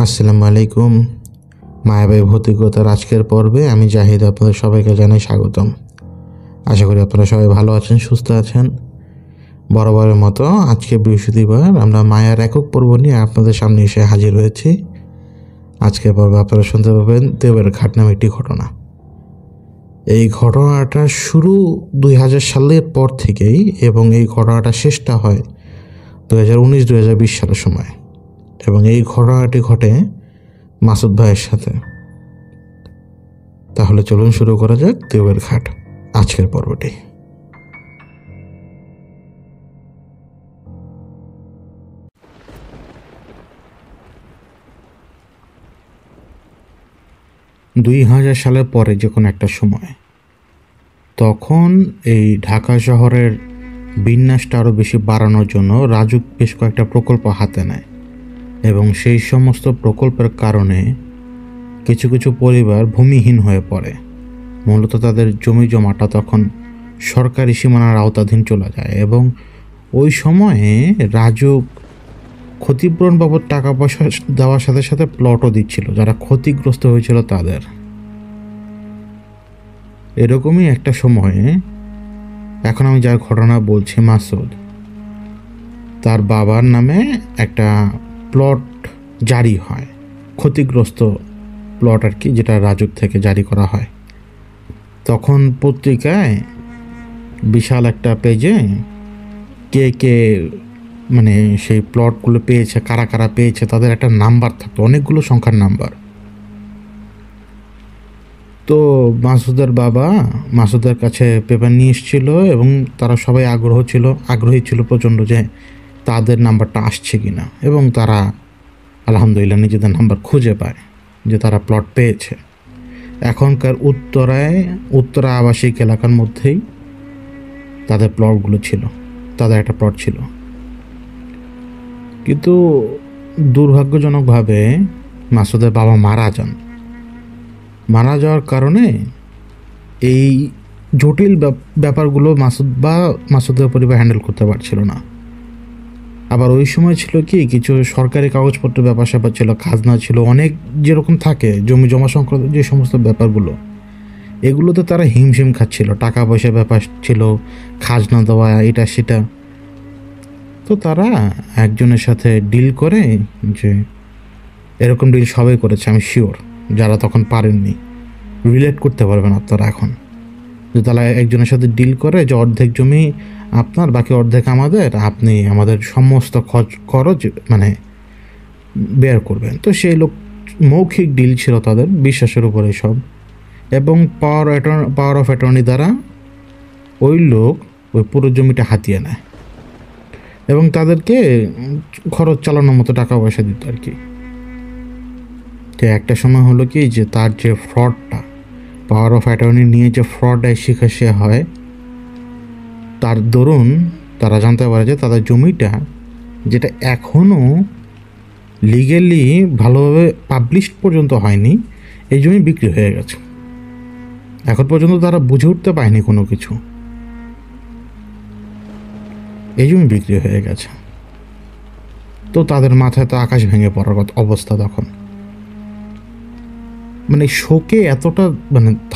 আসসালামু আলাইকুম। মায়াবাই ভৌতিকতার আজকের পর্বে আমি জাহিদ আপনাদের সবাইকে জানাই স্বাগতম। আশা করি আপনারা সবাই ভালো আছেন, সুস্থ আছেন। বরাবরের মতো আজকে বৃহস্পতিবার আমরা মায়ার একক পর্ব নিয়ে আপনাদের সামনে এসে হাজির হয়েছি। আজকের পর্বে আপনারা শুনতে পাবেন দেবের ঘাট নামে একটি ঘটনা। এই ঘটনাটা শুরু 2000 সালের পর থেকেই এবং এই ঘটনাটা শেষটা হয় 2019-2020 সালের সময়, এবং এই ঘটনাটি ঘটে মাসুদ ভাইয়ের সাথে। তাহলে চলুন শুরু করা যাক দেবের ঘাট আজকের পর্বটি। দুই হাজার সালের পরে যে কোনো একটা সময়, তখন এই ঢাকা শহরের বিন্যাসটা আরও বেশি বাড়ানোর জন্য রাজুক বেশ কয়েকটা প্রকল্প হাতে নেয়, এবং সেই সমস্ত প্রকল্পের কারণে কিছু কিছু পরিবার ভূমিহীন হয়ে পড়ে। মূলত তাদের জমি জমাটা তখন সরকারি সীমানার আওতাধীন চলে যায়, এবং ওই সময়ে রাজুক ক্ষতিপূরণ বাবদ টাকা পয়সা দেওয়ার সাথে সাথে প্লটও দিচ্ছিল যারা ক্ষতিগ্রস্ত হয়েছিল তাদের। এরকমই একটা সময়ে এখন আমি যার ঘটনা বলছি, মাসুদ, তার বাবার নামে একটা প্লট জারি হয়, ক্ষতিগ্রস্ত প্লট আর কি, যেটা রাজুক থেকে জারি করা হয়। তখন পত্রিকায় বিশাল একটা পেজে কে কে মানে সেই প্লটগুলো পেয়েছে, কারা কারা পেয়েছে, তাদের একটা নাম্বার থাকতো, অনেকগুলো সংখ্যার নাম্বার। তো মাসুদের বাবা মাসুদের কাছে পেপার নিয়ে এসেছিল, এবং তারা সবাই আগ্রহী ছিল প্রচণ্ড যে তাদের নাম্বারটা আসছে কিনা, এবং তারা আলহামদুলিল্লাহ নিজেদের নাম্বার খুঁজে পায় যে তারা প্লট পেয়েছে। এখনকার উত্তরা আবাসিক এলাকার মধ্যেই তাদের প্লটগুলো ছিল, তাদের একটা প্লট ছিল। কিন্তু দুর্ভাগ্যজনকভাবে মাসুদের বাবা মারা যাওয়ার কারণে এই জটিল ব্যাপারগুলো মাসুদের পরিবার হ্যান্ডেল করতে পারছিল না। আবার ওই সময় ছিল কি, কিছু সরকারি কাগজপত্রের ব্যাপার স্যাপার ছিল, খাজনা ছিল, অনেক যেরকম থাকে জমি জমা সংক্রান্ত যে সমস্ত ব্যাপারগুলো, এগুলোতে তারা হিমশিম খাচ্ছিল। টাকা পয়সার ব্যাপার ছিল, খাজনা দেওয়া, এটা সেটা। তো তারা একজনের সাথে ডিল করে, যে এরকম ডিল সবাই করেছে, আমি শিওর, যারা তখন পারেননি রিলেট করতে পারবেন আপনারা এখন, যে তারা একজনের সাথে ডিল করে যে অর্ধেক জমি আপনার, বাকি অর্ধেক আমাদের, আপনি আমাদের সমস্ত খরচ মানে বের করবেন। তো সেই লোক মৌখিক ডিল ছিল তাদের, বিশ্বাসের উপরে সব, এবং পাওয়ার অফ অ্যাটর্নি দ্বারা ওই লোক ওই পুরো জমিটা হাতিয়ে নেয়, এবং তাদেরকে খরচ চালানোর মতো টাকা পয়সা দিত আর কি। তো একটা সময় হলো কি, যে তার যে ফ্রডটা, পাওয়ার অফ অ্যাটর্নি নিয়ে যে ফ্রডের শিকার সে হয়, তার দরুন তারা জানতে পারে যে তাদের জমিটা, যেটা এখনও লিগেলি ভালোভাবে পাবলিশ পর্যন্ত হয়নি, এই জমি বিক্রি হয়ে গেছে। এখন পর্যন্ত তারা বুঝে উঠতে পারেনি কোনো কিছু, এই জমি বিক্রি হয়ে গেছে। তো তাদের মাথায় তো আকাশ ভেঙে পড়ার অবস্থা তখন, মানে শোকে এতটা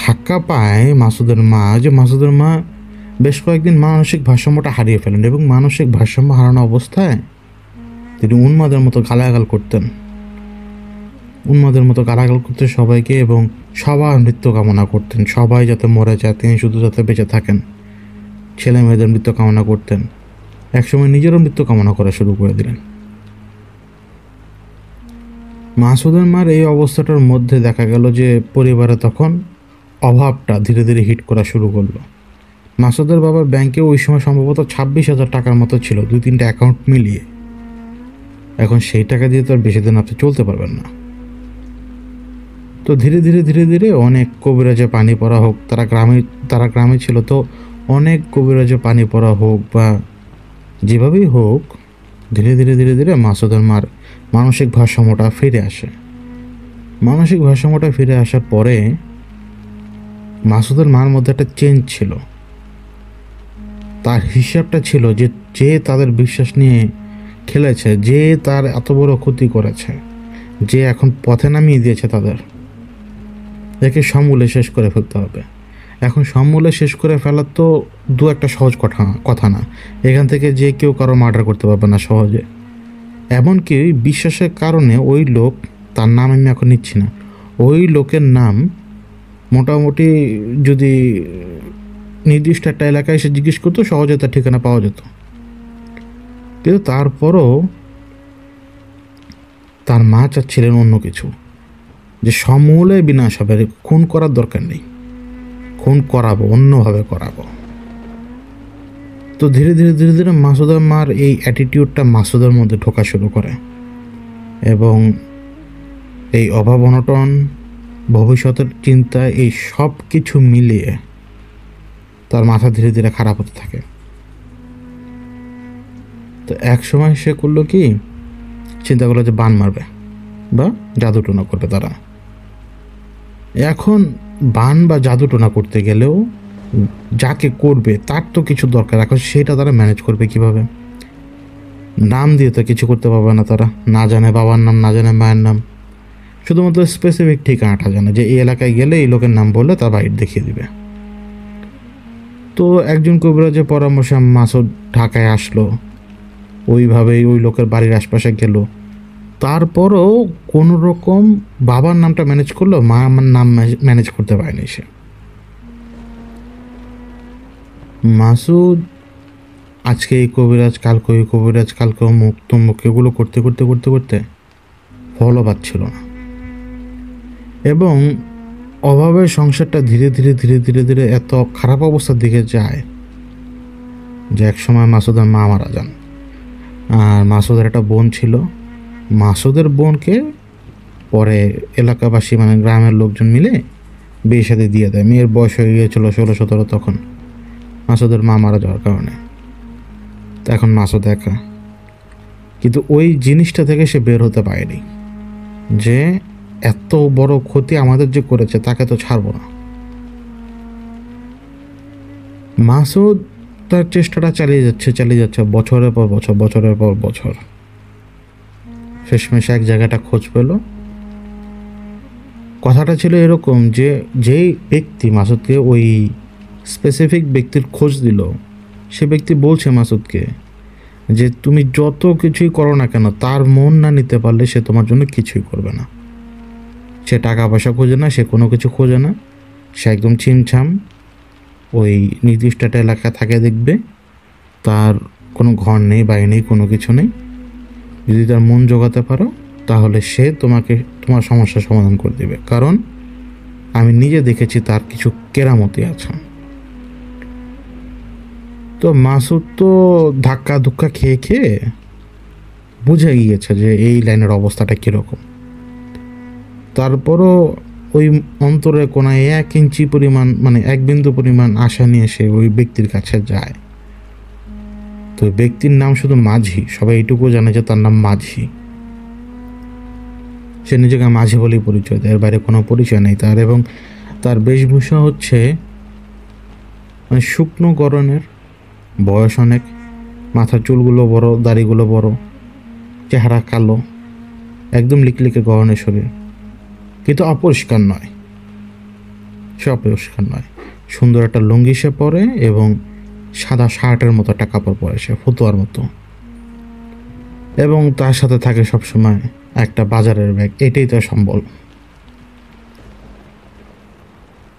ধাক্কা পায় মাসুদের মা, যে মাসুদের মা বেশ কয়েকদিন মানসিক ভারসাম্যটা হারিয়ে ফেলেন, এবং মানসিক ভারসাম্য হারানো অবস্থায় তিনি উন্মাদের মতো গালাগাল করতেন সবাইকে, এবং সবার মৃত্যু কামনা করতেন, সবাই যাতে মরে যায়, তিনি শুধু যাতে বেঁচে থাকেন। ছেলে মেয়েদের মৃত্যু কামনা করতেন, একসময় নিজেরও মৃত্যু কামনা করা শুরু করে দিলেন। মাসুদের মার এই অবস্থাটার মধ্যে দেখা গেল যে পরিবারে তখন অভাবটা ধীরে ধীরে হিট করা শুরু করলো। মাসুদের বাবার ব্যাংকে ওই সময় সম্ভবত 26,000 টাকার মতো ছিল, 2-3টা অ্যাকাউন্ট মিলিয়ে। এখন সেই টাকা দিয়ে তো আর বেশি দিন আপনি চলতে পারবেন না। তো ধীরে ধীরে অনেক কবিরাজে পানি পড়া হোক, তারা গ্রামে ছিল, তো অনেক কবিরাজে পানি পড়া হোক বা যেভাবেই হোক, ধীরে ধীরে মাসুদের মার মানসিক ভারসাম্যটা ফিরে আসে। মানসিক ভারসাম্যটা ফিরে আসার পরে মাসুদের মার মধ্যে একটা চেঞ্জ ছিল। তার হিসাবটা ছিল যে তাদের বিশ্বাস নিয়ে খেলেছে, যে তার এত বড় ক্ষতি করেছে, যে এখন পথে নামিয়ে দিয়েছে তাদের, একে সমূলে শেষ করে ফেলতে হবে। এখন সমূলে শেষ করে ফেলার তো দু একটা সহজ কথা না। এখান থেকে যে কেউ কারো মার্ডার করতে পারবে না সহজে। এমনকি বিশ্বাসের কারণে ওই লোক, তার নাম আমি এখন নিচ্ছি না, ওই লোকের নাম মোটামুটি যদি নির্দিষ্ট একটা এলাকায় এসে জিজ্ঞেস করতো সহজে তার ঠিকানা পাওয়া যেত। কিন্তু তারপরও তার মা চাচ্ছিলেন অন্য কিছু, যে সমূলে বিনাশ হবে, খুন করার দরকার নেই, খুন করাবো, অন্যভাবে করাবো। তো ধীরে ধীরে ধীরে ধীরে মাসুদের মার এই অ্যাটিটিউডটা মাসুদের মধ্যে ঢোকা শুরু করে, এবং এই অভাব অনটন, ভবিষ্যতের চিন্তা, এই সব কিছু মিলিয়ে তার মাথা ধীরে ধীরে খারাপ হতে থাকে। তো এক সময় সে করলো কি, চিন্তা করলো যে বান মারবে বা জাদুটোনা করবে তারা। এখন বান বা জাদুটোনা করতে গেলেও যাকে করবে তার তো কিছু দরকার, এখন সেটা তারা ম্যানেজ করবে কিভাবে? নাম দিয়ে তো কিছু করতে পারবে না তারা, না জানে বাবার নাম, না জানে মায়ের নাম, শুধুমাত্র স্পেসিফিক ঠিকানাটা জানে যে এই এলাকায় গেলে এই লোকের নাম বললে তার বাড়ি দেখিয়ে দিবে। তো একজন কবিরাজের পরামর্শে মাসুদ ঢাকায় আসলো, ওইভাবেই ওই লোকের বাড়ির আশপাশে গেল। তারপরও কোনো রকম বাবার নামটা ম্যানেজ করলো, মা আমার নাম ম্যানেজ করতে পারেনি সে। মাসুদ আজকে এই কবিরাজ, কালকে ওই কবিরাজ, কালকে অমুক তমুক, এগুলো করতে করতে করতে করতে ফলও পাচ্ছিল না, এবং অভাবের সংসারটা ধীরে ধীরে ধীরে ধীরে ধীরে এত খারাপ অবস্থার দিকে যায় যে এক সময় মাসুদের মা মারা যান। আর মাসুদের একটা বোন ছিল, মাসুদের বোনকে পরে এলাকাবাসী মানে গ্রামের লোকজন মিলে বিয়ে সাথে দিয়ে দেয়। মেয়ের বয়স হয়ে গিয়েছিল 16-17 তখন, মাসুদের মা মারা যাওয়ার কারণে। তো এখন মাসুদ একা, কিন্তু ওই জিনিসটা থেকে সে বের হতে পারেনি যে এত বড় ক্ষতি আমাদের যে করেছে তাকে তো ছাড়বো না। মাসুদ তার চেষ্টাটা চালিয়ে যাচ্ছে বছরের পর বছর, বছরের পর বছর। শেষমেশ এক জায়গাটা খোঁজ পেল। কথাটা ছিল এরকম যে যেই ব্যক্তি মাসুদকে ওই স্পেসিফিক ব্যক্তির খোঁজ দিল, সে ব্যক্তি বলছে মাসুদকে যে তুমি যত কিছুই করো না কেন, তার মন না নিতে পারলে সে তোমার জন্য কিছুই করবে না। সে টাকা পয়সা খোঁজে না, সে কোনো কিছু খোঁজে না, সে একদম ছিমছাম ওই নির্দিষ্ট একটা এলাকা থাকে, দেখবে তার কোনো ঘর নেই, বাড়ি নেই, কোনো কিছু নেই। যদি তার মন জোগাতে পারো তাহলে সে তোমাকে তোমার সমস্যার সমাধান করে দেবে, কারণ আমি নিজে দেখেছি তার কিছু কেরামতি আছে। তো মাসুদ তো ধাক্কা ধুক্কা খেয়ে খেয়ে বুঝে গিয়েছে যে এই লাইনের অবস্থাটা কীরকম। তারপরও ওই অন্তরের কোনায় 1 ইঞ্চি পরিমাণ, মানে 1 বিন্দু পরিমাণ আশা নিয়ে সে ওই ব্যক্তির কাছে যায়। তো ব্যক্তির নাম শুধু মাঝি, সবাই এইটুকু জানে যে তার নাম মাঝি। সে নিজেকে মাঝি বলেই পরিচয় দেয়, এর বাইরে কোনো পরিচয় নেই তার। এবং তার বেশভূষা হচ্ছে মানে শুকনো গরনের, বয়স অনেক, মাথার চুলগুলো বড়, দাড়িগুলো বড়, চেহারা কালো, একদম লিকলিকে গরনের শরীর, কিন্তু অপরিষ্কার নয়, সে অপরিষ্কার নয়। সুন্দর একটা লুঙ্গি সে পরে এবং সাদা শার্টের মতো একটা কাপড় পরে সে, ফতুয়ার মতো, এবং তার সাথে থাকে সবসময় একটা বাজারের ব্যাগ। এটাই তো সম্বল।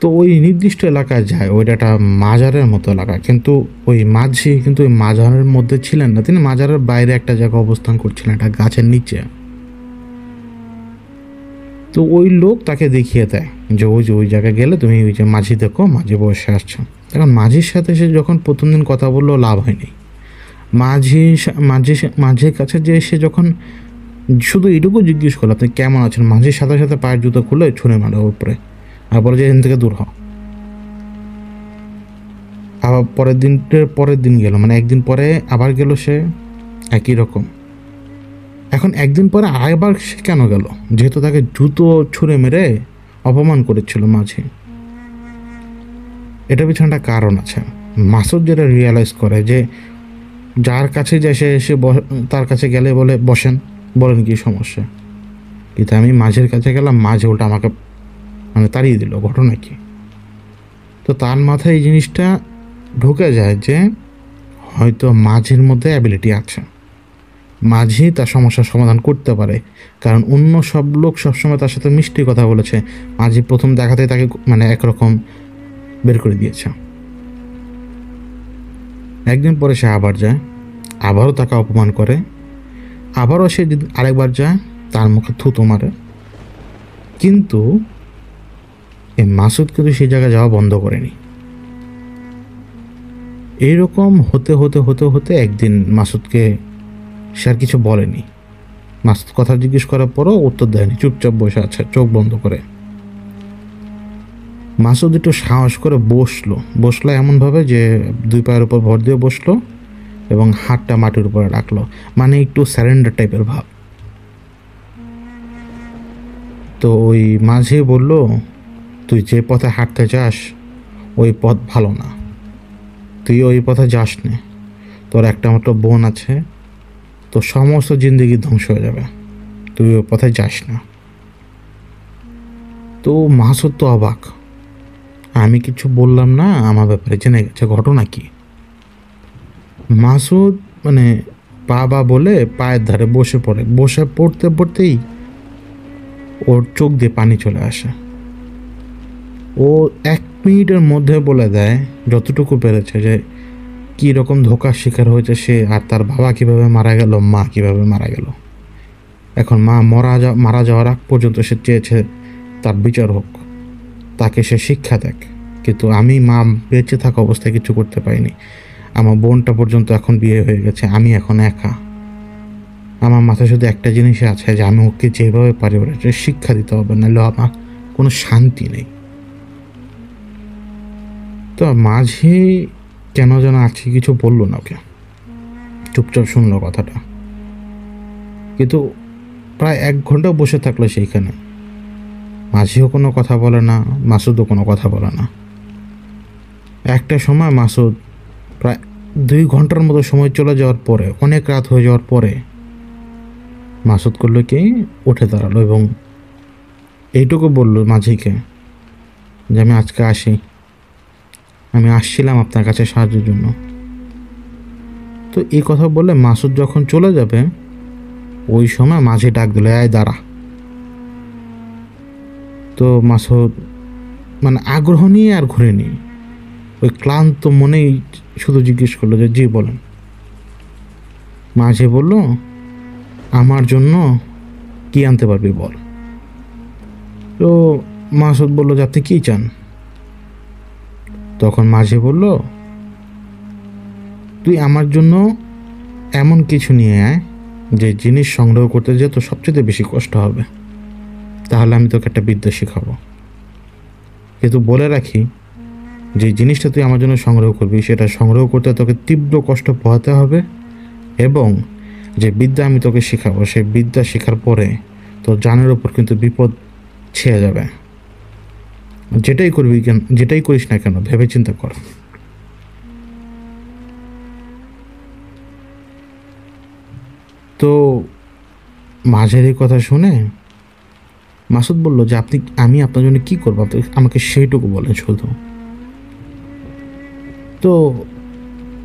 তো ওই নির্দিষ্ট এলাকায় যায়, ওইটা একটা মাজারের মতো এলাকা, কিন্তু ওই মাঝি কিন্তু ওই মাজারের মধ্যে ছিলেন না, তিনি মাজারের বাইরে একটা জায়গায় অবস্থান করছিলেন, একটা গাছের নিচে। তো ওই লোক তাকে দেখিয়ে দেয় যে ওই জায়গায় গেলে তুমি ওই যে মাঝি দেখো, মাঝি বসে আসছো। এখন মাঝির সাথে সে যখন প্রথম দিন কথা বললো, লাভ হয়নি। মাঝির কাছে যে সে যখন শুধু এইটুকু জিজ্ঞেস করলো আপনি কেমন আছেন, মাঝির সাথে সাথে পায়ের জুতো খুলে ছুঁড়ে মারো উপরে, আর বলে যে এখান থেকে দূর হও। আবার পরের দিন গেল, মানে একদিন পরে আবার গেল সে, একই রকম। এখন একদিন পরে আরেকবার সে কেন গেল? যেহেতু তাকে জুতো ছুঁড়ে মেরে অপমান করেছিল মাঝি। এটা পিছনে একটা কারণ আছে। মাসুদ যেটা রিয়ালাইজ করে যে যার কাছে যায় সে তার কাছে গেলে বলে বসেন, বলেন কি সমস্যা, কিন্তু আমি মাঝের কাছে গেলাম, মাঝে উল্টা আমাকে মানে তাড়িয়ে দিল। ঘটনা কি? তো তার মাথায় এই জিনিসটা ঢুকে যায় যে হয়তো মাঝের মধ্যে অ্যাবিলিটি আছে, মাঝি তার সমস্যার সমাধান করতে পারে। কারণ অন্য সব লোক সবসময় তার সাথে মিষ্টি কথা বলেছে, মাঝি প্রথম দেখাতে তাকে মানে একরকম বের করে দিয়েছে। একদিন পরে সে আবার যায়, আবারও তাকে অপমান করে, আবারও সে আরেকবার যায়, তার মুখে থুতো মারে। কিন্তু এই মাসুদ কিন্তু সেই জায়গায় যাওয়া বন্ধ করেনি। এইরকম হতে হতে হতে হতে একদিন মাসুদকে সে আর কিছু বলেনি। মাসুদ কথা জিজ্ঞেস করার পরও উত্তর দেয়নি, চুপচাপ বসে আছে চোখ বন্ধ করে। মাসুদ একটু সাহস করে বসলো এমনভাবে যে 2 পায়ের উপর ভর দিয়ে বসলো এবং হাতটা মাটির উপরে রাখলো, মানে একটু স্যারেন্ডার টাইপের ভাব। তো ওই মাঝে বলল, তুই যে পথে হাঁটতে চাস ওই পথ ভালো না, তুই ওই পথে যাস না, তোর একটা মাত্র বোন আছে, তোর সমস্ত জিন্দগি ধ্বংস হয়ে যাবে, তুই ওই পথে যাস না। তো মাসুদ তো অবাক, আমি কিছু বললাম না, আমার ব্যাপারে জেনে গেছে, ঘটনা কি? মাসুদ মানে বাবা বলে পায়ের ধারে বসে পড়ে, বসে পড়তে পড়তেই ওর চোখ দিয়ে পানি চলে আসে। ও 1 মিনিটের মধ্যে বলে দেয় যতটুকু পেরেছে যে কী রকম ধোঁকার শিকার হয়েছে সে, আর তার বাবা কিভাবে মারা গেল, মা কিভাবে মারা গেল। এখন মা মারা যাওয়ার আগ পর্যন্ত সে চেয়েছে তার বিচার হোক, তাকে সে শিক্ষা দেখ। কিন্তু আমি মা বেঁচে থাকা অবস্থায় কিছু করতে পারিনি। আমার বোনটা পর্যন্ত এখন বিয়ে হয়ে গেছে, আমি এখন একা। আমার মাথায় শুধু একটা জিনিসই আছে যে আমি ওকে যেভাবে পারি ওরা শিক্ষা দিতে হবে, নাহলে আমার কোনো শান্তি নেই। তো মাঝে কেন যেন আছে কিছু বললো না ওকে, চুপচাপ শুনলো কথাটা। কিন্তু প্রায় 1 ঘন্টা বসে থাকলো সেইখানে, মাঝিও কোনো কথা বলে না, মাসুদও কোনো কথা বলে না। একটা সময় মাসুদ প্রায় 2 ঘন্টার মতো সময় চলে যাওয়ার পরে, অনেক রাত হয়ে যাওয়ার পরে মাসুদ করলো কি, উঠে দাঁড়ালো এবং এইটুকু বললো মাঝিকে যে আমি আজকে আসি, আমি আসছিলাম আপনার কাছে সাহায্যের জন্য। তো এই কথা বলে মাসুদ যখন চলে যাবে ওই সময় মাঝি ডাক দিল, আয় দাঁড়া। তো মাসুদ মানে আগ্রহ নিয়ে আর ঘুরেনি, ওই ক্লান্ত মনেই শুধু জিজ্ঞেস করলো যে জি বলেন। মাঝি বলল, আমার জন্য কি আনতে পারবি বল। তো মাসুদ বলল যে আপনি কী চান? তখন মাঝি বলল, তুই আমার জন্য এমন কিছু নিয়ে আয় যে জিনিস সংগ্রহ করতে যে তোর সবচেয়ে বেশি কষ্ট হবে, তাহলে আমি তোকে একটা বিদ্যা শেখাবো। কিন্তু বলে রাখি, যে জিনিসটা তুই আমার জন্য সংগ্রহ করবি সেটা সংগ্রহ করতে তোকে তীব্র কষ্ট পোহাতে হবে, এবং যে বিদ্যা আমি তোকে শেখাবো সেই বিদ্যা শেখার পরে তোর জানের ওপর কিন্তু বিপদ ছেয়ে যাবে। যেটাই করিস না কেন ভেবে চিন্তা কর। তো মাঝের এই কথা শুনে মাসুদ বলল যে আমি আপনার জন্য কি করবো, আপনি আমাকে সেইটুকু বলেন শুধু। তো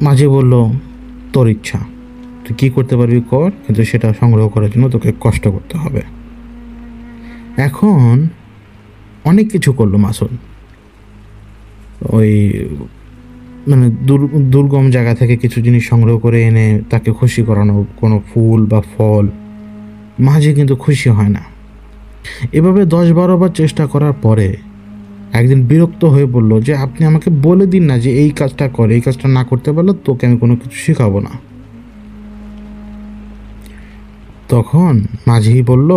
মাঝে বলল, তোর ইচ্ছা, তুই কী করতে পারবি কর, কিন্তু সেটা সংগ্রহ করার জন্য তোকে কষ্ট করতে হবে। এখন অনেক কিছু করলো মাসুদ, ওই মানে দুর্গম জায়গা থেকে কিছু জিনিস সংগ্রহ করে এনে তাকে খুশি করানো, কোনো ফুল বা ফল। মাঝে কিন্তু খুশি হয় না। এভাবে 10-12 বার চেষ্টা করার পরে একদিন বিরক্ত হয়ে বলল যে আপনি আমাকে বলে দিন না যে এই কাজটা করে, এই কাজটা না করতে পারলে তোকে আমি কোনো কিছু শেখাবো না। তখন মাঝি বলল,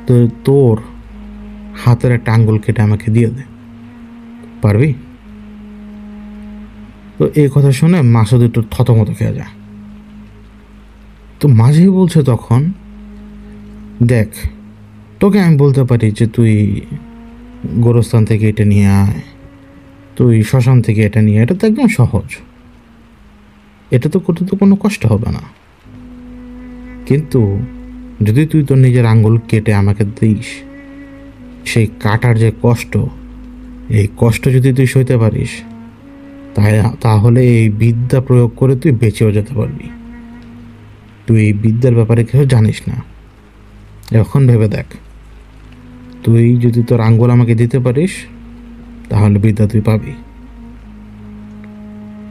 তো তোর হাতের একটা আঙ্গুল কেটে আমাকে দিয়ে দে, পারবি? তো এই কথা শুনে মাসুদ একটু থতমত খেয়ে যায়। তো মাঝি বলছে তখন, দেখ তোকে আমি বলতে পারি যে তুই গোরস্থান থেকে এটা নিয়ে আয়, তুই শ্মশান থেকে এটা নিয়ে, এটা তো একদম সহজ, এটা তো করতে তো কোনো কষ্ট হবে না। কিন্তু যদি তুই তোর নিজের আঙ্গুল কেটে আমাকে দিস, সেই কাটার যে কষ্ট, এই কষ্ট যদি তুই সইতে পারিস, তাহলে এই বিদ্যা প্রয়োগ করে তুই বেঁচেও যেতে পারবি। তুই এই বিদ্যার ব্যাপারে কিছু জানিস না। এখন ভেবে দেখ, তুই যদি তোর আঙ্গুল আমাকে দিতে পারিস তাহলে বিদ্যা তুই পাবি।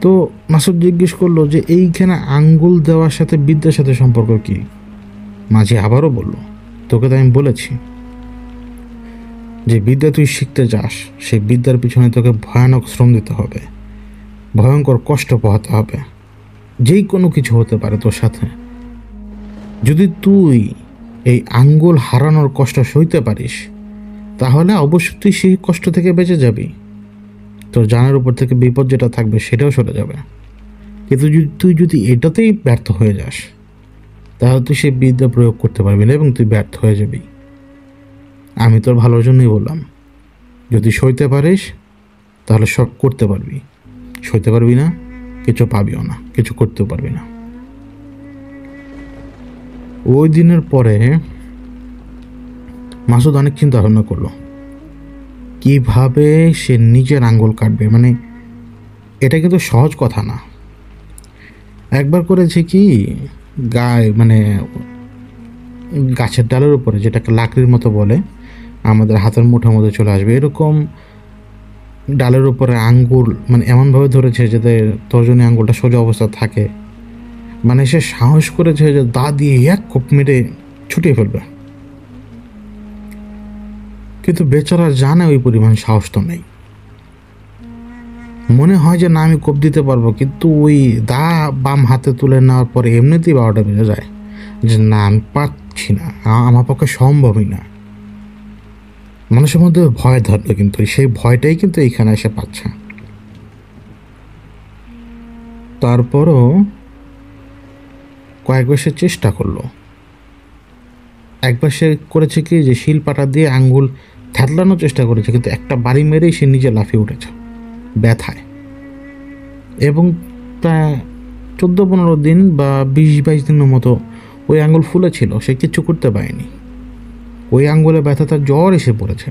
তো মাসুদ জিজ্ঞেস করলো যে এইখানে আঙ্গুল দেওয়ার সাথে বিদ্যার সাথে সম্পর্ক কি? মাঝি আবারও বলল, তোকে তো আমি বলেছি যে বিদ্যা তুই শিখতে চাস, সেই বিদ্যার পিছনে তোকে ভয়ানক শ্রম দিতে হবে, ভয়ঙ্কর কষ্ট পোহাতে হবে, যেই কোনো কিছু হতে পারে তোর সাথে। যদি তুই এই আঙ্গুল হারানোর কষ্ট সইতে পারিস তাহলে অবশ্যই তুই সেই কষ্ট থেকে বেঁচে যাবি, তোর জানের উপর থেকে বিপদ যেটা থাকবে সেটাও সরে যাবে। কিন্তু তুই যদি এটাতেই ব্যর্থ হয়ে যাস তাহলে তুই সেই বিদ্যা প্রয়োগ করতে পারবি না এবং তুই ব্যর্থ হয়ে যাবি। আমি তোর ভালোর জন্যই বললাম, যদি সইতে পারিস তাহলে সব করতে পারবি, সইতে পারবি না কিছু পাবিও না, কিছু করতেও পারবি না। ওই দিনের পরে মাসুদ অনেক চিন্তা ভাবনা করলো কিভাবে সে নিজের আঙ্গুল কাটবে। মানে এটা কিন্তু সহজ কথা না। একবার করেছে কি, মানে গাছের ডালের উপরে, যেটাকে লাকড়ির মতো বলে, আমাদের হাতের মুঠোর মধ্যে চলে আসবে এরকম ডালের উপরে আঙ্গুল মানে এমনভাবে ধরেছে যাতে তর্জনী আঙ্গুলটা সোজা অবস্থা থাকে। মানে সে সাহস করেছে যে দা দিয়ে এক কোপ মেরে ছুটিয়ে ফেলবে, কিন্তু বেচারা জানে ওই পরিমাণ সাহস তো নেই। মনে হয় যে না আমি কোপ দিতে পারবো, কিন্তু ওই দা বাম হাতে তুলে নেওয়ার পরে এমনিতেই 12টা বেজে যায় যে না আমি পারছি না, আমার পক্ষে সম্ভবই না। মানুষের মধ্যে ভয় ধরবে, কিন্তু সেই ভয়টাই কিন্তু এইখানে এসে পাচ্ছে। তারপরও কয়েকবার সে চেষ্টা করলো। একবার সে করেছে কি যে শিলপাটা দিয়ে আঙ্গুল থ্যাতলানোর চেষ্টা করেছে, কিন্তু একটা বাড়ি মেরেই সে নিজে লাফিয়ে উঠেছে ব্যথায়। এবং প্রায় 14-15 দিন বা 20-22 দিনের মতো ওই আঙ্গুল ফুলেছিল, সে কিচ্ছু করতে পারেনি। ওই আঙ্গুলে ব্যথা তার জ্বর এসে পড়েছে।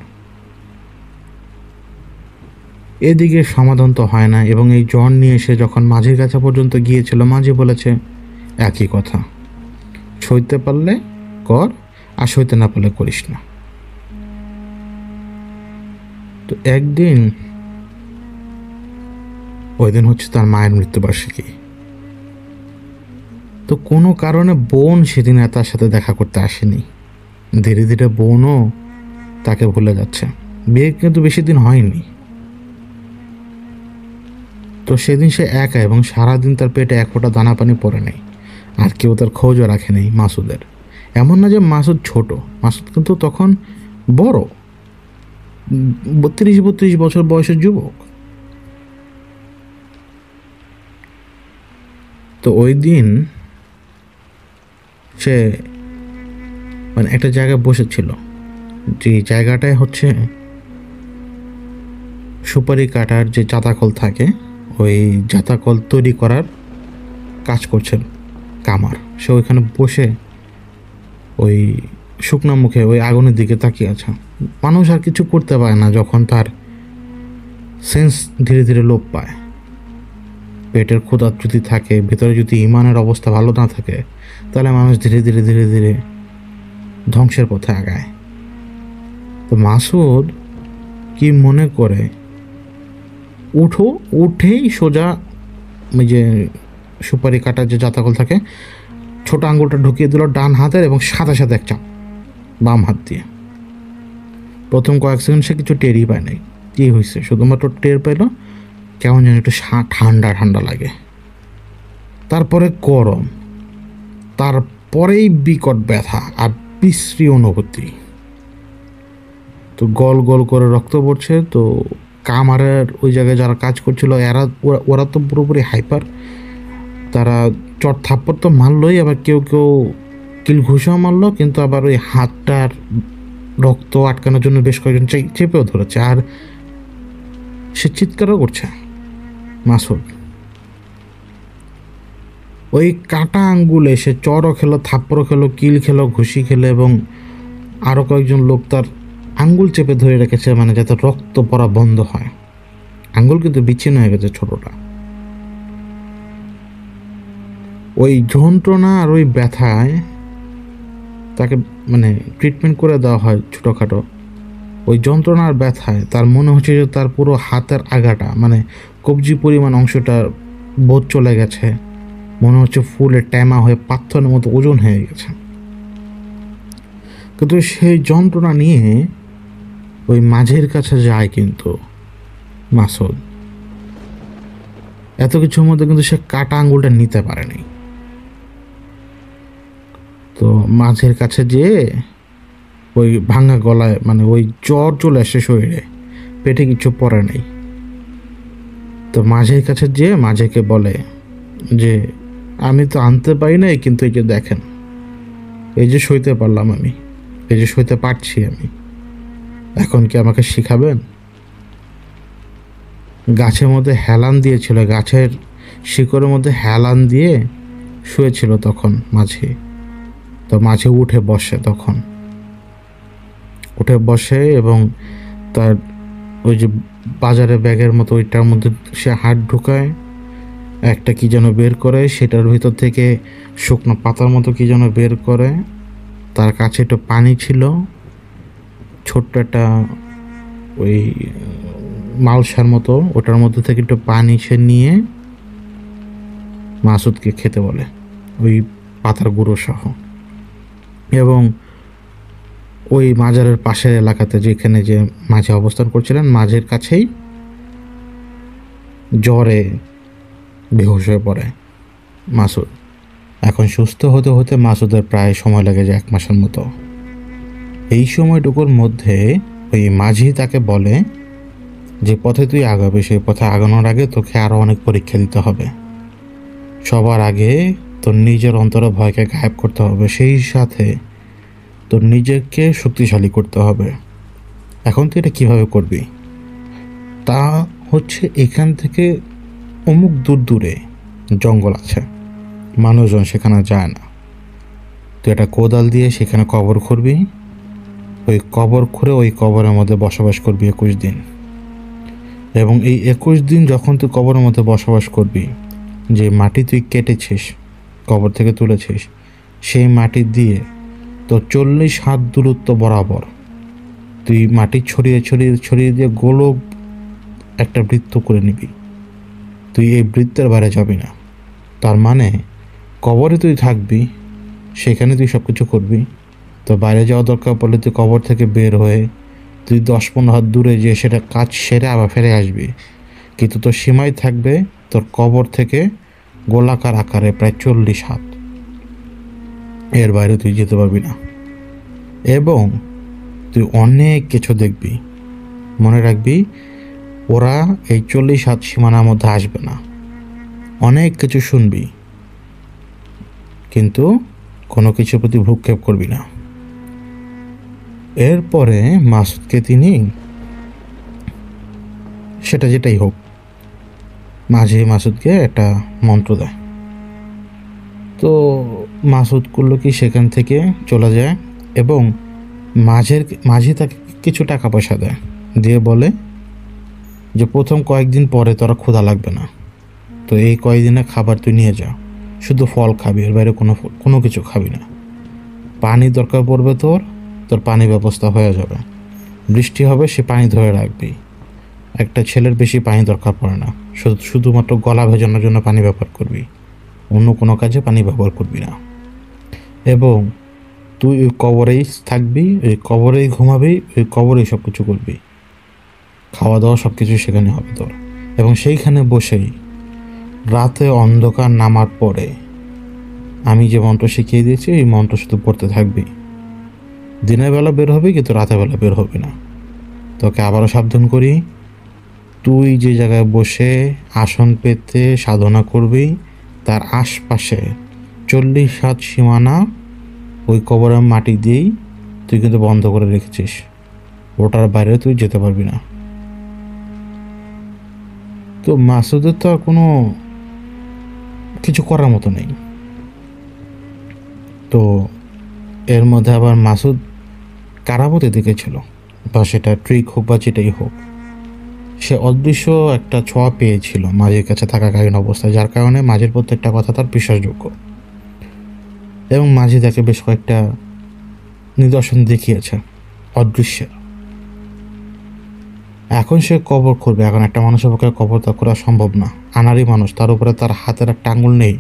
এদিকে সমাধান তো হয় না, এবং এই জ্বর নিয়ে সে যখন মাঝির কাছে পর্যন্ত গিয়েছিল, মাঝি বলেছে একই কথা, সইতে পারলে কর আর সইতে না পারলে করিস না। তো একদিন, ওই দিন হচ্ছে তার মায়ের মৃত্যুবার্ষিকী। তো কোনো কারণে বোন সেদিন তার সাথে দেখা করতে আসেনি। ধীরে ধীরে বোনও তাকে ভুলে যাচ্ছে। বিয়ে কিন্তু বেশি দিন হয়নি। তো সেদিন সে একা, এবং সারাদিন তার পেটে এক ফোঁটা দানা পানি পড়ে নেই, আর কেউ তার খোঁজও রাখে নেই মাসুদের। এমন না যে মাসুদ ছোট, মাসুদ কিন্তু তখন বড়, 32 বছর বয়সের যুবক। তো ওই দিন সে মানে একটা জায়গায় বসেছিল, যে জায়গাটায় হচ্ছে সুপারি কাটার যে জাতাকল থাকে, ওই জাতাকল তৈরি করার কাজ করছেন কামার। সে ওইখানে বসে ওই শুকনা মুখে ওই আগুনের দিকে তাকিয়ে আছে। মানুষ আর কিছু করতে পারে না যখন তার সেন্স ধীরে ধীরে লোপ পায়। পেটের ক্ষুধা যদি থাকে, ভেতরে যদি ইমানের অবস্থা ভালো না থাকে, তাহলে মানুষ ধীরে ধীরে ধীরে ধীরে ধ্বংসের পথে আগায়। তো মাসুদ কি মনে করে, উঠেই সোজা যে সুপারি কাটার যে জাতাকল থাকে, ছোট আঙ্গুলটা ঢুকিয়ে দিল ডান হাতের, এবং সাথে সাথে এক চাপ বাম হাত দিয়ে। প্রথম কয়েক সেকেন্ড সে কিছু টেরই পায় নাই কী হয়েছে, শুধুমাত্র টের পেল কেমন যেন একটু ঠান্ডা ঠান্ডা লাগে, তারপরে গরম, তারপরেই বিকট ব্যথা আর বিশ্রী অনুভূতি। তো গল গল করে রক্ত পড়ছে। তো কামারের ওই জায়গায় যারা কাজ করছিল ওরা তো পুরোপুরি হাইপার। তারা চট থাপ্পড় তো মারলই, আবার কেউ কেউ কিল ঘুষাও মারলো, কিন্তু আবার ওই হাতটার রক্ত আটকানোর জন্য বেশ কয়েকজন চেপেও ধরেছে, আর সে চিৎকারও করছে মাসুদ। ওই কাটা আঙ্গুলে সে চড়ও খেলো, থাপ্পড়ও খেলো, কিল খেলো, ঘুষি খেলো এবং আরও কয়েকজন লোক তার আঙ্গুল চেপে ধরে রেখেছে, মানে যাতে রক্ত পড়া বন্ধ হয়। আঙ্গুল কিন্তু বিচ্ছিন্ন হয়ে গেছে ছোটটা। ওই যন্ত্রণা আর ওই ব্যথায় তাকে মানে ট্রিটমেন্ট করে দেওয়া হয় ছোটোখাটো। ওই যন্ত্রণা আর ব্যথায় তার মনে হচ্ছে যে তার পুরো হাতের আগাটা, মানে কবজি পরিমাণ অংশটা বোধ চলে গেছে, মনে হচ্ছে ফুলে ট্যামা হয়ে পাথরের মতো ওজন হয়ে গেছে। কিন্তু সেই যন্ত্রণা নিয়ে ওই মাঝের কাছে যায় কিন্তু মাসুদ। এত কিছুর মধ্যে কিন্তু সে কাটা আঙ্গুলটা নিতে পারেনি। তো মাঝের কাছে যেয়ে ওই ভাঙা গলায়, মানে ওই জ্বর চলে আসে শরীরে, পেটে কিছু পড়ে নেই। তো মাঝের কাছে যেয়ে মাঝেকে বলে যে আমি তো আনতে পারি নাই, কিন্তু এই যে দেখেন, এই যে সইতে পারলাম আমি, এই যে সইতে পারছি আমি, এখন কি আমাকে শিখাবেন? গাছের মধ্যে হেলান দিয়েছিল, গাছের শিকড়ের মধ্যে হেলান দিয়ে শুয়েছিল তখন মাঝে। তো মাঝে উঠে বসে, তখন উঠে বসে এবং তার ওই যে বাজারে ব্যাগের মতো ওইটার মধ্যে সে হাত ঢুকায়, একটা কি যেন বের করে, সেটার ভিতর থেকে শুকনো পাতার মতো কি যেন বের করে। তার কাছে একটু পানি ছিল, ছোট্ট একটা ওই মালসার মতো, ওটার মধ্যে থেকে একটু পানি সে নিয়ে মাসুদকে খেতে বলে, ওই পাতার গুঁড়ো সহ। এবং ওই মাজারের পাশের এলাকাতে, যেখানে যে মাঝে অবস্থান করছিলেন, মাঝের কাছেই জ্বরে বেহুশ হয়ে পড়ে মাসুদ। এখন সুস্থ হতে হতে মাসুদের প্রায় সময় লেগে যায় 1 মাসের মতো। এই সময়টুকুর মধ্যে ওই মাঝি তাকে বলে যে পথে তুই আগাবে, সেই পথে আগানোর আগে তোকে আরও অনেক পরীক্ষা দিতে হবে। সবার আগে তোর নিজের অন্তরে ভয়কে গায়েব করতে হবে, সেই সাথে তোর নিজেকে শক্তিশালী করতে হবে। এখন তুই এটা কীভাবে করবি? তা হচ্ছে, এখান থেকে অমুক দূর দূরে জঙ্গল আছে, মানুষজন সেখানে যায় না। তুই একটা কোদাল দিয়ে সেখানে কবর খুঁড়বি, ওই কবর খুঁড়ে ওই কবরের মধ্যে বসবাস করবি 21 দিন। এবং এই 21 দিন যখন তুই কবরের মধ্যে বসবাস করবি, যে মাটি তুই কেটেছিস, কবর থেকে তুলেছিস, সেই মাটি দিয়ে তোর 40 হাত দূরত্ব বরাবর তুই মাটি ছড়িয়ে ছড়িয়ে ছড়িয়ে দিয়ে গোলক একটা বৃত্ত করে নিবি। তুই এই বৃত্তের বাইরে যাবি না। তার মানে কবরে তুই থাকবি, সেখানে তুই সব কিছু করবি। তো বাইরে যাওয়া দরকার পড়লে তুই কবর থেকে বের হয়ে তুই 10-15 হাত দূরে যেয়ে সেটা কাজ সেরে আবার ফিরে আসবি। কিন্তু তোর সীমায় থাকবে তোর কবর থেকে গোলাকার আকারে প্রায় 40 হাত, এর বাইরে তুই যেতে পারবি না। এবং তুই অনেক কিছু দেখবি। মনে রাখবি, ওরা এই 40 হাত সীমানার মধ্যে আসবে না। অনেক কিছু শুনবি, কিন্তু কোনো কিছুর প্রতি ভ্রুক্ষেপ করবি না। এরপরে মাসুদকে তিনি, সেটা যেটাই হোক, মাঝে মাসুদকে একটা মন্ত্র দেয়। তো মাসুদ করলো কি, সেখান থেকে চলে যায় এবং মাঝে তাকে কিছু টাকা পয়সা দেয়, দিয়ে বলে যে প্রথম কয়েকদিন পরে তোরা ক্ষুধা লাগবে না, তো এই কয়েকদিনে খাবার তুই নিয়ে যা, শুধু ফল খাবি, এর বাইরে কোনো কিছু খাবি না। পানি দরকার পড়বে তোর পানি ব্যবস্থা হয়ে যাবে। বৃষ্টি হবে, সে পানি ধরে রাখবি। একটা ছেলের বেশি পানি দরকার পড়ে না, শুধুমাত্র গলা ভেজানোর জন্য পানি ব্যবহার করবি, অন্য কোনো কাজে পানি ব্যবহার করবি না। এবং তুই ওই কবরেই থাকবি, ওই কবরেই ঘুমাবি, ওই কবরেই সব কিছু করবি, খাওয়া দাওয়া সব কিছু সেখানে হবে তোর। এবং সেইখানে বসেই রাতে অন্ধকার নামার পরে আমি যে মন্ত্র শিখিয়ে দিয়েছি, এই মন্ত্র শুধু পড়তে থাকবি। দিনের বেলা বের হবি, কিন্তু রাতের বেলা বের হবি না। তোকে আবারও সাবধান করি, তুই যে জায়গায় বসে আসন পেতে সাধনা করবি, তার আশপাশে 40 হাত সীমানা ওই কবরের মাটি দিয়েই তুই কিন্তু বন্ধ করে রেখেছিস, ওটার বাইরে তুই যেতে পারবি না। তো মাসুদের তো আর কোনো কিছু করার মতো নেই। তো এর মধ্যে আবার মাসুদ কারাবতী দিকে ছিল, বা সেটা ট্রিক হোক বা যেটাই হোক, সে অদৃশ্য একটা ছোঁয়া পেয়েছিল মাঝির কাছে থাকাকালীন অবস্থায়, যার কারণে মাঝির প্রত্যেকটা কথা তার বিশ্বাসযোগ্য, এবং মাঝি তাকে বেশ কয়েকটা নিদর্শন দেখিয়েছে অদৃশ্যের। এখন সে কবর করবে। এখন একটা মানুষের পক্ষে কবর তা করা সম্ভব না। আনারি মানুষ, তার উপরে তার হাতের একটা আঙুল নেই,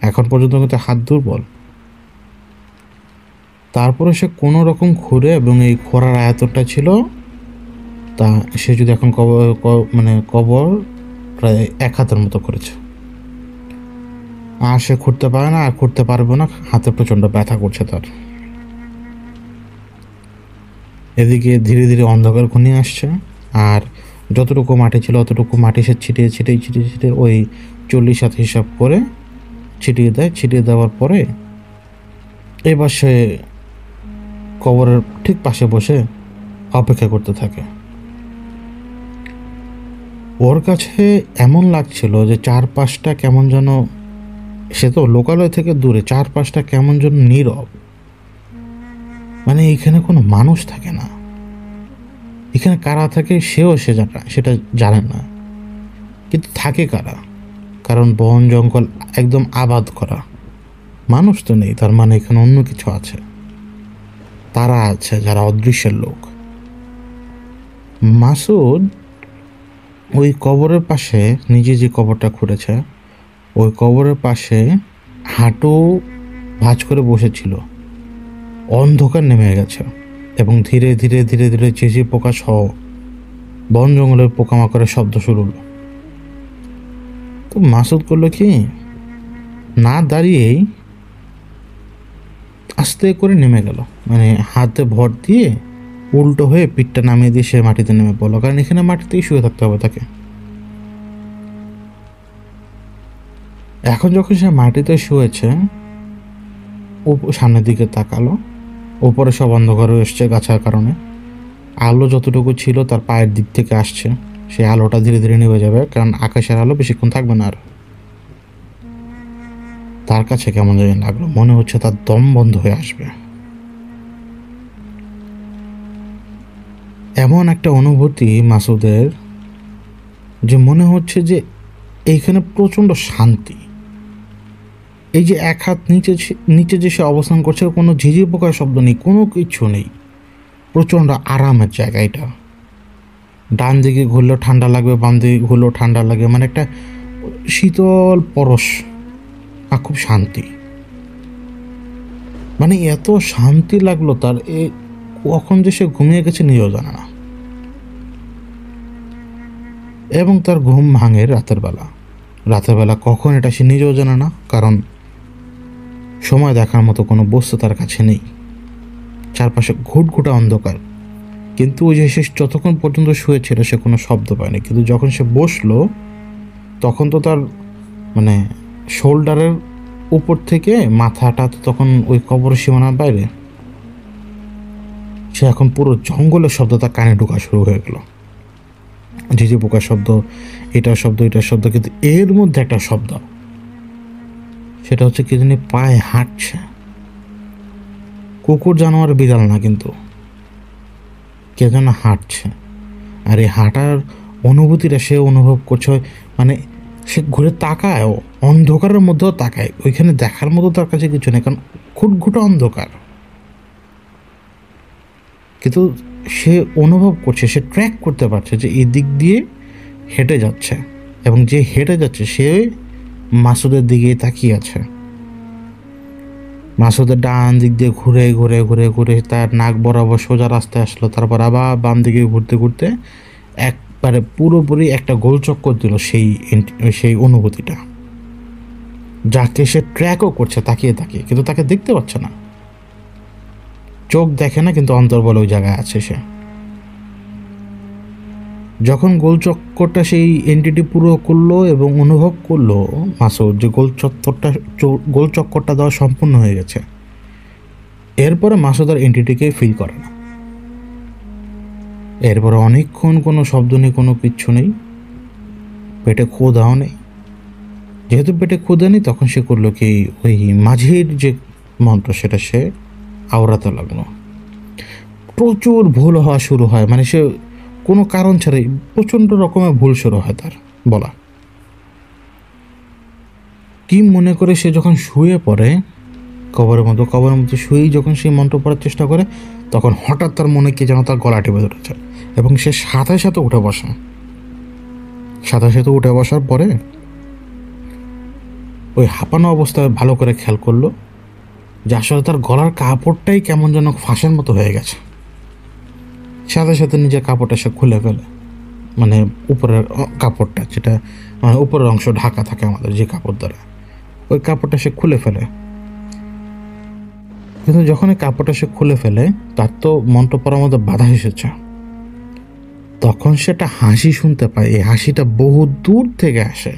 এখন পর্যন্ত কিন্তু হাত দুর্বল। তারপরে সে কোনো রকম ঘুরে, এবং এই খোঁড়ার আয়তনটা ছিল তা সে যদি এখন কবর প্রায় 1 হাতের মতো করেছে। আর সে খুঁড়তে পারে না, আর খুঁড়তে পারবে না, হাতে প্রচণ্ড ব্যথা করছে তার। এদিকে ধীরে ধীরে অন্ধকার ঘনিয়ে আসছে, আর যতটুকু মাটি ছিল অতটুকু মাটি সে ছিটিয়ে ছিটিয়ে ছিটিয়ে ছিটিয়ে ওই 40 হাত হিসাব করে ছিটিয়ে দেয়। ছিটিয়ে দেওয়ার পরে এবার সে কবরের ঠিক পাশে বসে অপেক্ষা করতে থাকে। ওর কাছে এমন লাগছিল যে চারপাশটা কেমন যেন, সে তো লোকালয় থেকে দূরে, চারপাশটা কেমন যেন নীরব, মানে এখানে কোনো মানুষ থাকে না। এখানে কারা থাকে সেটা জানে না, কিন্তু থাকে কারা? কারণ বন জঙ্গল একদম আবাদ করা, মানুষ তো নেই, তার মানে এখানে অন্য কিছু আছে। তারা আছে যারা অদৃশ্যের লোক। মাসুদ ওই কবরের পাশে, নিজে যে কবরটা খুঁড়েছে ওই কবরের পাশে হাঁটু ভাঁজ করে বসেছিল। অন্ধকার নেমে গেছে, এবং ধীরে ধীরে ধীরে ধীরে ঝিঝি পোকা সহ বন জঙ্গলের পোকামাকড়ের শব্দ শুরু হলো। তো মাসুদ করলো কি, না দাঁড়িয়েই আস্তে করে নেমে গেল, মানে হাতে ভর দিয়ে উল্টো হয়ে পিঠটা নামিয়ে দিয়ে সে মাটিতে নেমে পড়লো, কারণ এখানে মাটিতেই শুয়ে থাকতে হবে তাকে। এখন যখন সে মাটিতে শুয়েছে, সামনের দিকে তাকালো, ওপরে সব অন্ধকার হয়ে এসছে গাছার কারণে। আলো যতটুকু ছিল তার পায়ের দিক থেকে আসছে, সেই আলোটা ধীরে ধীরে নিভে যাবে, কারণ আকাশের আলো বেশিক্ষণ থাকবে না আর। তার কাছে কেমন জানি লাগলো, মনে হচ্ছে তার দম বন্ধ হয়ে আসবে। এমন একটা অনুভূতি মাসুদের, যে মনে হচ্ছে যে এইখানে প্রচণ্ড শান্তি। এই যে 1 হাত নিচে যে সে অবস্থান করছে, কোনো ঝিঝি পোকার শব্দ নেই, কোনো কিছু নেই, প্রচণ্ড আরামের জায়গা এটা। ডান দিকে ঘুরলেও ঠান্ডা লাগবে, বাম দিকে ঘুরলেও ঠান্ডা লাগে, মানে একটা শীতল পরশ, আর খুব শান্তি। মানে এত শান্তি লাগলো তার, কখন যে সে ঘুমিয়ে গেছে নিজেও জানে না। এবং তার ঘুম ভাঙে রাতের বেলা কখন এটা সে নিজেও জানে না, কারণ সময় দেখার মতো কোনো বস্তু তার কাছে নেই। চারপাশে ঘুটঘুটা অন্ধকার, কিন্তু ওই যে সে যতক্ষণ পর্যন্ত শুয়েছিল সে কোনো শব্দ পায়নি, কিন্তু যখন সে বসলো তখন তো তার মানে শোল্ডারের উপর থেকে মাথাটা তো তখন ওই কবরের সীমানার বাইরে। সে এখন পুরো জঙ্গলের শব্দ তার কানে ঢোকা শুরু হয়ে গেল, ঝিঝি পোকার শব্দ, এটার শব্দ, কিন্তু এর মধ্যে একটা শব্দ, সেটা হচ্ছে কি জানি পায়ে হাঁটছে। কুকুর, জানোয়ার, বিড়াল না, কিন্তু কে যেন হাঁটছে। আর এই হাঁটার অনুভূতিটা সে অনুভব করছে, মানে সে ঘুরে তাকায়, অন্ধকারের মধ্যেও তাকায়, ওইখানে দেখার মতো তার কাছে কিছু নেই, কারণ ঘুটঘুটা অন্ধকার। কিন্তু সে অনুভব করছে, সে ট্র্যাক করতে পারছে যে এই দিক দিয়ে হেঁটে যাচ্ছে, এবং যে হেঁটে যাচ্ছে সে মাসুদের দিকে তাকিয়ে আছে। মাসুদের ডান দিক দিয়ে ঘুরে ঘুরে ঘুরে ঘুরে তার নাক বরাবর সোজা রাস্তায় আসলো, তারপর আবার বাম দিকে ঘুরতে ঘুরতে একবারে পুরোপুরি একটা গোলচক্কর দিল সেই অনুভূতিটা, যাকে সে ট্র্যাকও করছে তাকিয়ে তাকিয়ে, কিন্তু তাকে দেখতে পাচ্ছে না। চোখ দেখে না, কিন্তু অন্তর্বল ওই জায়গায় আছে সে। যখন গোলচক্করটা সেই এন্টিটি পুরো করলো এবং অনুভব করলো মাসুদ যে গোলচক্করটা দেওয়া সম্পূর্ণ হয়ে গেছে, এরপরে মাসুদ আর এন্টিটিকে ফিল করে না। এরপরে অনেকক্ষণ কোনো শব্দ নেই, কোনো কিচ্ছু নেই, পেটে ক্ষুধাও নেই, যেহেতু পেটে ক্ষুধা নেই, তখন সে করলো কি, ওই মাঝির যে মন্ত্র সেটা সে আওড়াতে লাগলো। প্রচুর ভুল হওয়া শুরু হয়, মানে সে কোনো কারণ ছাড়াই প্রচণ্ড রকমের ভুল শুরু হয় তার বলা। কি মনে করে সে যখন শুয়ে পড়ে কবরের মধ্যে শুয়েই যখন সেই মন্ত্র পড়ার চেষ্টা করে, তখন হঠাৎ তার মনে কি যেন তার গলা টিপে ধরেছে, এবং সে সাথে সাথে উঠে বসে। সাথে সাথে উঠে বসার পরে ওই হাঁপানো অবস্থায় ভালো করে খেয়াল করলো যে আসলে তার গলার কাপড়টাই কেমন যেন ফাঁসের মতো হয়ে গেছে। সাথে সাথে নিজের কাপড়টা সে খুলে ফেলে, মানে উপরের কাপড়টা, যেটা মানে উপরের অংশ ঢাকা থাকে আমাদের যে কাপড় দ্বারা, ওই কাপড়টা সে খুলে ফেলে। কিন্তু যখন এই কাপড়টা সে খুলে ফেলে, তার তো মন্ত্র পড়ার মধ্যে বাধা এসেছে। তখন সেটা হাসি শুনতে পায়। এই হাসিটা বহু দূর থেকে আসে।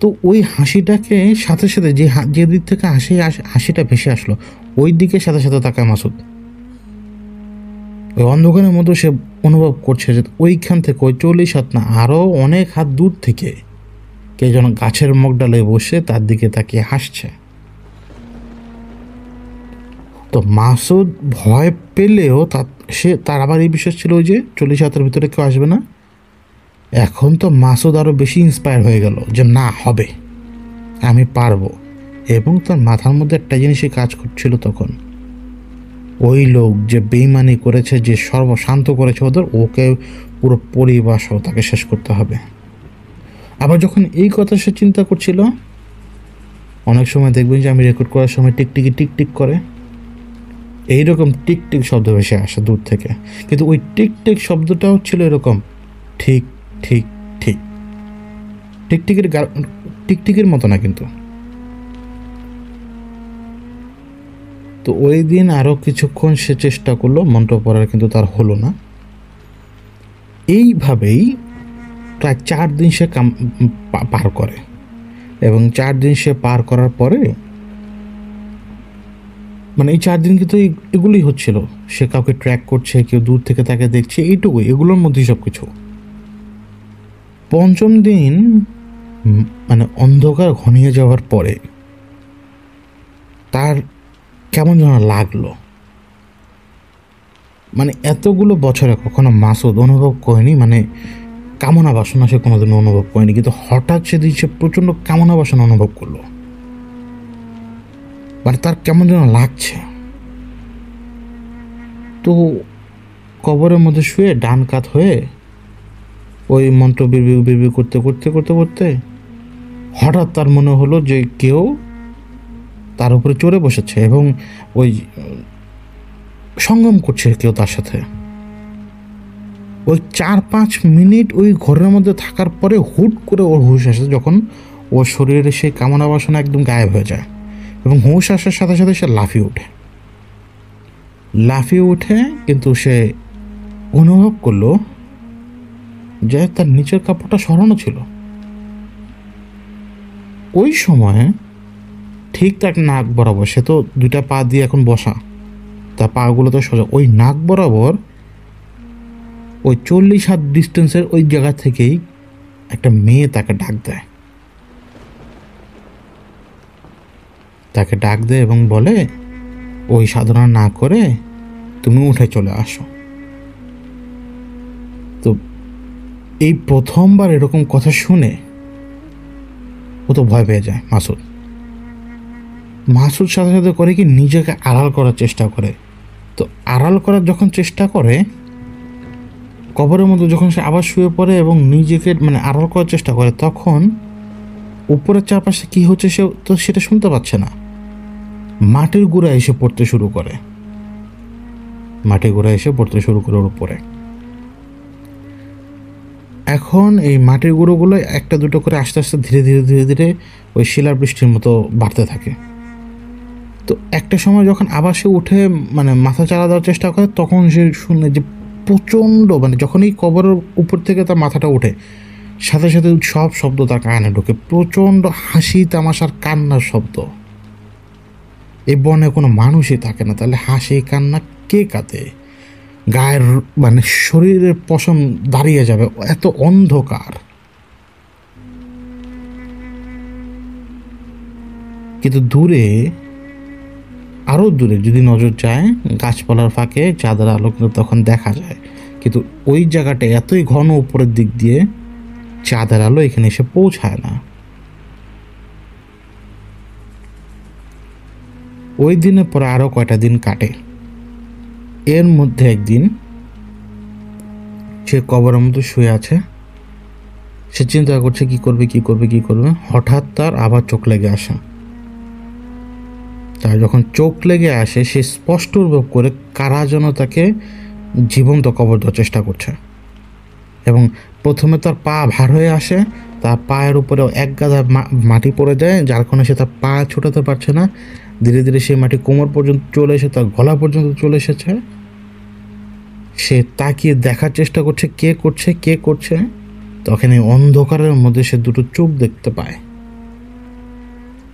তো ওই হাসিটাকে সাথে সাথে যে দিক থেকে হাসিটা ভেসে আসলো, ওই দিকে সাথে সাথে তাকায় মাসুদ। ওই অন্ধকারের মধ্যে সে অনুভব করছে যে ওইখান থেকে, ওই 40 হাত না, আরও অনেক হাত দূর থেকে কে যেন গাছের মগডালে বসে তার দিকে তাকিয়ে হাসছে। তো মাসুদ ভয় পেলেও তার আবার এই বিশ্বাস ছিল যে 40 হাতের ভিতরে কেউ আসবে না। এখন তো মাসুদ আরও বেশি ইন্সপায়ার হয়ে গেল যে না, হবে, আমি পারবো। এবং তার মাথার মধ্যে একটা জিনিসই কাজ করছিল তখন, ওই লোক যে বেইমানি করেছে, যে সর্বশান্ত করেছে ওদের, ওকে পুরো পরিবার সহ তাকে শেষ করতে হবে। আবার যখন এই কথা সে চিন্তা করছিল, অনেক সময় দেখবেন যে আমি রেকর্ড করার সময় টিকটিকি টিকটিক করে, এইরকম টিকটিক শব্দ ভেসে আসে দূর থেকে। কিন্তু ওই টিকটিক শব্দটাও ছিল এরকম, ঠিক ঠিক ঠিক, টিকটিকির মতো না কিন্তু। তো ওই দিন আরও কিছুক্ষণ সে চেষ্টা করলো মন্ত্র পড়ার, কিন্তু তার হলো না। এইভাবেই প্রায় 4 দিন সে পার করে, এবং 4 দিন সে পার করার পরে, মানে এই 4 দিন কিন্তু এগুলোই হচ্ছিল। সে কাউকে ট্র্যাক করছে, কেউ দূর থেকে তাকে দেখছে, এইটুকুই, এগুলোর মধ্যেই সব কিছু। 5ম দিন মানে অন্ধকার ঘনিয়ে যাওয়ার পরে তার কেমন যেন লাগলো, মানে এতগুলো বছরে কখনো মাসুদ অনুভব করেনি, মানে কামনা বাসনা সে কোনোদিন অনুভব করেনি, কিন্তু হঠাৎ সেদিন সে প্রচণ্ড কামনা বাসনা অনুভব করলো। মানে তার কেমন যেন লাগছে। তো কবরের মধ্যে শুয়ে ডান কাত হয়ে ওই মন্ত্র বিড়বিড় করতে করতে করতে করতে হঠাৎ তার মনে হলো যে কেউ তার উপরে চড়ে বসেছে, এবং ওই সঙ্গম করছে কেউ তার সাথে। ওই 4-5 মিনিট ওই ঘরের মধ্যে থাকার পরে হুট করে ওর হুঁশ আসে, যখন ওর শরীরে সেই কামনা বাসনা একদম গায়েব হয়ে যায়, এবং হুঁশ আসার সাথে সাথে সে লাফিয়ে ওঠে। কিন্তু সে অনুভব করলো যে তার নিচের কাপড়টা সরানো ছিল। ওই সময়ে ঠিক তার নাক বরাবর, সে তো 2টা পা দিয়ে এখন বসা, তার পাগুলো তো সোজা, ওই নাক বরাবর ওই 40 হাত ডিস্টেন্সের ওই জায়গা থেকেই একটা মেয়ে তাকে ডাক দেয় এবং বলে, ওই সাধনা না করে তুমি উঠে চলে আসো। তো এই প্রথমবার এরকম কথা শুনে ও তো ভয় পেয়ে যায়। মাসুদ সাথে সাথে করে কি, নিজেকে আড়াল করার চেষ্টা করে। তো আড়াল করার যখন চেষ্টা করে, কবরের মধ্যে যখন সে আবার শুয়ে পড়ে এবং নিজেকে মানে আড়াল করার চেষ্টা করে, তখন উপরের চারপাশে কি হচ্ছে সে তো সেটা শুনতে পাচ্ছে না। মাটির গুঁড়া এসে পড়তে শুরু করে ওর উপরে। এখন এই মাটির গুঁড়োগুলো একটা দুটো করে আস্তে আস্তে ধীরে ধীরে ধীরে ধীরে ওই শিলার বৃষ্টির মতো বাড়তে থাকে। তো একটা সময় যখন আবার সে উঠে মানে মাথা চালা দেওয়ার চেষ্টা করে, তখন সে শুনে যে প্রচণ্ড, মানে যখন এই কবরের উপর থেকে তার মাথাটা ওঠে, সাথে সাথে সব শব্দ তার কানে ঢোকে, প্রচণ্ড হাসি তামাশার কান্নার শব্দ। এই বনে কোনো মানুষই থাকে না, তাহলে হাসি কান্না কে কাঁদে? গায়ের মানে শরীরের পশম দাঁড়িয়ে যাবে, এত অন্ধকার। কিন্তু দূরে, আরও দূরে যদি নজর যায়, গাছপালার ফাঁকে চাঁদের আলো কিন্তু তখন দেখা যায়, কিন্তু ওই জায়গাটা এতই ঘন উপরের দিক দিয়ে চাঁদের আলো এখানে এসে পৌঁছায় না। ওই দিনের পরে আরও কয়টা দিন কাটে। এর মধ্যে একদিন সে কবরের মধ্যে শুয়ে আছে, সে চিন্তা করছে কি করবে কি করবে কি করবে। হঠাৎ তার আবার চোখ লেগে আসে। তার যখন চোখ লেগে আসে, সে স্পষ্ট অনুভব করে কারা যেন তাকে জীবন্ত কবর দেওয়ার চেষ্টা করছে। এবং প্রথমে তার পা ভার হয়ে আসে, তার পায়ের উপরে এক গাদা মাটি পড়ে যায়, যার কারণে সে তার পা ছোটাতে পারছে না। ধীরে ধীরে সেই মাটি কোমর পর্যন্ত চলে এসে তার গলা পর্যন্ত চলে এসেছে। সে তাকিয়ে দেখার চেষ্টা করছে কে করছে কে করছে। তখন এই অন্ধকারের মধ্যে সে দুটো চোখ দেখতে পায়।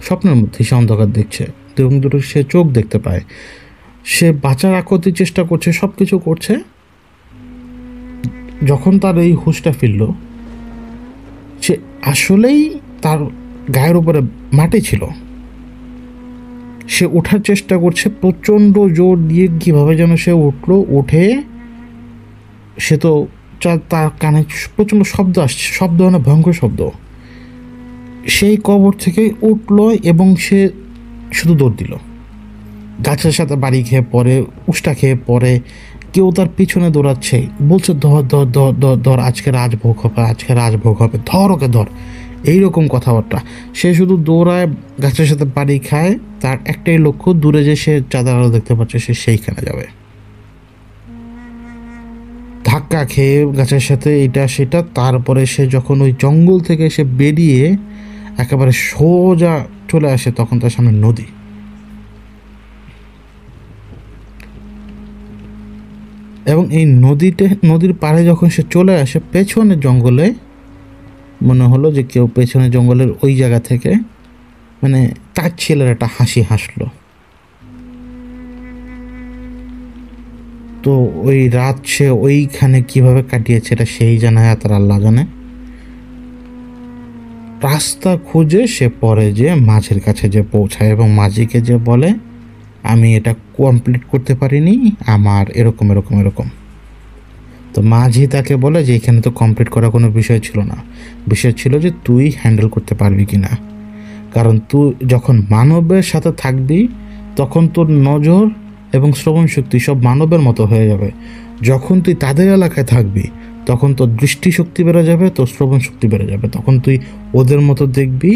স্বপ্নের মধ্যে সে অন্ধকার দেখছে এবং দুটো সে চোখ দেখতে পায়। সে বাঁচার আকুতির চেষ্টা করছে, সব কিছু করছে। যখন তার এই হুঁশটা ফিরল, সে আসলেই তার গায়ের উপরে মাটি ছিল। সে ওঠার চেষ্টা করছে প্রচণ্ড জোর দিয়ে, কীভাবে যেন সে উঠলো। উঠে সে তো তার কানে প্রচণ্ড শব্দ আসছে, শব্দ মানে ভয়ঙ্কর শব্দ। সেই কবর থেকে উঠলো এবং সে শুধু দৌড় দিল। গাছের সাথে বাড়ি খেয়ে পড়ে, উষ্টা খেয়ে পড়ে। কেউ তার পিছনে দৌড়াচ্ছে, বলছে ধর ধর ধর ধর ধর, আজকে রাজভোগ হবে, আজকে রাজভোগ হবে, ধর ওকে ধর, এইরকম কথাবার্তা। সে শুধু দৌড়ায়, গাছের সাথে বাড়ি খায়। তার একটাই লক্ষ্য, দূরে যে সে চাঁদের আলো দেখতে পাচ্ছে সে সেইখানে যাবে। ধাক্কা খেয়ে গাছের সাথে এটা সেটা। তারপরে সে যখন ওই জঙ্গল থেকে সে বেরিয়ে একেবারে সোজা চলে আসে, তখন তার সামনে নদী। এবং এই নদীর পাড়ে যখন সে চলে আসে, পেছনে জঙ্গলে মনে হলো যে কেউ পেছনে জঙ্গলের ওই জায়গা থেকে মানে তার ছেলের একটা হাসি হাসলো। তো ওই রাত সে ওইখানে কিভাবে কাটিয়েছে এটা সেই জানে, তার আল্লাহ জানে। রাস্তা খুঁজে সে পরে যে মাঝির কাছে যে পৌঁছায় এবং মাঝিকে যে বলে, আমি এটা কমপ্লিট করতে পারিনি, আমার এরকম এরকম এরকম। তো মাঝি তাকে বলে যে এখানে তো কমপ্লিট করার কোনো বিষয় ছিল না, বিষয় ছিল যে তুই হ্যান্ডেল করতে পারবি কি না। কারণ তুই যখন মানবের সাথে থাকবি তখন তোর নজর এবং শ্রবণ শক্তি সব মানবের মতো হয়ে যাবে। যখন তুই তাদের এলাকায় থাকবি তখন তোর দৃষ্টিশক্তি বেড়ে যাবে, তোর শ্রবণ শক্তি বেড়ে যাবে। তখন তুই ওদের মতো দেখবি,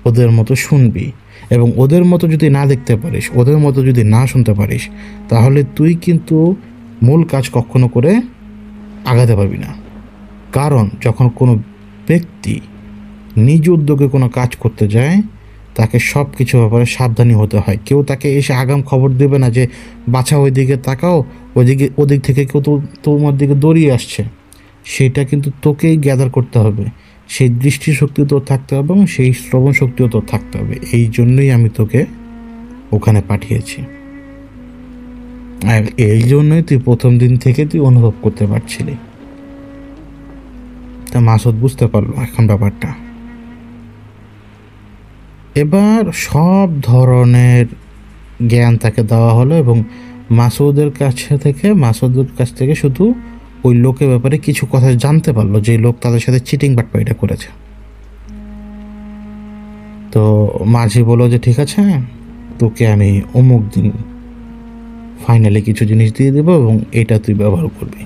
ওদের মতো শুনবি। এবং ওদের মতো যদি না দেখতে পারিস, ওদের মতো যদি না শুনতে পারিস, তাহলে তুই কিন্তু মূল কাজ কখনো করে আগাতে পারবি না। কারণ যখন কোনো ব্যক্তি নিজ উদ্যোগে কোনো কাজ করতে যায়, তাকে সব কিছু ব্যাপারে সাবধানী হতে হয়। কেউ তাকে এসে আগাম খবর দেবে না যে বাছা ওইদিকে তাকাও, ওদিক থেকে কেউ তো তোমার দিকে দৌড়িয়ে আসছে। সেটা কিন্তু তোকেই গ্যাদার করতে হবে। সেই দৃষ্টিশক্তি তোর থাকতে হবে এবং সেই শ্রবণ শক্তিও তোর থাকতে হবে। এই জন্যই আমি তোকে ওখানে পাঠিয়েছি। আর এই জন্যই তুই প্রথম দিন থেকে তুই অনুভব করতে পারছিলি। তা মাসুদ বুঝতে পারলো এখন ব্যাপারটা। এবার সব ধরনের জ্ঞান তাকে দেওয়া হলো এবং মাসুদের কাছ থেকে শুধু ওই লোকের ব্যাপারে কিছু কথা জানতে পারলো, যে লোক তাদের সাথে চিটিং বাটপাইটা করেছে। তো মাঝি বলল যে ঠিক আছে, তোকে আমি অমুক দিন ফাইনালি কিছু জিনিস দিয়ে দেবো এবং এটা তুই ব্যবহার করবি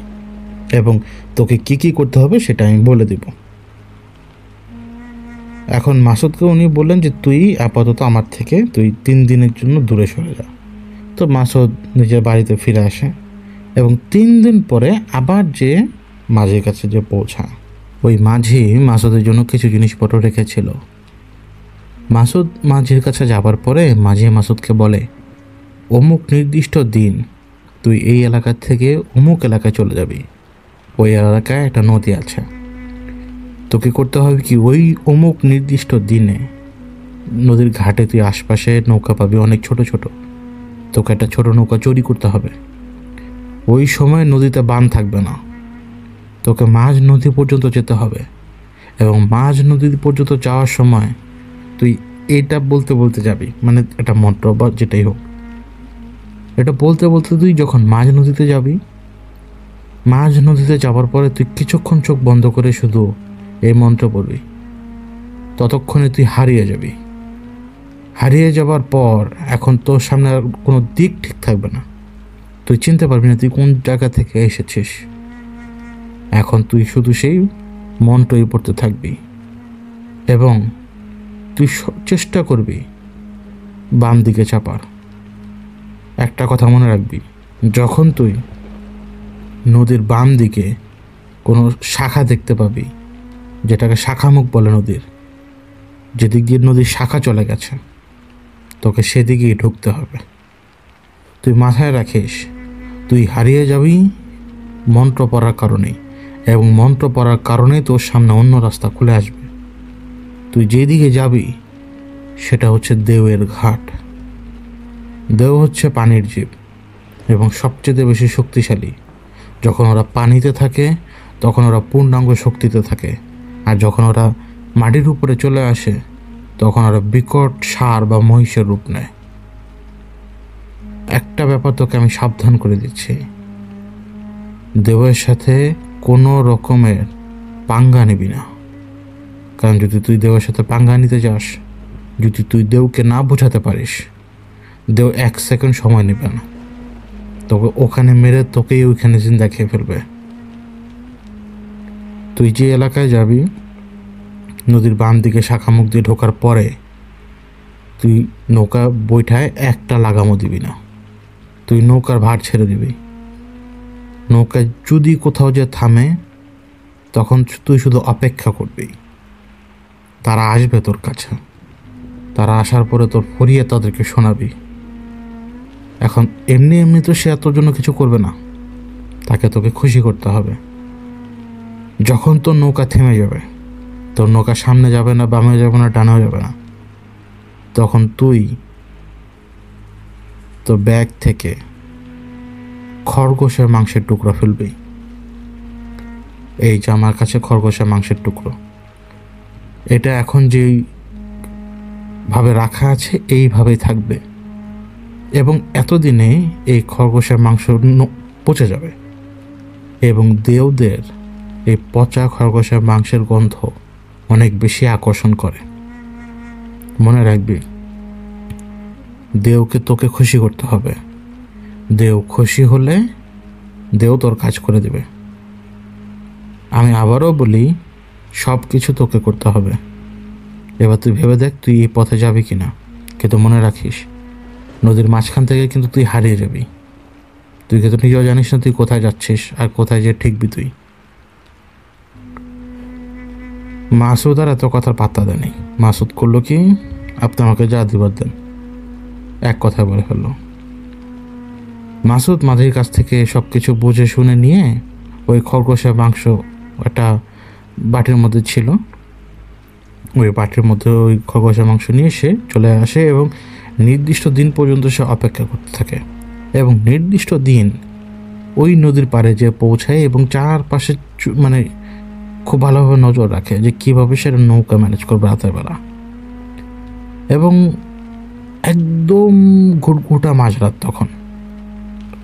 এবং তোকে কি কি করতে হবে সেটা আমি বলে দেব। এখন মাসুদকে উনি বললেন যে তুই আপাতত আমার থেকে তুই 3 দিনের জন্য দূরে সরে যা। তো মাসুদ নিজের বাড়িতে ফিরে আসে এবং 3 দিন পরে আবার যে মাঝির কাছে যে পৌঁছায়। ওই মাঝি মাসুদের জন্য কিছু জিনিসপত্র রেখেছিল। মাসুদ মাঝির কাছে যাবার পরে মাঝি মাসুদকে বলে, অমুক নির্দিষ্ট দিন তুই এই এলাকা থেকে অমুক এলাকায় চলে যাবি। ওই এলাকায় একটা নদী আছে। তোকে করতে হবে কি, ওই অমুক নির্দিষ্ট দিনে নদীর ঘাটে তুই আশপাশে নৌকা পাবি অনেক ছোট ছোট, তোকে একটা ছোট নৌকা চুরি করতে হবে। ওই সময় নদীতে বান থাকবে না, তোকে মাঝ নদী পর্যন্ত যেতে হবে এবং মাঝ নদী পর্যন্ত যাওয়ার সময় তুই এটা বলতে বলতে যাবি, মানে এটা মন্ত্র বা যেটাই হোক, এটা বলতে বলতে তুই যখন মাঝ নদীতে যাবি, মাঝ নদীতে যাওয়ার পরে তুই কিছুক্ষণ চোখ বন্ধ করে শুধু এই মন্ত্র পড়বি। ততক্ষণে তুই হারিয়ে যাবি। হারিয়ে যাবার পর এখন তোর সামনে আর কোনো দিক ঠিক থাকবে না, তুই চিনতে পারবি না তুই কোন জায়গা থেকে এসেছিস। এখন তুই শুধু সেই মন্ত্রই পড়তে থাকবি এবং তুই চেষ্টা করবি বাম দিকে চাপার। একটা কথা মনে রাখবি, যখন তুই নদীর বাম দিকে কোনো শাখা দেখতে পাবি, যেটাকে শাখামুখ বলে নদীর, যেদিক দিয়ে নদীর শাখা চলে গেছে, তোকে সেদিকেই ঢুকতে হবে। তুই মাথায় রাখিস তুই হারিয়ে যাবি মন্ত্র পড়ার কারণেই, এবং মন্ত্র পড়ার কারণেই তোর সামনে অন্য রাস্তা খুলে আসবে। তুই যেদিকে যাবি সেটা হচ্ছে দেওয়ের ঘাট। দেও হচ্ছে পানির জীব এবং সবচেয়ে বেশি শক্তিশালী। যখন ওরা পানিতে থাকে তখন ওরা পূর্ণাঙ্গ শক্তিতে থাকে, আর যখন ওরা মাটির উপরে চলে আসে তখন ওরা বিকট ষাঁড় বা মহিষের রূপ নেয়। একটা ব্যাপার তোকে আমি সাবধান করে দিচ্ছি, দেওয়ের সাথে কোনো রকমের পাঙ্গা নিবি না। কারণ যদি তুই দেওয়ের সাথে পাঙ্গা নিতে যাস, যদি তুই দেওকে না বোঝাতে পারিস, দেও 1 সেকেন্ড সময় নেবে না, তোকে ওখানে মেরে তোকেই ওইখানে জিন্দা খেয়ে ফেলবে। তুই যে এলাকায় যাবি, নদীর বাম দিকে শাখামুখ দিয়ে ঢোকার পরে তুই নৌকা বৈঠায় একটা লাগামও দিবি না, তুই নৌকার ভার ছেড়ে দিবি। নৌকা যদি কোথাও যে থামে তখন তুই শুধু অপেক্ষা করবি, তারা আসবে তোর কাছে। তারা আসার পরে তোর ফরিয়ে তাদেরকে শোনাবি। এখন এমনি এমনি তো সে এত জন্য কিছু করবে না, তাকে তোকে খুশি করতে হবে। যখন তোর নৌকা থেমে যাবে, তোর নৌকা সামনে যাবে না, বামে যাবে না, ডানেও যাবে না, তখন তুই তোর ব্যাগ থেকে খরগোশের মাংসের টুকরো ফেলবি। এই যে আমার কাছে খরগোশের মাংসের টুকরো, এটা এখন যেই ভাবে রাখা আছে এইভাবেই থাকবে, এবং এতদিনে এই খরগোশের মাংস পচে যাবে, এবং দেওদের এই পচা খরগোশের মাংসের গন্ধ অনেক বেশি আকর্ষণ করে। মনে রাখবি, দেওকে তোকে খুশি করতে হবে। দেও খুশি হলে দেও তোর কাজ করে দেবে। আমি আবারও বলি, সব কিছু তোকে করতে হবে। এবার তুই ভেবে দেখ তুই এই পথে যাবি কিনা। কিন্তু মনে রাখিস, নদীর মাঝখান থেকে কিন্তু তুই হারিয়ে যাবি। তুই কিন্তু নিজেও জানিস না তুই কোথায় যাচ্ছিস আর কোথায় যে ঠিকবি তুই। মাসুদ আর এত কথার পাত্তা দেয়নি। মাসুদ করলো কি, আপনি আমাকে যা দিবার দেন, এক কথায় বলে ফেললো। মাসুদ মাঝির কাছ থেকে সব কিছু বুঝে শুনে নিয়ে ওই খরগোশের মাংস একটা বাটির মধ্যে ছিল, ওই বাটির মধ্যে ওই খরগোশের মাংস নিয়ে সে চলে আসে এবং নির্দিষ্ট দিন পর্যন্ত সে অপেক্ষা করতে থাকে। এবং নির্দিষ্ট দিন ওই নদীর পাড়ে যে পৌঁছায় এবং চারপাশে মানে খুব ভালোভাবে নজর রাখে যে কীভাবে সেটা নৌকা ম্যানেজ করবে রাতের বেলা। এবং একদম ঘুটঘুটা মাঝরাত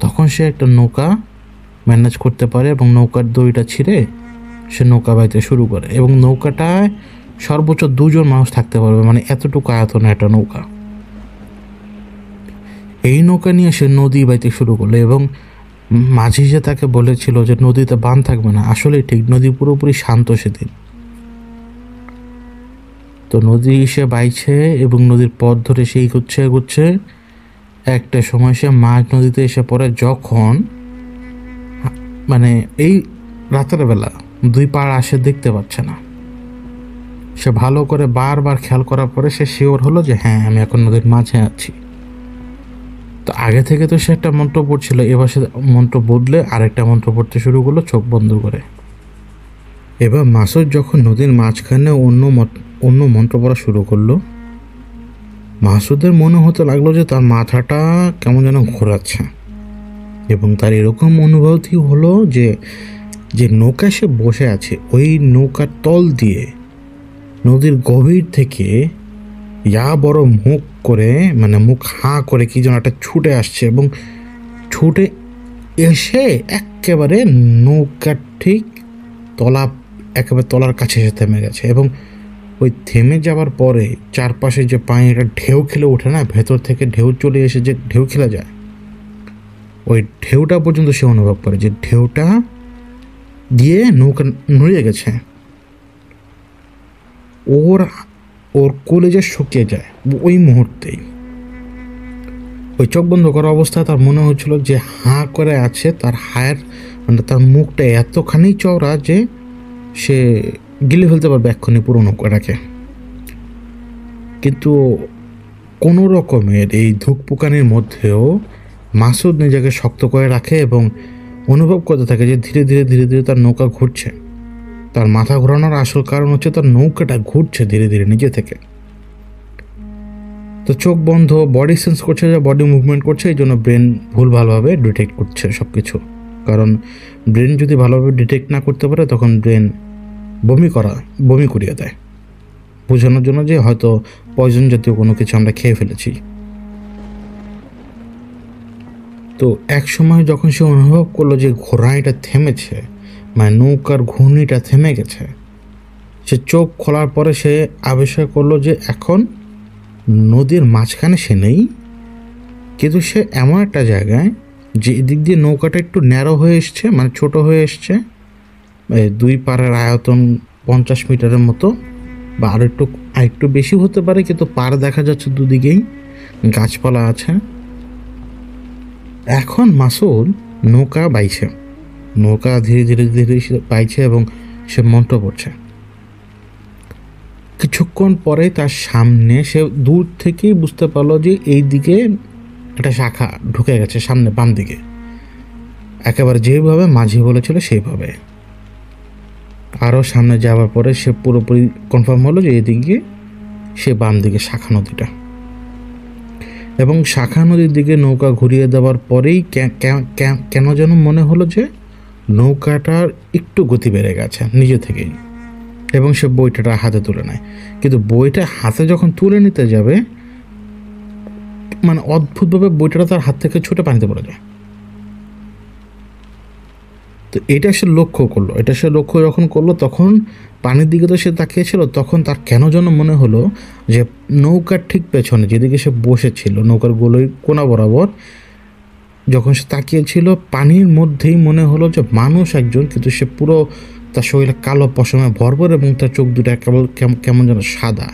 তখন সে একটা নৌকা ম্যানেজ করতে পারে এবং নৌকার দড়িটা ছিঁড়ে সে নৌকা বাইতে শুরু করে। এবং নৌকাটায় সর্বোচ্চ 2 জন মানুষ থাকতে পারবে, মানে এতটুকু আয়তনে একটা নৌকা। এই নৌকা নিয়ে সে নদী বাইতে শুরু করলো এবং মাঝি যে তাকে বলেছিল যে নদীতে বান থাকবে না, আসলে ঠিক নদী পুরোপুরি শান্ত সেদিন। তো নদী সে বাইছে এবং নদীর পথ ধরে সে এগোচ্ছে। একটা সময় সে মাঝ নদীতে এসে পড়ে, যখন মানে এই রাতের বেলা 2 পাড় আসে দেখতে পাচ্ছে না। সে ভালো করে বারবার খেয়াল করার পরে সে শিওর হলো যে হ্যাঁ, আমি এখন নদীর মাঝে আছি। তো আগে থেকে তো সে একটা মন্ত্র পড়ছিল, এবার সে মন্ত্র বদলে আরেকটা মন্ত্র পড়তে শুরু করলো চোখ বন্ধ করে। এবার মাসুদ যখন নদীর মাঝখানে অন্য মন্ত্র পড়া শুরু করলো, মাসুদের মনে হতে লাগলো যে তার মাথাটা কেমন যেন ঘোরাচ্ছে, এবং তার এরকম অনুভূতি হলো যে নৌকা সে বসে আছে, ওই নৌকার তল দিয়ে নদীর গভীর থেকে বড় মুখ করে, মানে মুখ হাঁ করে কি যেন একটা ছুটে আসছে, এবং ছুটে এসে একেবারে নৌকার ঠিক তলা, একেবারে তলার কাছে এসে থেমে গেছে। এবং ওই থেমে যাওয়ার পরে চারপাশে যে পানিটা ঢেউ খেলে ওঠে না, ভেতর থেকে ঢেউ চলে এসে যে ঢেউ খেলে যায়, ওই ঢেউটা পর্যন্ত সে অনুভব করে, যে ঢেউটা দিয়ে নৌকা নড়িয়ে গেছে। ওর ওর কলেজে শুকিয়ে যায় ওই মুহূর্তেই। ওই চোখ বন্ধ করা অবস্থায় তার মনে হচ্ছিল যে হাঁ করে আছে, তার হায়ের মানে তার মুখটা এতখানি চওড়া যে সে গিলে ফেলতে পারবে এক্ষুনি পুরো নৌকাটাকে। কিন্তু কোনো রকমের এই ধুকপুকানির মধ্যেও মাসুদ নিজেকে শক্ত করে রাখে এবং অনুভব করতে থাকে যে ধীরে ধীরে ধীরে ধীরে তার নৌকা ঘুরছে। তার মাথা ঘোরানোর আসল কারণ হচ্ছে তার নৌকাটা ঘুরছে ধীরে ধীরে নিজে থেকে। তো চোখ বন্ধ, বডি সেন্স করছে, যে বডি মুভমেন্ট করছে, এই জন্য ব্রেন ভুলভালভাবে ডিটেক্ট করছে সব কিছু। কারণ ব্রেন যদি ভালোভাবে ডিটেক্ট না করতে পারে তখন ব্রেন বমি করিয়ে দেয়, বোঝানোর জন্য যে হয়তো পয়জন জাতীয় কোনো কিছু আমরা খেয়ে ফেলেছি। তো এক সময় যখন সে অনুভব করলো যে ঘোড়াইটা থেমেছে, মানে নৌকার ঘূর্ণিটা থেমে গেছে, সে চোখ খোলার পরে সে আবিষ্কার করলো যে এখন নদীর মাঝখানে সে নেই, কিন্তু সে এমন একটা জায়গায় যে এদিক দিয়ে নৌকাটা একটু ন্যারো হয়ে এসছে, মানে ছোট হয়ে এসছে, দুই পাড়ের আয়তন 50 মিটারের মতো বা আরেকটু বেশি হতে পারে, কিন্তু পাড় দেখা যাচ্ছে দুদিকেই গাছপালা আছে। এখন মাসুদ নৌকা বাইছে, নৌকা ধীরে ধীরে ধীরে বাইছে এবং সে মন্ত্র পড়ছে। কিছুক্ষণ পরে তার সামনে সে দূর থেকেই বুঝতে পারলো যে এই দিকে একটা শাখা ঢুকে গেছে, সামনে বাম দিকে, একেবারে যেভাবে মাঝি বলেছিল সেইভাবে। আরও সামনে যাওয়ার পরে সে পুরোপুরি কনফার্ম হলো যে এদিকে সে বাম দিকে শাখা নদীটা, এবং শাখা নদীর দিকে নৌকা ঘুরিয়ে দেওয়ার পরেই কেন যেন মনে হলো যে নৌকাটার একটু গতি বেড়ে গেছে নিজে থেকেই, এবং সে বইটা হাতে তুলে নেয়। কিন্তু বইটা হাতে যখন তুলে নিতে যাবে, মানে অদ্ভুতভাবে বইটা তার হাত থেকে ছুটে পানিতে পড়ে যায়। তো এটা সে লক্ষ্য করলো, যখন করলো তখন পানির দিকে তো সে তাকিয়েছিল, তখন তার কেন যেন মনে হলো যে নৌকার ঠিক পেছনে যেদিকে সে বসেছিল, নৌকার গোলের কোনা বরাবর যখন সে তাকিয়েছিল, পানির মধ্যেই মনে হলো যে মানুষ একজন, কিন্তু সে পুরো তার শরীরে কালো পশমে ভরপুর এবং তার চোখ দুটা কেবল কেমন যেন সাদা,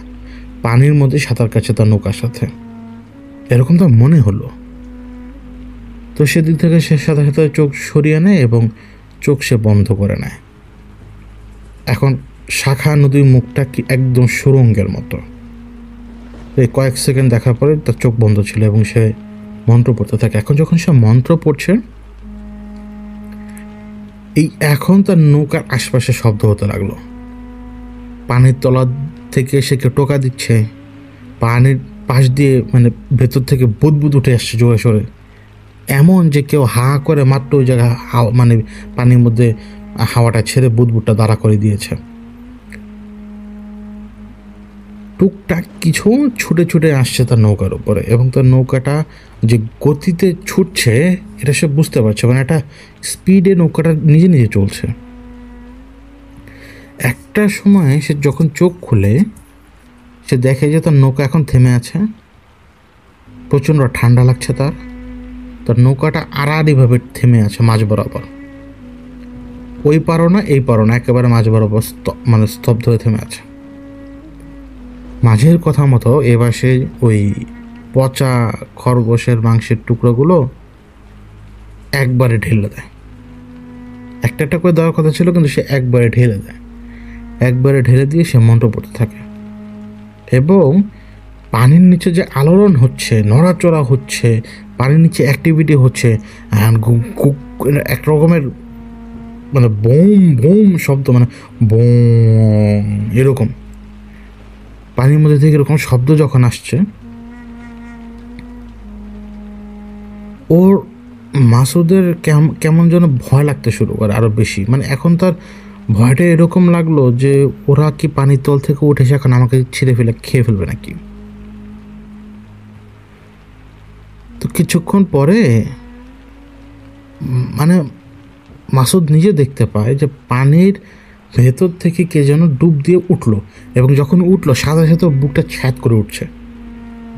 পানির মধ্যে সাঁতার কাছে তার নৌকার সাথে, এরকম তার মনে হলো। তো সেদিক থেকে সে সাথে সাথে চোখ সরিয়ে নেয় এবং চোখ সে বন্ধ করে নেয়। এখন শাখা নদীর মুখটা কি একদম সুরঙ্গের মতো। এই কয়েক সেকেন্ড দেখার পরে তার চোখ বন্ধ ছিল এবং সে মন্ত্র পড়তে থাকে। এখন যখন সে মন্ত্র পড়ছে, এখন তার নৌকার আশপাশে শব্দ হতে লাগলো। পানির তলা থেকে সে কেউ টোকা দিচ্ছে, পানির পাশ দিয়ে মানে ভেতর থেকে বুদবুদ উঠে আসছে জোরে সোরে, এমন যে কেউ হা করে মাত্র ওই জায়গায় মানে পানির মধ্যে হাওয়াটা ছেড়ে বুদবুদটা দাঁড়া করে দিয়েছে। টুকটাক কিছু ছুটে ছুটে আসছে তার নৌকার উপরে, এবং তার নৌকাটা যে গতিতে ছুটছে এটা সে বুঝতে পারছে, মানে একটা স্পিডে নৌকাটা নিজে নিজে চলছে। একটা সময় সে যখন চোখ খুলে সে দেখে যে তার নৌকা এখন থেমে আছে, প্রচণ্ড ঠান্ডা লাগছে তার নৌকাটা আড়াআড়িভাবে থেমে আছে মাঝ বরাবর, ওই পারো না এই পারো না, একেবারে মাঝ বরাবর মানে স্তব্ধ হয়ে থেমে আছে। মাঝের কথা মতো এবার সে ওই পচা খরগোশের মাংসের টুকরোগুলো একবারে ঢেলে দেয়। একটা একটা করে দেওয়ার কথা ছিল, কিন্তু সে একবারে ঢেলে দেয়। একবারে ঢেলে দিয়ে সে মন্ত্র পড়তে থাকে, এবং পানির নিচে যে আলোড়ন হচ্ছে, নড়াচড়া হচ্ছে, পানির নিচে অ্যাক্টিভিটি হচ্ছে, এক রকমের মানে বোম বোম শব্দ, মানে বোম এরকম পানির মধ্যে থেকে এরকম শব্দ যখন আসছে, ওর মাসুদের কেমন যেন ভয় লাগতে শুরু করে আরও বেশি। মানে এখন তার ভয়টা এরকম লাগলো যে ওরা কি পানির তল থেকে উঠে এসে এখন আমাকে ছিঁড়ে ফেলে খেয়ে ফেলবে নাকি। তো কিছুক্ষণ পরে মানে মাসুদ নিজে দেখতে পায় যে পানির ভেতর থেকে কে যেন ডুব দিয়ে উঠলো, এবং যখন উঠলো সাথে সাথে ওর বুকটা ছ্যাদ করে উঠছে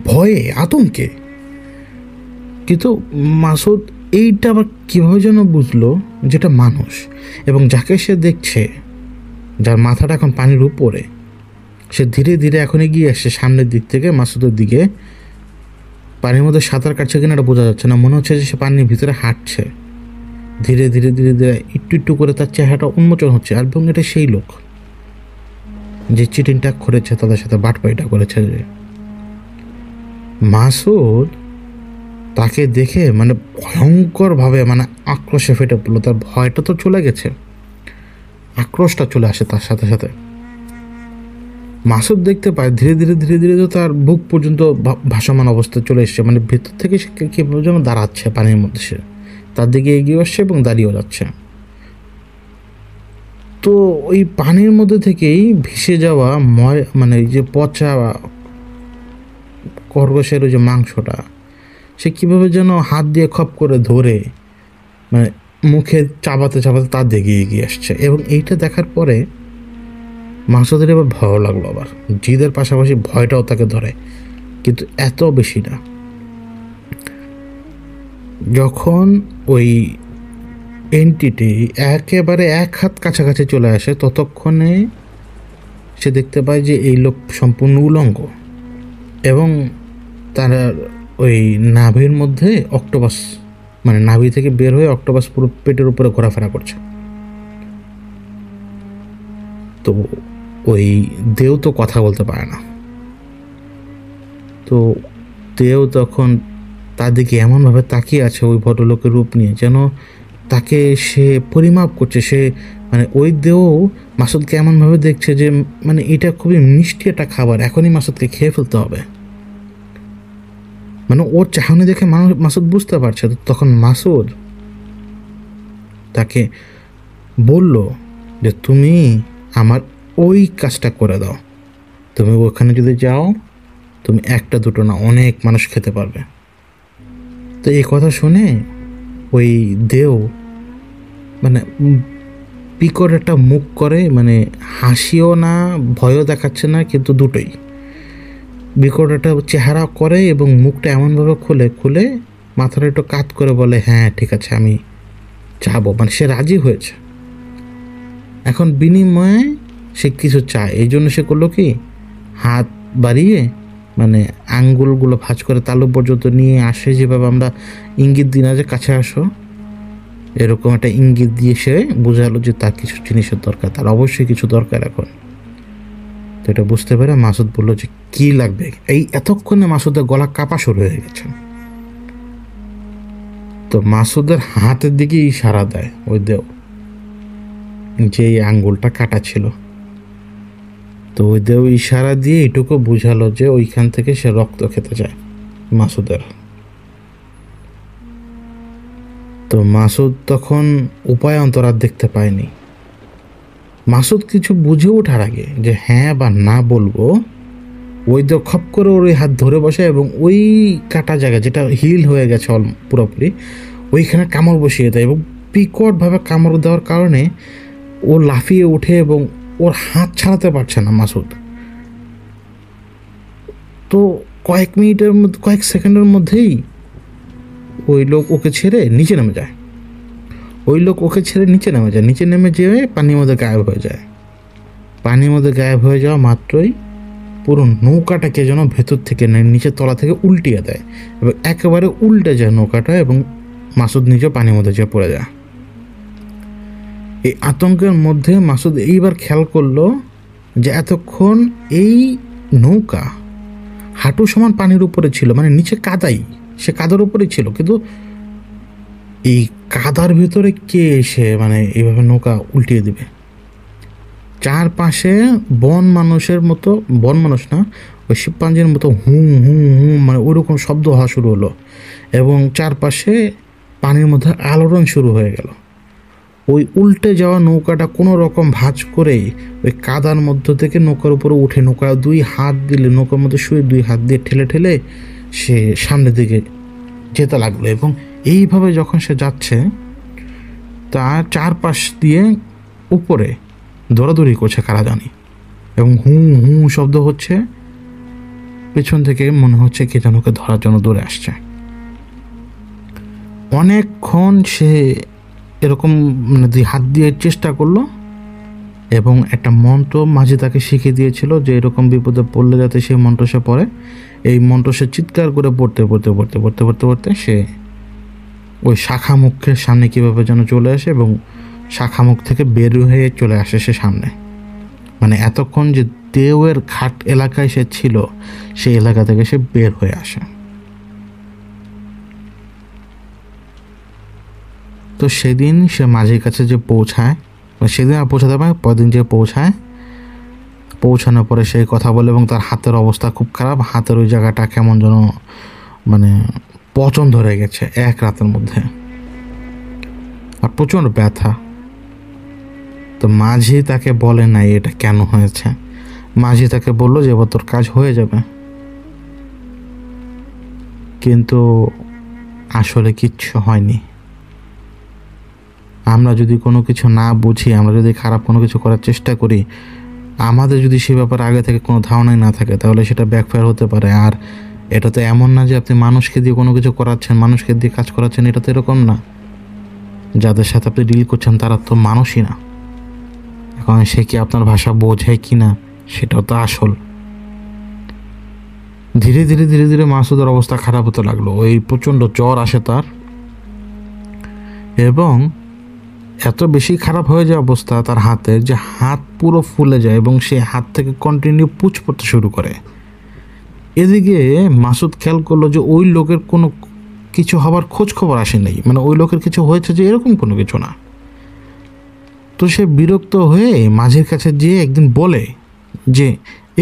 ভয়ে, আতঙ্কে। কিন্তু মাসুদ এইটা আবার কীভাবে যেন বুঝলো যেটা মানুষ, এবং যাকে সে দেখছে, যার মাথাটা এখন পানির উপরে, সে ধীরে ধীরে এখন এগিয়ে আসছে সামনের দিক থেকে মাসুদের দিকে। পানির মধ্যে সাঁতার কাটছে কিনা এটা বোঝা যাচ্ছে না, মনে হচ্ছে যে সে পানির ভিতরে হাঁটছে। ধীরে ধীরে ধীরে ধীরে একটু একটু করে তার চেহারাটা উন্মোচন হচ্ছে, আর এবং এটা সেই লোক যে চিটিংটা করেছে, তাদের সাথে বাটপাইটা করেছে। যে মাসুদ তাকে দেখে মানে ভয়ঙ্করভাবে মানে আক্রোশে ফেটে পড়লো। তার ভয়টা তো চলে গেছে, আক্রোশটা চলে আসে তার সাথে সাথে। মাসুদ দেখতে পায় ধীরে ধীরে ধীরে ধীরে তো তার বুক পর্যন্ত ভাসমান অবস্থায় চলে এসছে, মানে ভেতর থেকে সে কীভাবে যেন দাঁড়াচ্ছে পানির মধ্যে। সে তার দিকে এগিয়ে আসছে এবং দাঁড়িয়েও যাচ্ছে। তো ওই পানির মধ্যে থেকেই ভেসে যাওয়া মানে এই যে পচা খরগোশের ওই যে মাংসটা, সে কীভাবে যেন হাত দিয়ে খপ করে ধরে মানে মুখে চাবাতে চাবাতে তার দিকে এগিয়ে আসছে। এবং এইটা দেখার পরে মাসুদের এবার ভয় লাগলো, আবার জিদের পাশাপাশি ভয়টাও তাকে ধরে, কিন্তু এত বেশি না। যখন ওই এন্টিটি একেবারে এক হাত কাছাকাছি চলে আসে, ততক্ষণে সে দেখতে পায় যে এই লোক সম্পূর্ণ উলঙ্গ, এবং তার ওই নাভির মধ্যে অক্টোপাস, মানে নাভি থেকে বের হয়ে অক্টোপাস পুরো পেটের উপরে ঘোরাফেরা করছে। তো ওই দেও তো কথা বলতে পারে না, তো দেও তখন তার দিকে এমনভাবে তাকিয়ে আছে ওই ভদ্রলোকের রূপ নিয়ে, যেন তাকে সে পরিমাপ করছে। সে মানে ওই দেও মাসুদকে এমনভাবে দেখছে যে মানে এটা খুবই মিষ্টি একটা খাবার, এখনই মাসুদকে খেয়ে ফেলতে হবে। মানে ওর চাহনি দেখে মাসুদ বুঝতে পারছে। তখন মাসুদ তাকে বলল যে তুমি আমার ওই কাজটা করে দাও, তুমি ওখানে যদি যাও তুমি একটা দুটো না অনেক মানুষ খেতে পারবে। তো এই কথা শুনে ওই দেও মানে বিকট একটা মুখ করে, মানে হাসিও না ভয়ও দেখাচ্ছে না, কিন্তু দুটোই বিকট একটা চেহারা করে, এবং মুখটা এমনভাবে খুলে মাথাটা একটু কাত করে বলে, হ্যাঁ ঠিক আছে আমি যাবো। মানে সে রাজি হয়েছে, এখন বিনিময়ে সে কিছু চায়। এই জন্য সে করলো কি, হাত বাড়িয়ে মানে আঙ্গুলগুলো ভাঁজ করে তালু পর্যন্ত নিয়ে আসে, যেভাবে আমরা ইঙ্গিত দিই না যে কাছে আসো, এরকম একটা ইঙ্গিত দিয়ে সে বোঝালো যে তার কিছু জিনিসের দরকার, তার অবশ্যই কিছু দরকার এখন। তো এটা বুঝতে পেরে মাসুদ বললো যে কি লাগবে। এই এতক্ষণে মাসুদের গলা কাঁপা শুরু হয়ে গেছে। তো মাসুদের হাতের দিকে ইশারা দেয় ওই দেও, যে এই আঙ্গুলটা কাটা ছিল। তো ওই দেও ইশারা দিয়ে এটুকু বুঝালো যে ওইখান থেকে সে রক্ত খেতে চায় মাসুদের। তো মাসুদ তখন উপায় অন্তর আর দেখতে পায়নি। মাসুদ কিছু বুঝে ওঠার আগে যে হ্যাঁ বা না বলবো, ওই দেও খপ করে ওর ওই হাত ধরে বসে, এবং ওই কাটা জায়গা যেটা হিল হয়ে গেছে পুরোপুরি, ওইখানে কামড় বসিয়ে দেয়। এবং বিকটভাবে কামড় দেওয়ার কারণে ও লাফিয়ে ওঠে, এবং ওর হাত ছাড়াতে পারছে না মাসুদ। তো কয়েক মিনিটের মধ্যে, কয়েক সেকেন্ডের মধ্যেই ওই লোক ওকে ছেড়ে নিচে নেমে যায়। নিচে নেমে যেয়ে পানির মধ্যে গায়েব হয়ে যায়। পানির মধ্যে গায়েব হয়ে যাওয়া মাত্রই পুরো নৌকাটাকে যেন ভেতর থেকে নিচের তলা থেকে উল্টিয়ে দেয়, এবং একেবারে উল্টে যায় নৌকাটা, এবং মাসুদ নিজে পানির মধ্যে যেয়ে পড়ে যায়। এই আতঙ্কের মধ্যে মাসুদ এইবার খেয়াল করলো যে এতক্ষণ এই নৌকা হাঁটু সমান পানির উপরে ছিল, মানে নিচে কাদাই, সে কাদার উপরেই ছিল, কিন্তু এই কাদার ভিতরে কে এসে মানে এইভাবে নৌকা উল্টিয়ে দিবে। চারপাশে বন মানুষ না, ওই শিবপাঞ্জির মতো হুম হুম হুম মানে ওইরকম শব্দ হওয়া শুরু হলো, এবং চারপাশে পানির মধ্যে আলোড়ন শুরু হয়ে গেল। ওই উল্টে যাওয়া নৌকাটা কোনো রকম ভাঁজ করে ওই কাদার মধ্য থেকে নৌকার উপরে উঠে, নৌকা দুই হাত দিলে নৌকার মধ্যে শুয়ে দুই হাত দিয়ে ঠেলে ঠেলে সে সামনের দিকে যেতে লাগলো, এবং এইভাবে যখন সে যাচ্ছে তার চারপাশ দিয়ে উপরে দৌড়াদৌড়ি করছে কারা জানি, এবং হু হু শব্দ হচ্ছে, পেছন থেকে মনে হচ্ছে কে যেন ওকে ধরার জন্য দৌড়ে আসছে। অনেকক্ষণ সে এরকম মানে হাত দিয়ে চেষ্টা করলো, এবং একটা মন্ত্র মাঝে তাকে শিখিয়ে দিয়েছিল যে এরকম বিপদে পড়লে যাতে সেই মন্ত্র সে পড়ে। এই মন্ত্র সে চিৎকার করে পড়তে পড়তে পড়তে পড়তে পড়তে পড়তে সে ওই শাখা মুখের সামনে কীভাবে যেন চলে আসে, এবং শাখা মুখ থেকে বের হয়ে চলে আসে সে সামনে। মানে এতক্ষণ যে দেওয়ের ঘাট এলাকায় সে ছিল, সেই এলাকা থেকে সে বের হয়ে আসে। তো সেদিন সে মাঝির কাছে যে পৌঁছায়, সেদিন আর পৌঁছাতে পারে, পরদিন যে পৌঁছানোর পরে সেই কথা বলে, এবং তার হাতের অবস্থা খুব খারাপ, হাতের ওই জায়গাটা কেমন যেন মানে পচন ধরে গেছে এক রাতের মধ্যে, আর প্রচণ্ড ব্যথা। তো মাঝি তাকে বলে নাই এটা কেন হয়েছে, মাঝি তাকে বললো যে এবার তোর কাজ হয়ে যাবে, কিন্তু আসলে কিচ্ছু হয়নি। আমরা যদি কোনো কিছু না বুঝি, আমরা যদি খারাপ কোনো কিছু করার চেষ্টা করি, আমাদের যদি সে ব্যাপারে আগে থেকে কোনো ধারণাই না থাকে, তাহলে সেটা ব্যাকফায়ার হতে পারে। আর এটা তো এমন না যে আপনি মানুষকে দিয়ে কোনো কিছু করাচ্ছেন, মানুষকে দিয়ে কাজ করাচ্ছেন, এটা তো এরকম না। যাদের সাথে আপনি ডিল করছেন তারা তো মানুষই না। এখন সে কি আপনার ভাষা বোঝে কি না সেটাও তো আসল। ধীরে ধীরে ধীরে ধীরে মাসুদের অবস্থা খারাপ হতে লাগলো। ওই প্রচণ্ড জ্বর আসে তার, এবং এত বেশি খারাপ হয়ে যায় অবস্থা তার হাতের, যে হাত পুরো ফুলে যায় এবং সে হাত থেকে কন্টিনিউ পুঁজ পড়তে শুরু করে। এদিকে মাসুদ খেয়াল করলো যে ওই লোকের কোনো কিছু হবার খোঁজ খবর আসে নাই, মানে ওই লোকের কিছু হয়েছে যে এরকম কোনো কিছু না। তো সে বিরক্ত হয়ে মাঝির কাছে যেয়ে একদিন বলে যে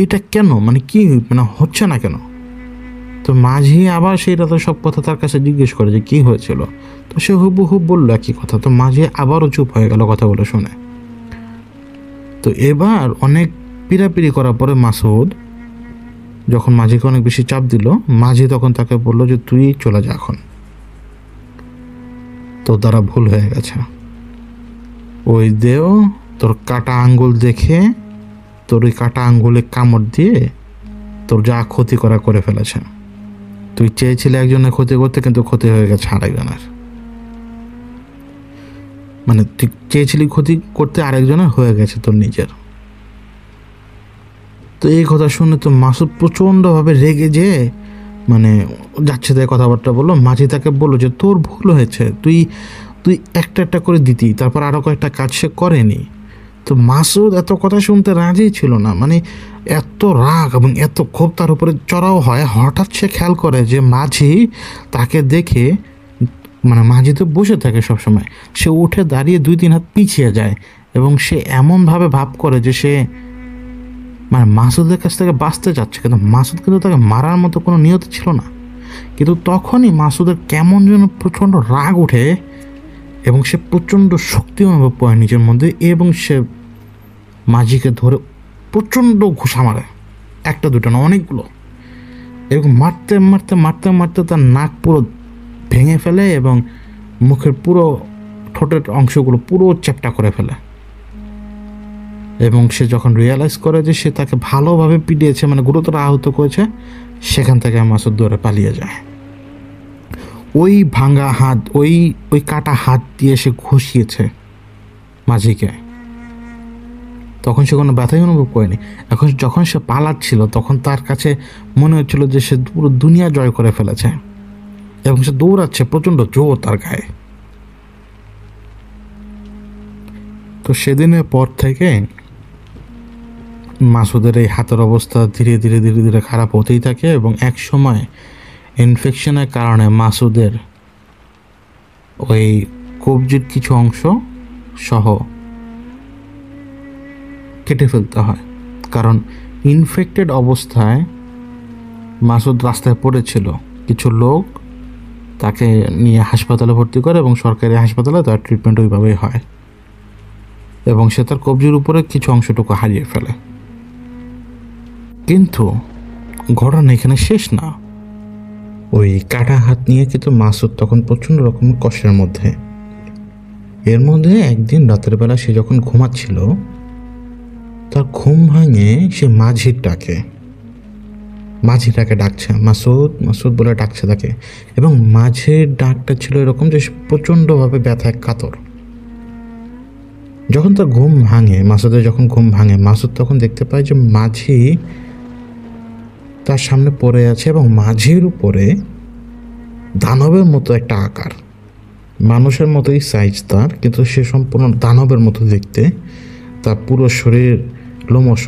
এইটা কেন, মানে কি মানে হচ্ছে না কেন। তো মাঝি আবার সেইটা তো সব কথা তার কাছে জিজ্ঞেস করে যে কি হয়েছিল। তো সে হুবহু বললো একই কথা। তো মাঝি আবারও চুপ হয়ে গেল কথাগুলো শুনে। তো এবার অনেক পিড়াপিড়ি করার পরে মাসুদ যখন মাঝিকে অনেক বেশি চাপ দিল, মাঝি তখন তাকে বললো যে তুই চলে যা এখন, তোর দ্বারা ভুল হয়ে গেছে। ওই দেও তোর কাটা আঙ্গুল দেখে তোর ওই কাটা আঙ্গুলে কামড় দিয়ে তোর যা ক্ষতি করা করে ফেলেছে। তুই চেয়েছিলে একজনের ক্ষতি করতে, কিন্তু ক্ষতি হয়ে গেছে আরেকজনের। মানে তুই চেয়েছিলি ক্ষতি করতে, আরেকজনের হয়ে গেছে তোর নিজের। তো এই কথা শুনে তো মাসুদ প্রচণ্ডভাবে রেগে যেয়ে মানে যাচ্ছে তাই কথাবার্তা বললো। মাঝি তাকে বললো যে তোর ভুল হয়েছে, তুই তুই একটা একটা করে দিতি, তারপর আরও কয়েকটা কাজ সে করেনি। তো মাসুদ এত কথা শুনতে রাজি ছিল না, মানে এত রাগ এবং এত ক্ষোভ তার উপরে চড়াও হয়। হঠাৎ সে খেয়াল করে যে মাঝি তাকে দেখে, মানে মাঝি তো বসে থাকে সবসময়, সে উঠে দাঁড়িয়ে 2-3 হাত পিছিয়ে যায়, এবং সে এমনভাবে ভাব করে যে সে মানে মাসুদের কাছ থেকে বাঁচতে চাচ্ছে, কিন্তু মাসুদ কিন্তু তাকে মারার মতো কোনো নিয়ত ছিল না। কিন্তু তখনই মাসুদের কেমন যেন প্রচণ্ড রাগ ওঠে, এবং সে প্রচণ্ড শক্তি অনুভব করে নিজের মধ্যে, এবং সে মাঝিকে ধরে প্রচণ্ড ঘুষা মারে, একটা দুটো না অনেকগুলো। এরকম মারতে মারতে মারতে মারতে তার নাক পুরো ভেঙে ফেলে, এবং মুখের পুরো ঠোঁটের অংশগুলো পুরো চ্যাপ্টা করে ফেলে। এবং সে যখন রিয়েলাইজ করে যে সে তাকে ভালোভাবে পিটিয়েছে, মানে গুরুতর আহত করেছে, সেখান থেকে মাসুদ দৌড়ে পালিয়ে যায়। ওই ভাঙা হাত, ওই কাটা হাত দিয়ে সে ঘষিয়েছে মাঝিকে। তখন সে কোনো ব্যথাই অনুভব করেনি। এখন যখন সে পালাচ্ছিল, তখন তার কাছে মনে হচ্ছিল যে সে পুরো দুনিয়া জয় করে ফেলেছে, এবং সে দৌড়াচ্ছে প্রচণ্ড জোর তার গায়ে। তো সেদিনের পর থেকে মাসুদের এই হাতের অবস্থা ধীরে ধীরে ধীরে ধীরে খারাপ হতেই থাকে, এবং এক সময় ইনফেকশনের কারণে মাসুদের ওই কবজির কিছু অংশ সহ কেটে ফেলতে হয়। কারণ ইনফেক্টেড অবস্থায় মাসুদ রাস্তায় পড়েছিল, কিছু লোক তাকে নিয়ে হাসপাতালে ভর্তি করে, এবং সরকারি হাসপাতালে তার ট্রিটমেন্ট ওইভাবেই হয়, এবং সে তার কবজির উপরে কিছু অংশটুকু হারিয়ে ফেলে। কিন্তু ঘটনা এখানে শেষ না। ওই কাটা হাত নিয়ে কিন্তু মাসুদ তখন প্রচণ্ড রকমের কষ্টের মধ্যে। এর মধ্যে একদিন রাতের বেলা সে যখন ঘুমাচ্ছিল, তার ঘুম ভাঙে সে মাঝিটাকে ডাকছে, মাসুদ মাসুদ বলে ডাকছে তাকে। এবং মাঝির ডাকটা ছিল এরকম যে প্রচণ্ডভাবে ব্যথায় কাতর। যখন তার ঘুম ভাঙে, মাসুদের যখন ঘুম ভাঙে, মাসুদ তখন দেখতে পায় যে মাঝি তার সামনে পড়ে আছে এবং মাঝির উপরে দানবের মতো একটা আকার, মানুষের মতোই সাইজ তার, কিন্তু সে সম্পূর্ণ দানবের মতো দেখতে, তার পুরো শরীর লোমশ।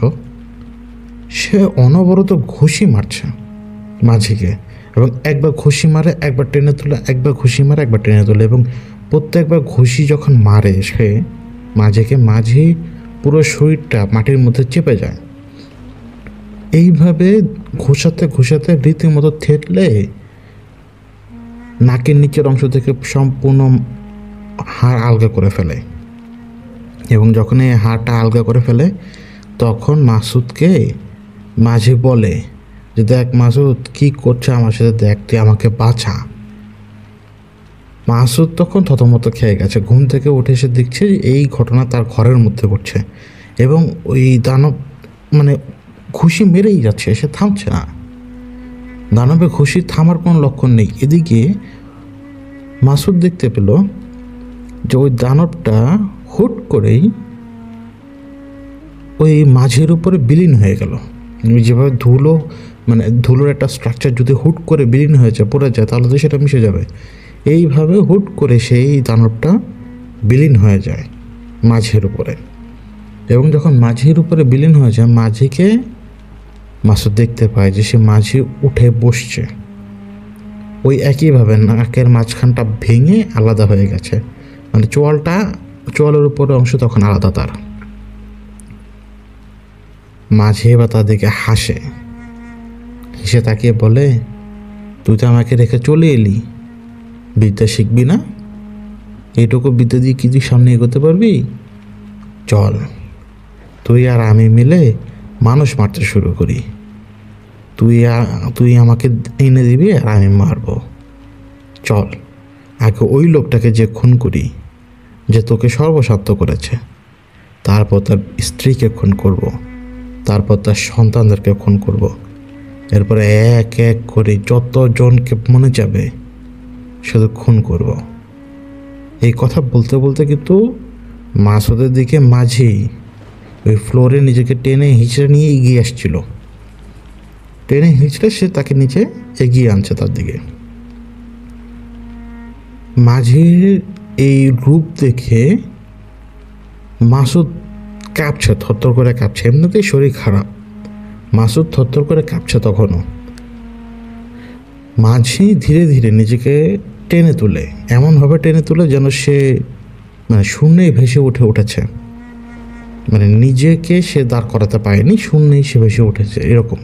সে অনবরত ঘুষি মারছে মাঝিকে, এবং একবার ঘুষি মারে একবার টেনে তোলে, একবার ঘুষি মারে একবার টেনে তোলে, এবং প্রত্যেকবার ঘুষি যখন মারে সে মাঝিকে, মাঝি পুরো শরীরটা মাটির মধ্যে চেপে যায়। এইভাবে ঘুষাতে ঘুষাতে রীতিমতো থেতলে নাকের নিচের অংশ থেকে সম্পূর্ণ হাড় আলগা করে ফেলে। এবং যখন এই হাড়টা আলগা করে ফেলে, তখন মাসুদকে মাঝি বলে যে, দেখ মাসুদ কি করছে আমার সাথে, দেখ তুই আমাকে বাঁচা। মাসুদ তখন থতমত খেয়ে গেছে, ঘুম থেকে উঠে এসে দেখছে এই ঘটনা তার ঘরের মধ্যে ঘটছে, এবং ওই দানব মানে ঘুষি মেরেই যাচ্ছে, সে থামছে না। দানবে ঘুষি থামার কোনো লক্ষণ নেই। এদিকে মাসুদ দেখতে পেল যে ওই দানবটা হুট করেই ওই মাঝির উপরে বিলীন হয়ে গেল। যেভাবে ধুলোর একটা স্ট্রাকচার যদি হুট করে বিলীন হয়ে যায়, পড়ে যায়, তাহলে তো সেটা মিশে যাবে। এইভাবে হুট করে সেই দানবটা বিলীন হয়ে যায় মাঝির উপরে। এবং যখন মাঝির উপরে বিলীন হয়ে যায়, মাঝিকে মাসুদ দেখতে পায় যে সে মাঝি উঠে বসছে। ওই একইভাবে নাকের মাঝখানটা ভেঙে আলাদা হয়ে গেছে, মানে চোয়ালের উপরে অংশ তখন আলাদা তার। মাঝি এবার তাদেরকে হেসে তাকিয়ে বলে, তুই তো আমাকে রেখে চলে এলি, বিদ্যা শিখবি না? এইটুকু বিদ্যা দিয়ে কি তুই সামনে এগোতে পারবি? চল, তুই আর আমি মিলে মানুষ মারতে শুরু করি। তুই আমাকে এনে দিবি আর আমি মারবো। চল, আগে ওই লোকটাকে যে খুন করি, যে তোকে সর্বস্বার্থ করেছে, তারপর তার স্ত্রীকে খুন করব, তারপর তার সন্তানদেরকে খুন করব, এরপরে এক এক করে যতজনকে মনে যাবে শুধু খুন করব। এই কথা বলতে বলতে কিন্তু মাসুদের দিকে মাঝি ওই ফ্লোরে নিজেকে টেনে হিঁচড়ে নিয়ে এগিয়ে আসছিল। টেনে হিঁচড়ে সে তাকে নিচে এগিয়ে আনছে তার দিকে। মাঝির এই রূপ দেখে মাসুদ কাঁপছে, থরথর করে কাঁপছে। এমনিতেই শরীর খারাপ, মাসুদ থরথর করে কাঁপছে তখনও। মাঝি ধীরে ধীরে নিজেকে টেনে তুলে, এমনভাবে টেনে তুলে যেন সে শূন্যেই ভেসে উঠেছে, নিজেকে সে দাঁড় করাতে পারেনি, শূন্যেই সে ভেসে উঠেছে এরকম।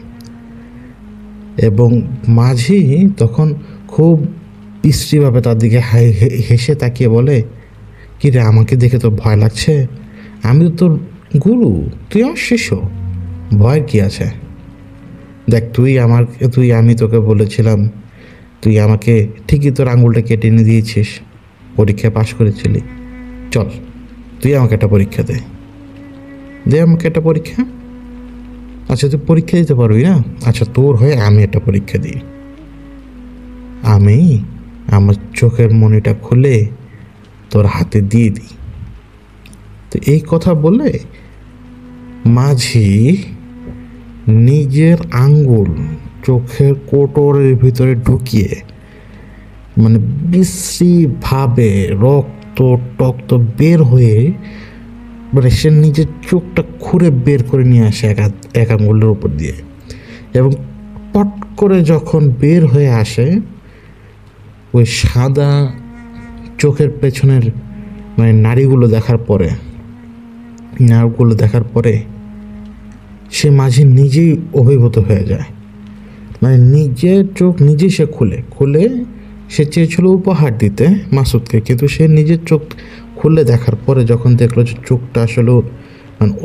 এবং মাঝি তখন খুব বিশ্রীভাবে তার দিকে হেসে তাকিয়ে বলে, কি রে, আমাকে দেখে তো ভয় লাগছে? আমি তো তোর গুরু, তুই আমার শিষ্য, ভয়ের কি আছে? দেখ, আমি তোকে বলেছিলাম, তুই আমাকে ঠিকই তোর আঙুলটা কেটে এনে দিয়েছিস, পরীক্ষায় পাশ করেছিলি। চল, তুই আমাকে একটা পরীক্ষা দে আমাকে একটা পরীক্ষা। আচ্ছা, তুই পরীক্ষা দিতে পারবি না? আচ্ছা, তোর হয়ে আমি একটা পরীক্ষা দিই। আমি আমার চোখের মণিটা খুলে তোর হাতে দিয়ে দিই। তো এই কথা বলে মাঝি নিজের আঙ্গুল চোখের কোটরের ভিতরে ঢুকিয়ে বিশ্রীভাবে রক্ত টক্ত বের হয়ে সে নিজের চোখটা খুঁড়ে বের করে নিয়ে আসে এক আঙ্গুলের উপর দিয়ে। এবং পট করে যখন বের হয়ে আসে, ওই সাদা চোখের পেছনের নাড়িগুলো দেখার পরে সে মাঝি নিজেই অভিভূত হয়ে যায়। নিজের চোখ নিজেই সে খুলে সে চেয়েছিল উপহার দিতে মাসুদকে, কিন্তু সে নিজের চোখ খুলে দেখার পরে যখন দেখলো যে চোখটা আসলে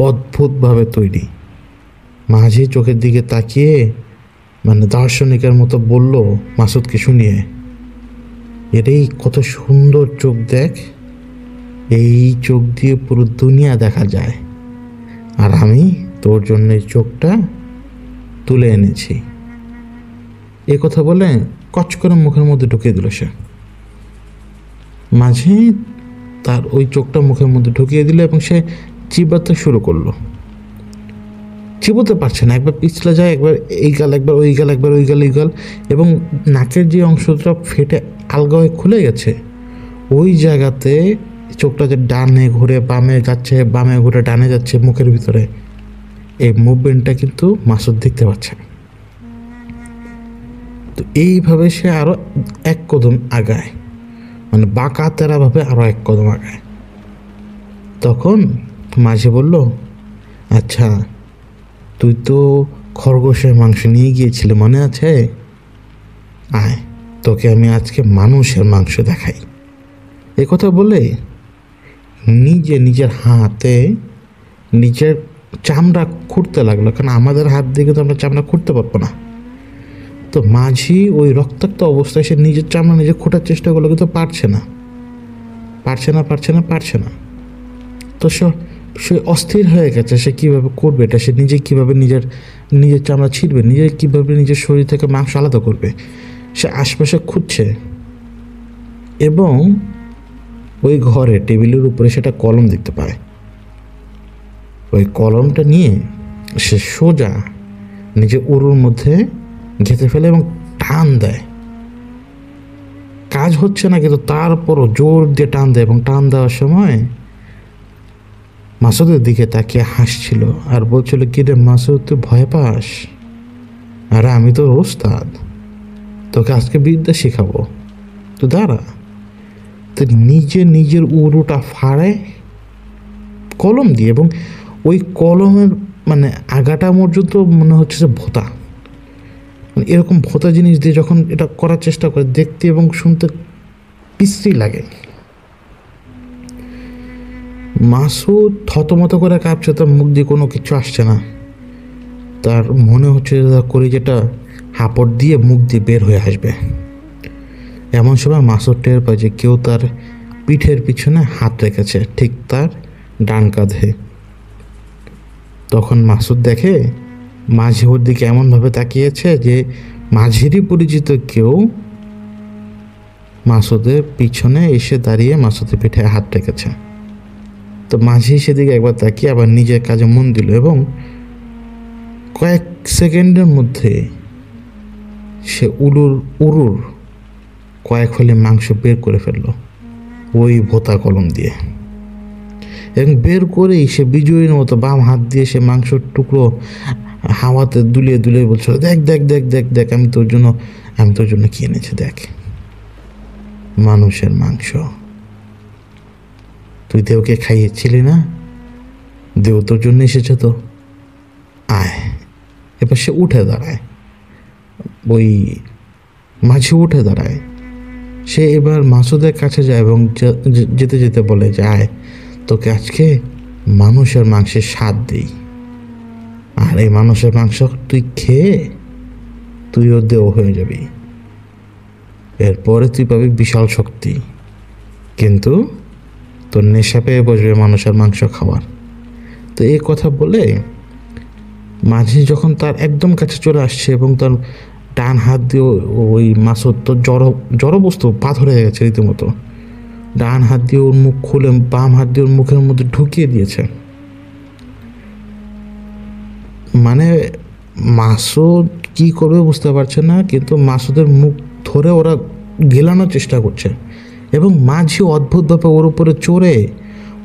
অদ্ভুতভাবে তৈরি, মাঝি চোখের দিকে তাকিয়ে মানে দার্শনিকের মতো বলল মাসুদকে শুনিয়ে, এটাই কত সুন্দর চোখ দেখ, এই চোখ দিয়ে পুরো দুনিয়া দেখা যায়, আর আমি তোর জন্য এই চোখটা তুলে এনেছি। এ কথা বলে কচ করে মুখের মধ্যে ঢুকিয়ে দিল সে। মাঝে তার ওই চোখটা মুখের মধ্যে ঢুকিয়ে দিল এবং সে চিবাতে শুরু করলো। চিবোতে পারছে না, একবার পিছলে যায়, একবার এই গাল, একবার ওই গাল, একবার ওই গাল, এই গাল, এবং নাকের যে অংশটা ফেটে আলগা হয়ে খুলে গেছে ওই জায়গাতে চোখটা যে ডানে ঘুরে বামে যাচ্ছে, বামে ঘুরে ডানে যাচ্ছে মুখের ভিতরে, এই মুভমেন্টটা কিন্তু মাসুদ দেখতে পাচ্ছে। তো এইভাবে সে আরো এক কদম আগায়, মানে বাঁকা তেরাভাবে আরো এক কদম আগায়। তখন মাঝে বলল, আচ্ছা তুই তো খরগোশের মাংস নিয়ে গিয়েছিলি মনে আছে? আয় তোকে আমি আজকে মানুষের মাংস দেখাই। এ কথা বলে নিজের হাতে নিজের চামড়া খুঁড়তে লাগলো, কারণ আমাদের হাত দিয়ে তো আমরা চামড়া খুঁড়তে পারবো না। তো মাঝি ওই রক্তাক্ত অবস্থায় সে নিজের চামড়া নিজে খোঁটার চেষ্টা করলো, কিন্তু পারছে না। তো সে অস্থির হয়ে গেছে, সে কীভাবে করবে এটা, সে নিজে কীভাবে নিজের চামড়া ছিঁড়বে, কীভাবে নিজের শরীর থেকে মাংস আলাদা করবে। সে আশপাশে খুঁজছে এবং ওই ঘরে টেবিলের উপরে সেটা কলম দেখতে পায়। ওই কলমটা নিয়ে সে সোজা নিজের উরুর মধ্যে গেঁথে ফেলে এবং টান দেয়। কাজ হচ্ছে না, কিন্তু তারপরও জোর দিয়ে টান দেয়, এবং টান দেওয়ার সময় মাসুদের দিকে তাকিয়ে হাসছিল আর বলছিল, কি রে মাসুদ, তুই ভয় পাস? আরে আমি তোর ওস্তাদ, তোকে আজকে বিদ্যা শেখাবো, তো দাঁড়া। তো নিজের উরুটা ফাড়ে কলম দিয়ে, এবং ওই কলমের মানে আগাটা পর্যন্ত মনে হচ্ছে যে ভোঁতা, মানে এরকম ভোঁতা জিনিস দিয়ে যখন এটা করার চেষ্টা করে, দেখতে এবং শুনতে বিশ্রী লাগে। মাসুদ থতমত করে কাঁপছে, তার মুখ দিয়ে কোনো কিছু আসছে না। তার মনে হচ্ছে কলিজাটা হাঁপড় দিয়ে মুখ দিয়ে বের হয়ে আসবে। এমন সময় মাসুদ টের পায় যে কেউ তার পিঠের পিছনে হাত রেখেছে, ঠিক তার ডান কাঁধে। তখন মাসুদ দেখে মাঝি ওর দিকে এমনভাবে তাকিয়েছে যে মাঝিরই পরিচিত কেউ মাসুদের পিছনে এসে দাঁড়িয়ে মাসুদের পিঠে হাত রেখেছে। তো মাঝি সেদিকে একবার তাকিয়ে আবার নিজের কাজে মন দিল, এবং কয়েক সেকেন্ডের মধ্যে সে উরুর কয়েক ফলে মাংস বের করে ফেললো ওই ভোঁতা কলম দিয়ে, এবং বের করেই সে বিজয়ীর মতো বাম হাত দিয়ে সে মাংসর টুকরো হাওয়াতে দুলিয়ে বলছিল, দেখ দেখ দেখ দেখ দেখ, আমি তোর জন্য কি এনেছি, দেখ মানুষের মাংস। তুই দেওকে খাইয়েছিলি না? দেও তোর জন্য এসেছে, তো আয়। এবার সে উঠে দাঁড়ায়, ওই মাঝি উঠে দাঁড়ায়। সে এবার মাসুদের কাছে যায় এবং যেতে যেতে বলে যে, আয় তোকে আজকে মানুষের মাংসের স্বাদ দিই, আর এই মানুষের মাংস তুই খেয়ে তুইও দেও হয়ে যাবি। এরপরে তুই পাবি বিশাল শক্তি, কিন্তু তোর নেশা পেয়ে বসবে মানুষের মাংস খাওয়ার। তো এই কথা বলে মাঝি যখন তার একদম কাছে চলে আসছে এবং তার ডান হাত দিয়ে ওই মাসুদ তো জড় বস্তু পাথর হয়ে গেছে রীতিমতো, ডান হাত দিয়ে ওর মুখ খুলে বাম হাত দিয়ে ওর মুখের মধ্যে ঢুকিয়ে দিয়েছে। মানে মাসুদ কি করবে বুঝতে পারছে না, কিন্তু মাসুদের মুখ ধরে ওরা গেলানোর চেষ্টা করছে, এবং মাঝি অদ্ভুতভাবে ওর উপরে চড়ে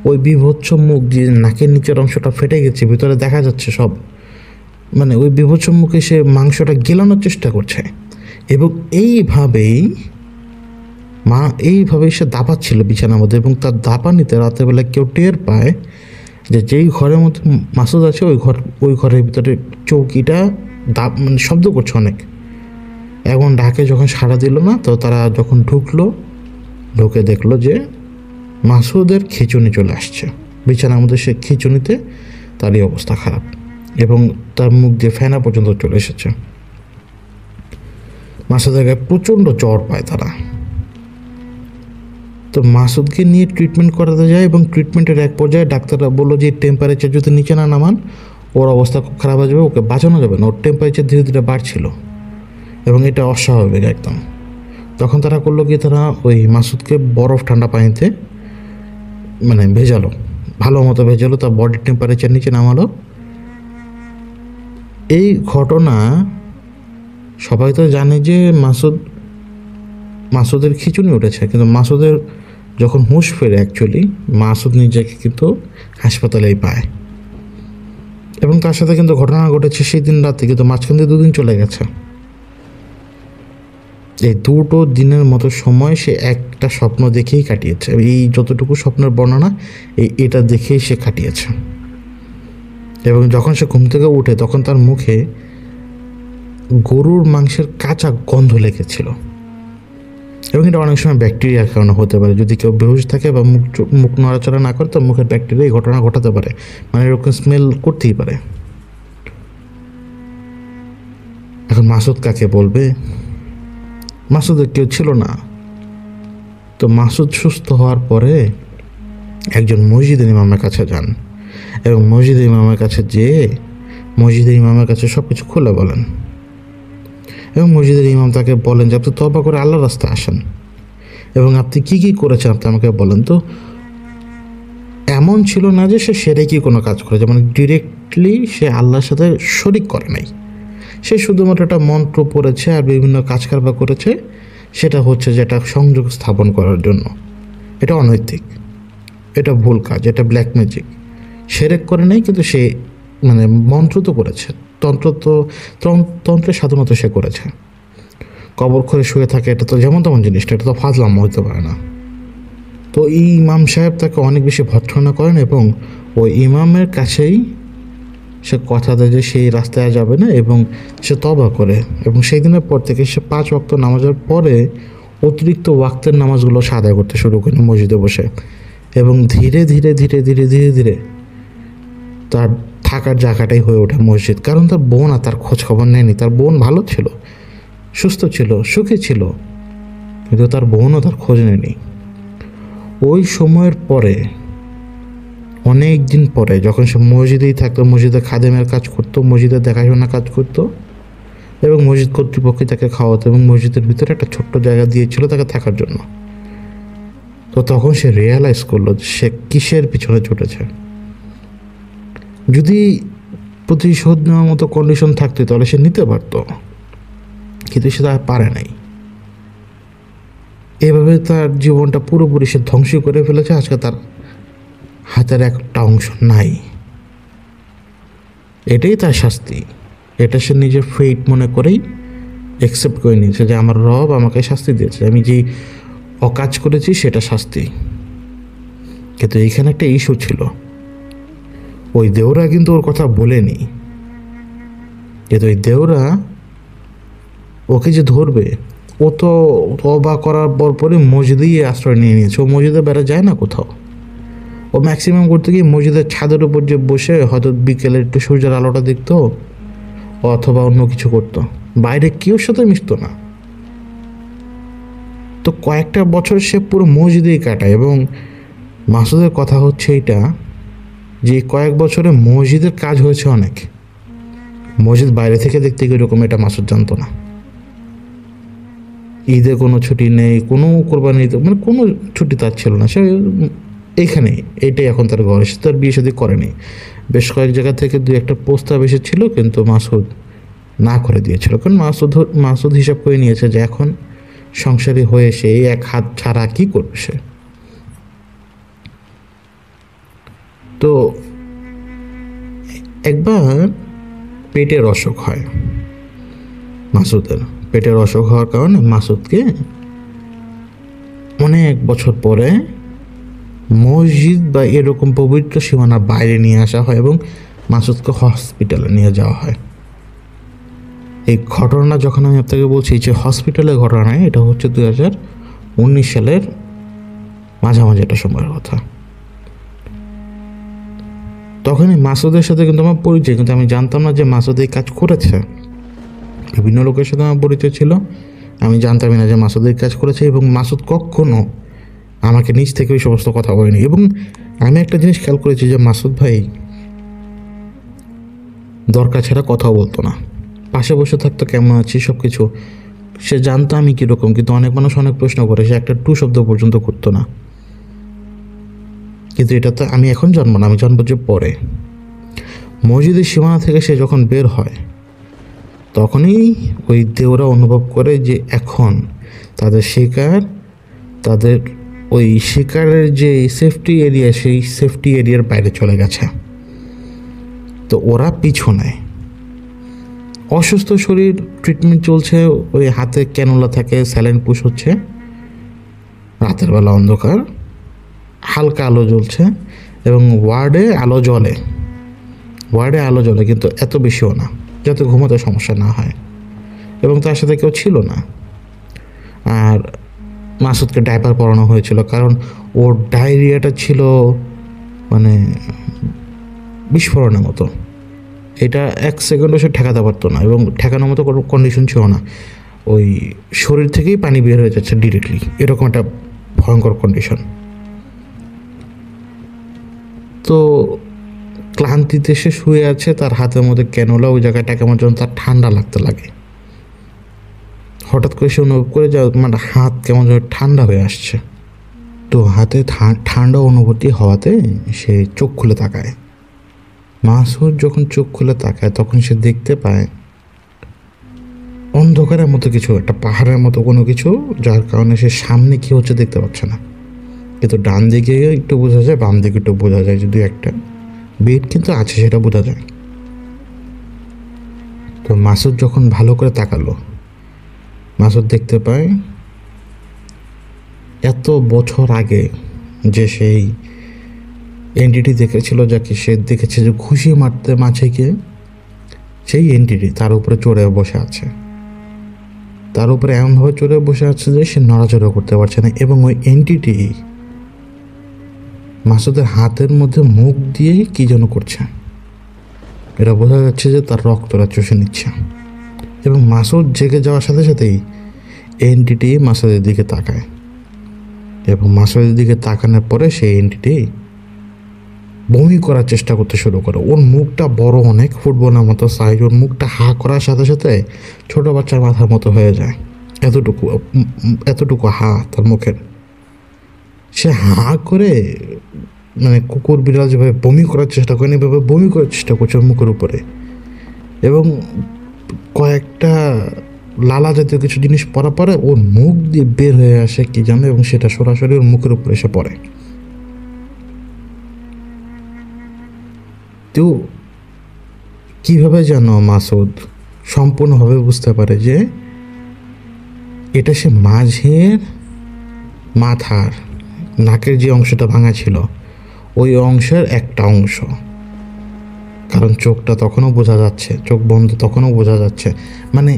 ওই বিভৎস মুখ, যে নাকের নিচের অংশটা ফেটে গেছে, ভিতরে দেখা যাচ্ছে সব, মানে ওই বিভৎস মুখে সে মাংসটা গেলানোর চেষ্টা করছে। এবং এইভাবেই সে দাপাচ্ছিল বিছানার মধ্যে, এবং তার দাপানিতে রাতের বেলা কেউ টের পায় যে যেই ঘরের মধ্যে মাসুদ আছে ওই ঘরের ভিতরে চৌকিটা মানে শব্দ করছে অনেক। এখন ডাকে যখন সাড়া দিল না, তো তারা যখন ঢুকে দেখলো যে মাসুদের খিঁচুনি চলে আসছে বিছানার মধ্যে। সে খিঁচুনিতে তারই অবস্থা খারাপ, এবং তার মুখ দিয়ে ফেনা পর্যন্ত চলে এসেছে। মাসুদের গায়ে প্রচণ্ড জ্বর পায় তারা। তো মাসুদকে নিয়ে ট্রিটমেন্ট করাতে যায় এবং ট্রিটমেন্টের এক পর্যায়ে ডাক্তাররা বললো যে টেম্পারেচার যদি নিচে না নামান ওর অবস্থা খুব খারাপ হয়ে যাবে, ওকে বাঁচানো যাবে না। ওর টেম্পারেচার ধীরে ধীরে বাড়ছিল এবং এটা অস্বাভাবিক একদম। তখন তারা করলো কি, তারা ওই মাসুদকে বরফ ঠান্ডা পানিতে মানে ভেজালো, ভালো মতো ভেজালো, তার বডির টেম্পারেচার নিচে নামালো। এই ঘটনা সবাই তো জানে যে মাসুদের খিঁচুনি উঠেছে, কিন্তু মাসুদের যখন হুঁশ ফেরে অ্যাকচুয়ালি মাসুদ নিজেকে কিন্তু হাসপাতালেই পায় এবং তার সাথে কিন্তু ঘটনা ঘটেছে সেই দিন রাতে, কিন্তু মাঝখান দিয়ে 2 দিন চলে গেছে। এই 2টো দিনের মতো সময় সে একটা স্বপ্ন দেখেই কাটিয়েছে। এই যতটুকু স্বপ্নের বর্ণনা এটা দেখেই সে কাটিয়েছে। এবং যখন সে ঘুম থেকে উঠে তখন তার মুখে গরুর মাংসের কাঁচা গন্ধ লেগেছিল এবং এটা অনেক সময় ব্যাকটেরিয়ার কারণে হতে পারে। যদি কেউ বেহুশ থাকে বা মুখ নড়াচড়া না করে, তো মুখের ব্যাকটেরিয়া এই ঘটনা ঘটাতে পারে, মানে এরকম স্মেল করতেই পারে। এখন মাসুদ কাকে বলবে? মাসুদের কেউ ছিল না। তো মাসুদ সুস্থ হওয়ার পরে একজন মসজিদের ইমামের কাছে যান এবং মসজিদের ইমামের কাছে যেয়ে মসজিদের ইমামের কাছে সব কিছু খুলে বলেন এবং মসজিদের ইমাম তাকে বলেন যে আপনি তওবা করে আল্লাহর রাস্তায় আসেন এবং আপনি কি কি করেছেন আপনি আমাকে বলেন। তো এমন ছিল না যে সে সেরেকি কোনো কাজ করেছে, মানে ডিরেক্টলি সে আল্লাহর সাথে শরিক করে নাই। সে শুধুমাত্র একটা মন্ত্র পড়েছে আর বিভিন্ন কাজ কারবার করেছে, সেটা হচ্ছে যেটা সংযোগ স্থাপন করার জন্য। এটা অনৈতিক, এটা ভুল কাজ, এটা ব্ল্যাক ম্যাজিক। সেরেক করে নাই, কিন্তু সে মানে মন্ত্র তো করেছে, তন্ত্রের সাধনা তো সে করেছে। কবর করে শুয়ে থাকে, এটা তো যেমন তেমন জিনিসটা, এটা তো ফাজলাম হতে পারে না। তো এই ইমাম সাহেব তাকে অনেক বেশি ভর্ৎসনা করেন এবং ওই ইমামের কাছেই সে কথা দেয় যে সেই রাস্তায় যাবে না এবং সে তওবা করে। এবং সেই দিনের পর থেকে সে 5 ওয়াক্ত নামাজের পরে অতিরিক্ত ওয়াক্তের নামাজগুলো সে আদায় করতে শুরু করে মসজিদে বসে এবং ধীরে ধীরে ধীরে ধীরে ধীরে ধীরে তার থাকার জায়গাটাই হয়ে ওঠে মসজিদ। কারণ তার বোন আর তার খোঁজ খবর নেয়নি। তার বোন ভালো ছিল, সুস্থ ছিল, সুখী ছিল, কিন্তু তার বোনও তার খোঁজ নেয়নি। ওই সময়ের পরে অনেক দিন পরে যখন সে মসজিদেই থাকতো, মসজিদে খাদেমের কাজ করতো, মসজিদের দেখাশোনা কাজ করতো এবং মসজিদ কর্তৃপক্ষ তাকে খাওয়াতো এবং মসজিদের ভিতরে একটা ছোট্ট জায়গা দিয়েছিল তাকে থাকার জন্য। তো তখন সে রিয়েলাইজ করলো যে সে কিসের পিছনে ছুটেছে। যদি প্রতিশোধ নেওয়ার মতো কন্ডিশন থাকতো তাহলে সে নিতে পারতো, কিন্তু সে তা পারে নাই। এভাবে তার জীবনটা পুরোপুরি সে ধ্বংস করে ফেলেছে। আজকে তার হাতের একটা অংশ নাই। এটাই তার শাস্তি। এটা সে নিজের ফেট মনে করেই অ্যাকসেপ্ট করে নিয়েছে যে আমার রব আমাকে শাস্তি দিয়েছে, আমি যে অকাজ করেছি সেটা শাস্তি। কিন্তু এইখানে একটা ইস্যু ছিল, ওই দেওরা কিন্তু ওর কথা বলেনি। কিন্তু ওই দেওরা ওকে যে ধরবে, ও তো তওবা করার পরই মসজিদেই আশ্রয় নিয়ে নিয়েছে। ও মসজিদে বেড়া যায় না কোথাও। ও ম্যাক্সিমাম করতে গিয়ে মসজিদের ছাদের উপর যে বসে হয়তো বিকেলে একটু সূর্যের আলোটা দেখতো অথবা অন্য কিছু করতো, বাইরে কেউ সাথে মিশতো না। তো কয়েকটা বছর সে পুরো মসজিদেই কাটায় এবং মাসুদের কথা হচ্ছে এইটা যে কয়েক বছরে মসজিদের কাজ হয়েছে অনেক। মসজিদ বাইরে থেকে দেখতে কীরকম এটা মাসুদ জানতো না। ঈদে কোনো ছুটি নেই, কোনো কোরবানি মানে কোনো ছুটি তার ছিল না। সে এইখানেই, এইটাই এখন তার ঘর। সে তার বিয়ে শাদী করেনি। বেশ কয়েক জায়গা থেকে 2-1টা প্রস্তাব এসেছিল, কিন্তু মাসুদ না করে দিয়েছিল। কারণ মাসুদ হিসাব করে নিয়েছে যে এখন সংসারী হয়ে সে এই এক হাত ছাড়া কী করবে সে। তো একবার পেটের অসুখ হয় মাসুদের। পেটের অসুখ হওয়ার কারণে মাসুদকে অনেক বছর পরে মসজিদ বা এরকম পবিত্র সীমানার বাইরে নিয়ে আসা হয় এবং মাসুদকে হসপিটালে নিয়ে যাওয়া হয়। এই ঘটনা যখন আমি আপনাকে বলছি যে হসপিটালের ঘটনা, এটা হচ্ছে 2019 সালের মাঝামাঝি একটা সময়ের কথা। তখনই মাসুদের সাথে কিন্তু আমার পরিচয়, কিন্তু আমি জানতাম না যে মাসুদ এই কাজ করেছে। বিভিন্ন লোকের সাথে আমার পরিচয় ছিল, আমি জানতামই না যে মাসুদ এই কাজ করেছে, এবং মাসুদ কখনো আমাকে নিজ থেকে ওই সমস্ত কথা বলেনি। এবং আমি একটা জিনিস খেয়াল করেছি যে মাসুদ ভাই দরকার ছাড়া কথাও বলতো না, পাশে বসে থাকতো, কেমন আছি সব কিছু সে জানতো আমি কীরকম, কিন্তু অনেক মানুষ অনেক প্রশ্ন করে, সে একটা টু শব্দ পর্যন্ত করতো না। কিন্তু এটা তো আমি এখন জানবো না, আমি জানবো যে পরে। মসজিদের সীমানা থেকে সে যখন বের হয় তখনই ওই দেওরা অনুভব করে যে এখন তাদের শিকার, তাদের ওই শিকারের যে সেফটি এরিয়া, সেই সেফটি এরিয়ার বাইরে চলে গেছে। তো ওরা পিছু নেয়, অসুস্থ শরীর, ট্রিটমেন্ট চলছে, ওই হাতে ক্যানুলা থাকে, স্যালাইন পুশ হচ্ছে, রাতের বেলা অন্ধকার, হালকা আলো জ্বলছে, এবং ওয়ার্ডে আলো জ্বলে, কিন্তু এত বেশিও না যাতে ঘুমোতে সমস্যা না হয়, এবং তার সাথে কেউ ছিল না। আর মাসুদকে ডাইপার পরানো হয়েছিল, কারণ ওর ডায়রিয়াটা ছিল মানে বিস্ফোরণের মতো, এটা এক সেকেন্ডও সে ঠেকাতে পারতো না, এবং ঠেকানোর মতো কোনো কন্ডিশন ছিল না। ওই শরীর থেকেই পানি বের হয়ে যাচ্ছে ডিরেক্টলি, এরকম একটা ভয়ঙ্কর কন্ডিশন। তো ক্লান্তিতে সে শুয়ে আছে, তার হাতের মধ্যে ক্যানোলা, ওই জায়গাটা কেমন যেন তার ঠান্ডা লাগতে লাগে। হঠাৎ করে সে অনুভব করে যে মানে হাত কেমন যেন ঠান্ডা হয়ে আসছে। তো হাতে ঠান্ডা অনুভূতি হওয়াতে সে চোখ খুলে তাকায়। মাসুদ যখন চোখ খুলে তাকায় তখন সে দেখতে পায় অন্ধকারের মতো কিছু, একটা পাহাড়ের মতো কোনো কিছু, যার কারণে সে সামনে কী হচ্ছে দেখতে পাচ্ছে না। কিন্তু ডান দিকে একটু বোঝা যায়, বাম দিকে একটু বোঝা যায়, যদি একটা বেড কিন্তু আছে সেটা বোঝা যায়। তো মাসুদ যখন ভালো করে তাকালো, মাসুদ দেখতে পায় এত বছর আগে যে সেই এন্টিটি দেখেছিল, যাকে সে দেখেছে যে ঘুষি মারতে মাছে গিয়ে, সেই এন্টিটি তার উপরে চড়ে বসে আছে। তার উপরে এমনভাবে চড়ে বসে আছে যে সে নড়াচড়া করতে পারছে না, এবং ওই এন্টিটি মাসুদের হাতের মধ্যে মুখ দিয়ে কি যেন করছে। এটা বোঝা যাচ্ছে যে তার রক্তটা চষে নিচ্ছে, এবং মাসুদ জেগে যাওয়ার সাথে সাথেই এন্টিটি মাসুদের দিকে তাকায়, এবং মাসুদের দিকে তাকানোর পরে সেই এন্টিটি বমি করার চেষ্টা করতে শুরু করে। ওর মুখটা বড়, অনেক ফুটবলের মতো সাইজ, ওর মুখটা হা করার সাথে সাথে ছোট বাচ্চার মাথার মতো হয়ে যায়, এতটুকু হা তার মুখের। সে হা করে মানে কুকুর বিড়াল যেভাবে বমি করার চেষ্টা করে এভাবে বমি করার চেষ্টা করছে ওর মুখের উপরে, এবং কয়েকটা লালা জাতীয় কিছু জিনিস পড়ার পরে ওর মুখ দিয়ে বের হয়ে আসে কি জানো, এবং সেটা সরাসরি ওর মুখের উপরে এসে পড়ে। তো কীভাবে যেন মাসুদ সম্পূর্ণভাবে বুঝতে পারে যে এটা সে মাঝের মাথার নাকের যে অংশটা ভাঙা ছিল ওই অংশের একটা অংশ, কারণ চোখটা তখনও বোঝা যাচ্ছে, চোখ বন্ধ তখনও বোঝা যাচ্ছে। মানে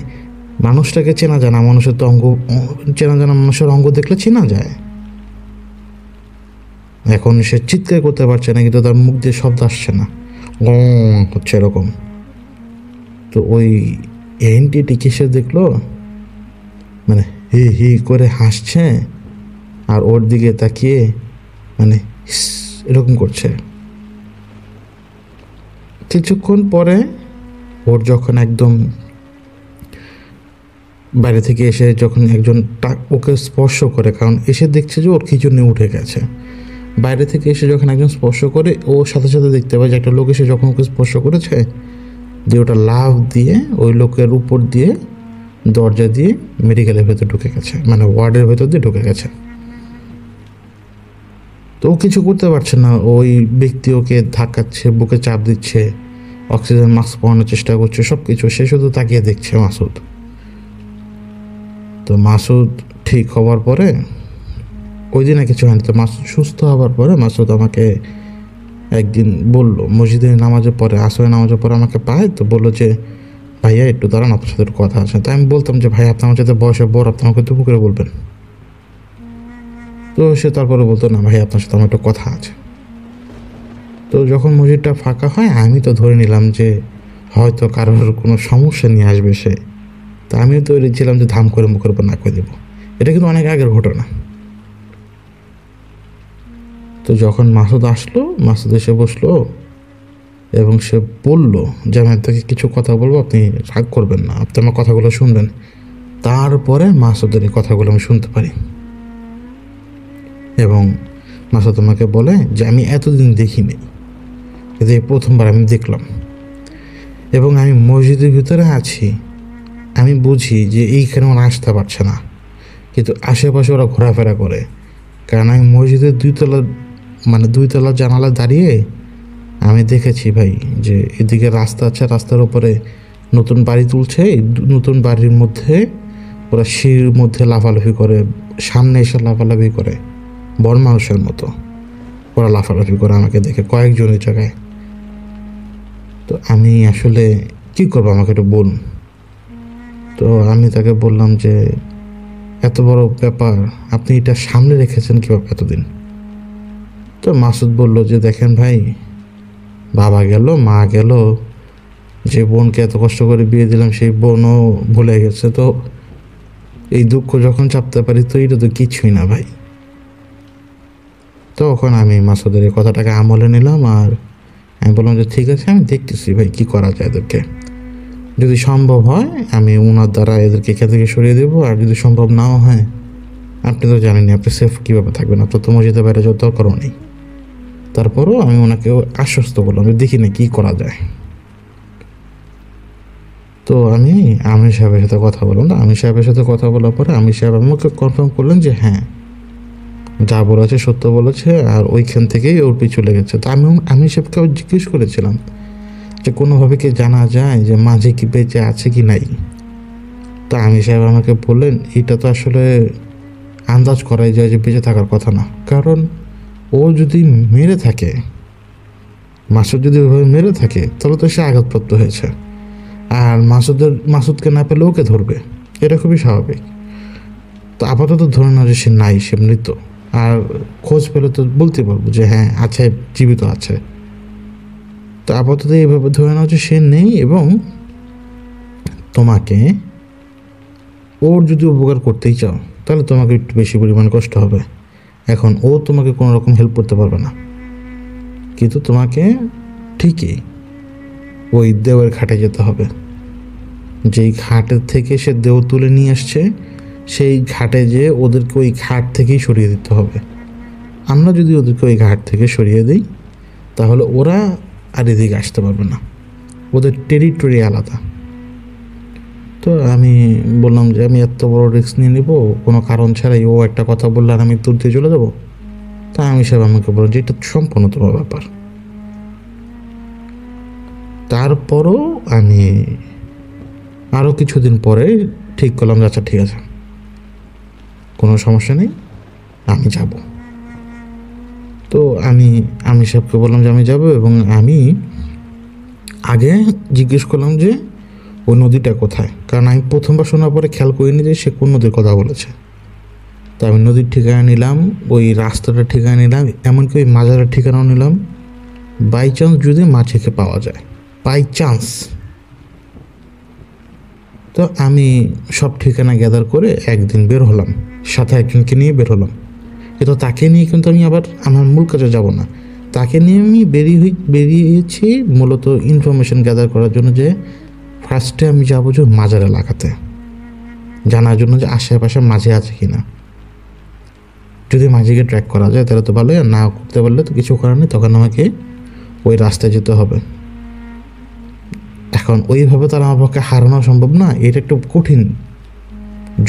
মানুষটাকে চেনা যায় না, মানুষের তো অঙ্গ চেনা যায় না, মানুষের অঙ্গ দেখলে চেনা যায়। এখন সে চিৎকার করতে পারছে না, কিন্তু তার মুখ দিয়ে শব্দ আসছে না, হচ্ছে এরকম। তো ওই এন্টিটিকে সে দেখলো মানে হি হি করে হাসছে, আর ওর দিকে তাকিয়ে মানে এরকম করছে। কিছুক্ষণ পরে ওর যখন একদম বাইরে থেকে এসে যখন একজন ওকে স্পর্শ করে, কারণ এসে দেখছে যে ওর খিচুনি উঠে গেছে, বাইরে থেকে এসে যখন একজন স্পর্শ করে ও সাথে সাথে দেখতে পায় যে একটা লোক এসে যখন ওকে স্পর্শ করেছে, দিয়ে ওটা লাফ দিয়ে ওই লোকের উপর দিয়ে দরজা দিয়ে মেডিকেলের ভেতর ঢুকে গেছে, মানে ওয়ার্ডের ভেতর দিয়ে ঢুকে গেছে। তো ও কিছু করতে পারছে না, ওই ব্যক্তি ওকে ধাক্কাচ্ছে, বুকে চাপ দিচ্ছে, অক্সিজেন মাস্ক পরানোর চেষ্টা করছে, সব কিছু। সে শুধু তাকিয়ে দেখছে মাসুদ। তো মাসুদ ঠিক হওয়ার পরে, ওই দিনে কিছু হয়নি, তো মাসুদ সুস্থ হওয়ার পরে মাসুদ আমাকে একদিন বললো, মসজিদে নামাজের পরে, আসরে নামাজের পরে আমাকে পায়, তো বললো যে ভাইয়া একটু দাঁড়ান, আপনার সাথে একটু কথা আছে। তাই আমি বলতাম যে ভাই আপনি আমার সাথে বয়সে বড়, আপনি আমাকে তুপু করে বলবেন। তো সে তারপরে বলতো না ভাই আপনার সাথে আমার একটু কথা আছে। তো যখন মসজিদটা ফাঁকা হয় আমি তো ধরে নিলাম যে হয়তো কারোর কোনো সমস্যা নিয়ে আসবে সে, তা আমিও তৈরি ছিলাম যে ধাম করে মুখের উপর না করে দেবো। এটা কিন্তু অনেক আগের ঘটনা। তো যখন মাসুদ আসলো, মাসুদ এসে বসলো এবং সে বলল যে আমি আপনাকে কিছু কথা বলবো, আপনি রাগ করবেন না, আপনি আমার কথাগুলো শুনবেন। তারপরে মাসুদের এই কথাগুলো আমি শুনতে পারি এবং মাসুদ আমাকে বলে যে আমি এতদিন দেখিনি, কিন্তু এই প্রথমবার আমি দেখলাম এবং আমি মসজিদের ভিতরে আছি, আমি বুঝি যে এইখানে ওরা আসতে পারছে না, কিন্তু আশেপাশে ওরা ঘোরাফেরা করে। কারণ আমি মসজিদের দুইতলা জানালা দাঁড়িয়ে আমি দেখেছি ভাই যে এদিকে রাস্তা আছে, রাস্তার উপরে নতুন বাড়ি তুলছে, নতুন বাড়ির মধ্যে ওরা সিঁড়ির মধ্যে লাফালাফি করে, সামনে এসে লাফালাফি করে, বড় মানুষের মতো ওরা লাফালাফি করে আমাকে দেখে কয়েকজনের জায়গায়। তো আমি আসলে কী করবো, আমাকে একটু বলুন। তো আমি তাকে বললাম যে এত বড় ব্যাপার আপনি এটা সামনে রেখেছেন কীভাবে এতদিন? তো মাসুদ বলল যে দেখেন ভাই, বাবা গেল, মা গেল, যে বোনকে এত কষ্ট করে বিয়ে দিলাম সেই বোনও ভুলে গেছে, তো এই দুঃখ যখন চাপতে পারি তো এটা তো কিছুই না ভাই। তখন আমি মাসুদের এই কথাটাকে আমলে নিলাম আর আমি বললাম যে ঠিক আছে, আমি দেখতেছি ভাই কী করা যায় এদেরকে, যদি সম্ভব হয় আমি ওনার দ্বারা এদেরকে এখান থেকে সরিয়ে দেবো, আর যদি সম্ভব নাও হয় আপনি তো জানেনই আপনি সেফ কীভাবে থাকবেন, আপনার তো মসজিদের বাইরে যাওয়ার দরকারও নেই। তারপরও আমি ওনাকে আশ্বস্ত করলাম যে দেখি না কী করা যায়। তো আমি আমির সাহেবের সাথে কথা বললাম। তো আমির সাহেবের সাথে কথা বলার পরে আমির সাহেব আমাকে কনফার্ম করলেন যে হ্যাঁ, যা বলেছে সত্য বলেছে, আর ওইখান থেকেই ওর পিছু লেগেছে। তো আমি আমির সাহেবকে জিজ্ঞেস করেছিলাম যে কোনোভাবে কি জানা যায় যে মাঝে কি বেঁচে আছে কি নাই? তো আমির সাহেব আমাকে বললেন এটা তো আসলে আন্দাজ করাই যায় যে বেঁচে থাকার কথা না, কারণ ও যদি মেরে থাকে, মাসুদ যদি ওইভাবে মেরে থাকে তাহলে তো সে আঘাতপ্রাপ্ত হয়েছে, আর মাসুদকে না পেলে ওকে ধরবে, এটা খুবই স্বাভাবিক। তো আপাতত ধরে না যে সে নাই, সে মৃত, আর খোঁজ পেলে তো বলতে পারবো যে হ্যাঁ আছে, জীবিত আছে। তো আপাতত এইভাবে ধরে নাও যে সে নেই, এবং তোমাকে ওর যদি উপকার করতেই চাও তাহলে তোমাকে একটু বেশি পরিমাণ কষ্ট হবে। এখন ও তোমাকে কোনো রকম হেল্প করতে পারবে না, কিন্তু তোমাকে ঠিকই ওই দেওয়ের ঘাটে যেতে হবে। যেই ঘাটের থেকে সে দেও তুলে নিয়ে আসছে সেই ঘাটে যেয়ে ওদেরকে ওই ঘাট থেকেই সরিয়ে দিতে হবে। আমরা যদি ওদেরকে ওই ঘাট থেকে সরিয়ে দিই তাহলে ওরা আর এদিকে আসতে পারবে না, ওদের টেরিটরি আলাদা। তো আমি বললাম যে আমি এত বড় রিস্ক নিয়ে নিব কোনো কারণ ছাড়াই, ও একটা কথা বললে আর আমি দূর দিয়ে চলে যাবো? তা আমি সাহেব আমাকে বললাম যে এটা সম্পূর্ণ তোমার ব্যাপার। তারপরও আমি আরও কিছুদিন পরে ঠিক করলাম যে আচ্ছা ঠিক আছে, কোনো সমস্যা নেই, আমি যাব। তো আমি সাহেবকে বললাম যে আমি যাব, এবং আমি আগে জিজ্ঞেস করলাম যে ওই নদীটা কোথায়, কারণ আমি প্রথমবার শোনার পরে খেয়াল করিনি যে সে কোন নদীর কথা বলেছে। তো আমি নদীর ঠিকানা নিলাম, ওই রাস্তাটার ঠিকানা নিলাম, এমনকি ওই মাজারের ঠিকানাও নিলাম, বাই চান্স যদি মাছিকে পাওয়া যায়, বাই চান্স। তো আমি সব ঠিকানা গ্যাদার করে একদিন বের হলাম, সাথে একজনকে নিয়ে বের হলাম। কিন্তু তাকে নিয়ে কিন্তু আমি আবার আমার মূল কাজে যাব না, তাকে নিয়ে আমি বেরিয়েছি মূলত ইনফরমেশন গ্যাদার করার জন্য, যে ফার্স্টে আমি যাবো যে মাজার এলাকাতে জানার জন্য যে আশেপাশে মাঝে আছে কি না। যদি মাঝিকে ট্র্যাক করা যায় তাহলে তো ভালোই, আর না করতে পারলে তো কিছু করার নেই, তখন আমাকে ওই রাস্তায় যেতে হবে। এখন ওইভাবে তো আমার পক্ষে হারানো সম্ভব না, এটা একটু কঠিন।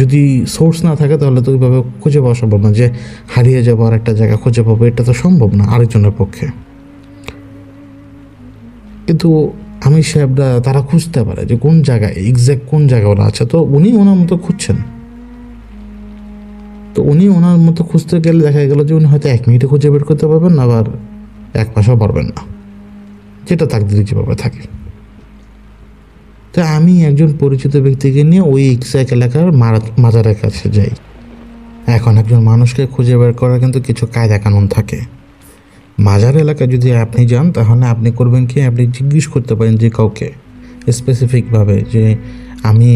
যদি সোর্স না থাকে তাহলে তো ওইভাবে খুঁজে পাওয়া সম্ভব না, যে হারিয়ে যাবো আর একটা জায়গা খুঁজে পাবো, এটা তো সম্ভব না আরেকজনের পক্ষে। কিন্তু আমি সাহেবরা তারা খুঁজতে পারে যে কোন জায়গায় এক্স্যাক্ট কোন জায়গায় ওরা আছে, তো উনি ওনার মতো খুঁজছেন। তো উনি ওনার মতো খুঁজতে গেলে দেখা গেল যে উনি হয়তো 1 মিনিটে খুঁজে বের করতে পারবেন, আবার 1 মাসও পারবেন না, যেটা তাকদীরে যেভাবে থাকে। তো আমি একজন পরিচিত ব্যক্তিকে নিয়ে ওই এক্স্যাক্ট এলাকার মাজারের কাছে যাই। এখন একজন মানুষকে খুঁজে বের করার কিন্তু কিছু কায়দা কানুন থাকে। মাজার এলাকায় যদি আপনি যান তাহলে আপনি করবেন কি, আপনি জিজ্ঞেস করতে পারেন যে কাউকে স্পেসিফিকভাবে যে আমি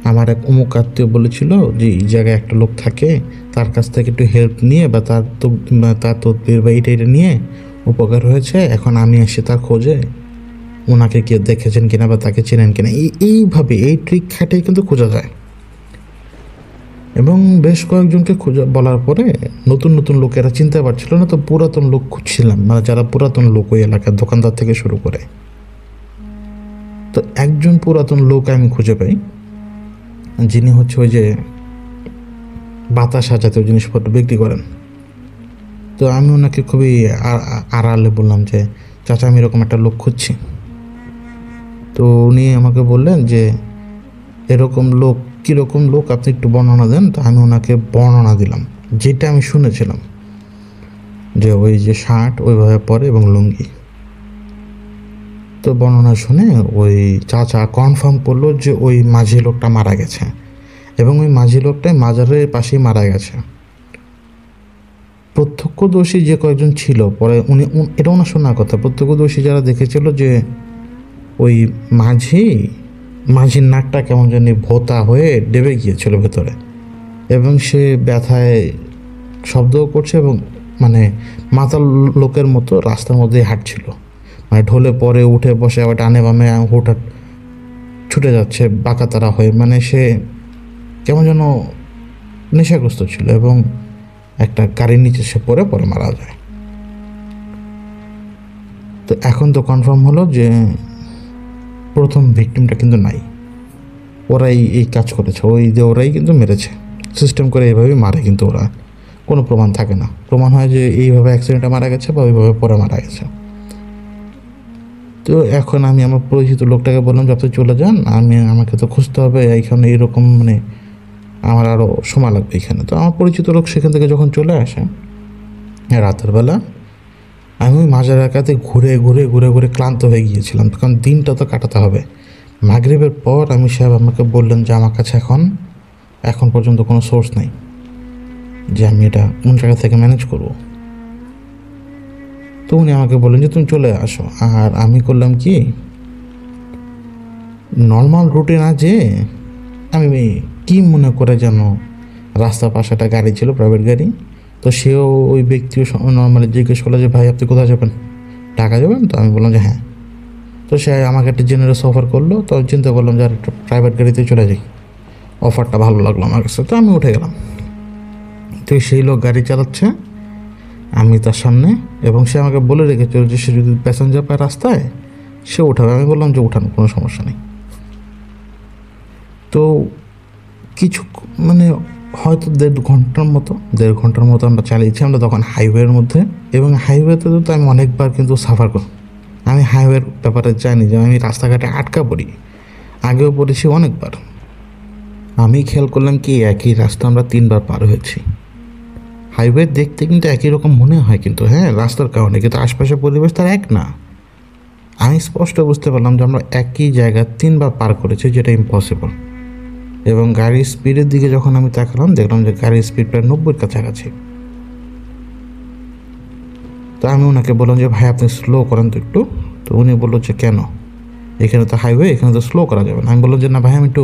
আমার এক অমুক আত্মীয় বলেছিল যে এই জায়গায় একটা লোক থাকে, তার কাছ থেকে একটু হেল্প নিয়ে বা তার তদবির বা এটা নিয়ে উপকার হয়েছে, এখন আমি এসে তার খোঁজে ওনাকে কেউ দেখেছেন কিনা বা তাকে চেনেন কিনা, এইভাবে এই ট্রিক খাটিয়ে কিন্তু খোঁজা যায়। এবং বেশ কয়েকজনকে খোঁজা বলার পরে নতুন নতুন লোকেরা চিনতে পারছিল না, তো পুরাতন লোক খুঁজছিলাম, মানে যারা পুরাতন লোক ওই এলাকার দোকানদার থেকে শুরু করে। তো একজন পুরাতন লোক আমি খুঁজে পাই, যিনি হচ্ছে ওই যে বাতাসা জাতীয় জিনিসপত্র বিক্রি করেন। তো আমি ওনাকে খুবই আড়ালে বললাম যে চাচা আমি এরকম একটা লোক খুঁজছি। তো উনি আমাকে বললেন যে এরকম লোক, কীরকম লোক আপনি একটু বর্ণনা দেন। তো আমি ওনাকে বর্ণনা দিলাম যেটা আমি শুনেছিলাম, যে ওই যে শার্ট ওইভাবে পরে এবং লুঙ্গি। তো বর্ণনা শুনে ওই চাচা কনফার্ম করলো যে ওই মাঝি লোকটা মারা গেছে, এবং ওই মাঝি লোকটাই মাজারের পাশেই মারা গেছে। প্রত্যক্ষদর্শী যে কয়েকজন ছিল, পরে উনি এটা ওনার শোনার কথা, প্রত্যক্ষদর্শী যারা দেখেছিল যে ওই মাঝির নাকটা কেমন জানি ভোতা হয়ে ডেবে গিয়েছিল ভেতরে, এবং সে ব্যথায় শব্দও করছে এবং মানে মাতাল লোকের মতো রাস্তার মধ্যে হাঁটছিল, মানে ঢলে পরে উঠে বসে আবার ডানে বামে হুটহাট ছুটে যাচ্ছে বাঁকা তারা হয়ে, মানে সে কেমন যেন নেশাগ্রস্ত ছিল, এবং একটা গাড়ির নিচে সে পরে মারা যায়। তো এখন তো কনফার্ম হলো যে প্রথম ভিকটিমটা কিন্তু নাই, ওরাই এই কাজ করেছে, ওরাই কিন্তু মেরেছে, সিস্টেম করে এইভাবেই মারে, কিন্তু ওরা কোনো প্রমাণ থাকে না, প্রমাণ হয় যে এইভাবে অ্যাক্সিডেন্টে মারা গেছে বা ওইভাবে পরে মারা গেছে। তো এখন আমি আমার পরিচিত লোকটাকে বললাম যে আপনি চলে যান, আমাকে তো খুঁজতে হবে এইখানে, এইরকম মানে আমার আরও সময় লাগবে এখানে। তো আমার পরিচিত লোক সেখান থেকে যখন চলে আসে রাতের বেলা, আমি ওই মাঝার এলাকাতে ঘুরে ঘুরে ঘুরে ঘুরে ক্লান্ত হয়ে গিয়েছিলাম, কারণ দিনটা তো কাটাতে হবে। মাগরিবের পর আমি সাহেব আমাকে বললেন যে আমার কাছে এখন পর্যন্ত কোনো সোর্স নেই যে আমি এটা কোন জায়গা থেকে ম্যানেজ করব। তো উনি আমাকে বললেন যে তুমি চলে আসো। আর আমি করলাম কি, নর্মাল রুটে না যে আমি কি মনে করে যেন রাস্তার পাশে একটা গাড়ি ছিল, প্রাইভেট গাড়ি, তো সেও ওই ব্যক্তিও নর্মালি জিজ্ঞেস করলো যে ভাই আপনি কোথায় যাবেন, ঢাকা যাবেন? তো আমি বললাম যে হ্যাঁ। তো সে আমাকে একটা জেনারেস অফার করলো, তো চিন্তা করলাম যে আর একটা প্রাইভেট গাড়িতে চলে যাই, অফারটা ভালো লাগলো আমার কাছে, তো আমি উঠে গেলাম। তো সেই লোক গাড়ি চালাচ্ছে, আমি তার সামনে, এবং সে আমাকে বলে রেখেছিল যে সে যদি প্যাসেঞ্জার পায় রাস্তায় সে উঠাবে। আমি বললাম যে উঠানো কোনো সমস্যা নেই। তো কিছু মানে হয়তো দেড় ঘন্টার মতো আমরা চালিয়েছি, আমরা তখন হাইওয়ের মধ্যে, এবং হাইওয়েতে তো আমি অনেকবার কিন্তু সাফার করি, আমি হাইওয়ের ব্যাপারে জানি যে আমি রাস্তাঘাটে আটকা পড়ি, আগেও পড়েছি অনেকবার। আমি খেয়াল করলাম কি একই রাস্তা আমরা 3বার পার হয়েছি। হাইওয়ে দেখতে কিন্তু একই রকম মনে হয়, কিন্তু হ্যাঁ রাস্তার কারণে, কিন্তু আশপাশের পরিবেশ তার এক না। আমি স্পষ্ট বুঝতে পারলাম যে আমরা একই জায়গা 3বার পার করেছি, যেটা ইম্পসিবল। এবং গাড়ির স্পিডের দিকে যখন আমি তাকালাম, দেখলাম যে গাড়ির স্পিড প্রায় 90-এর কাছাকাছি। তো আমি ওনাকে বললাম যে ভাই আপনি স্লো করেন তো একটু। তো উনি বললো যে কেন, এখানে তো হাইওয়ে, এখানে তো স্লো করা যাবে না। আমি বললাম যে না ভাই আমি একটু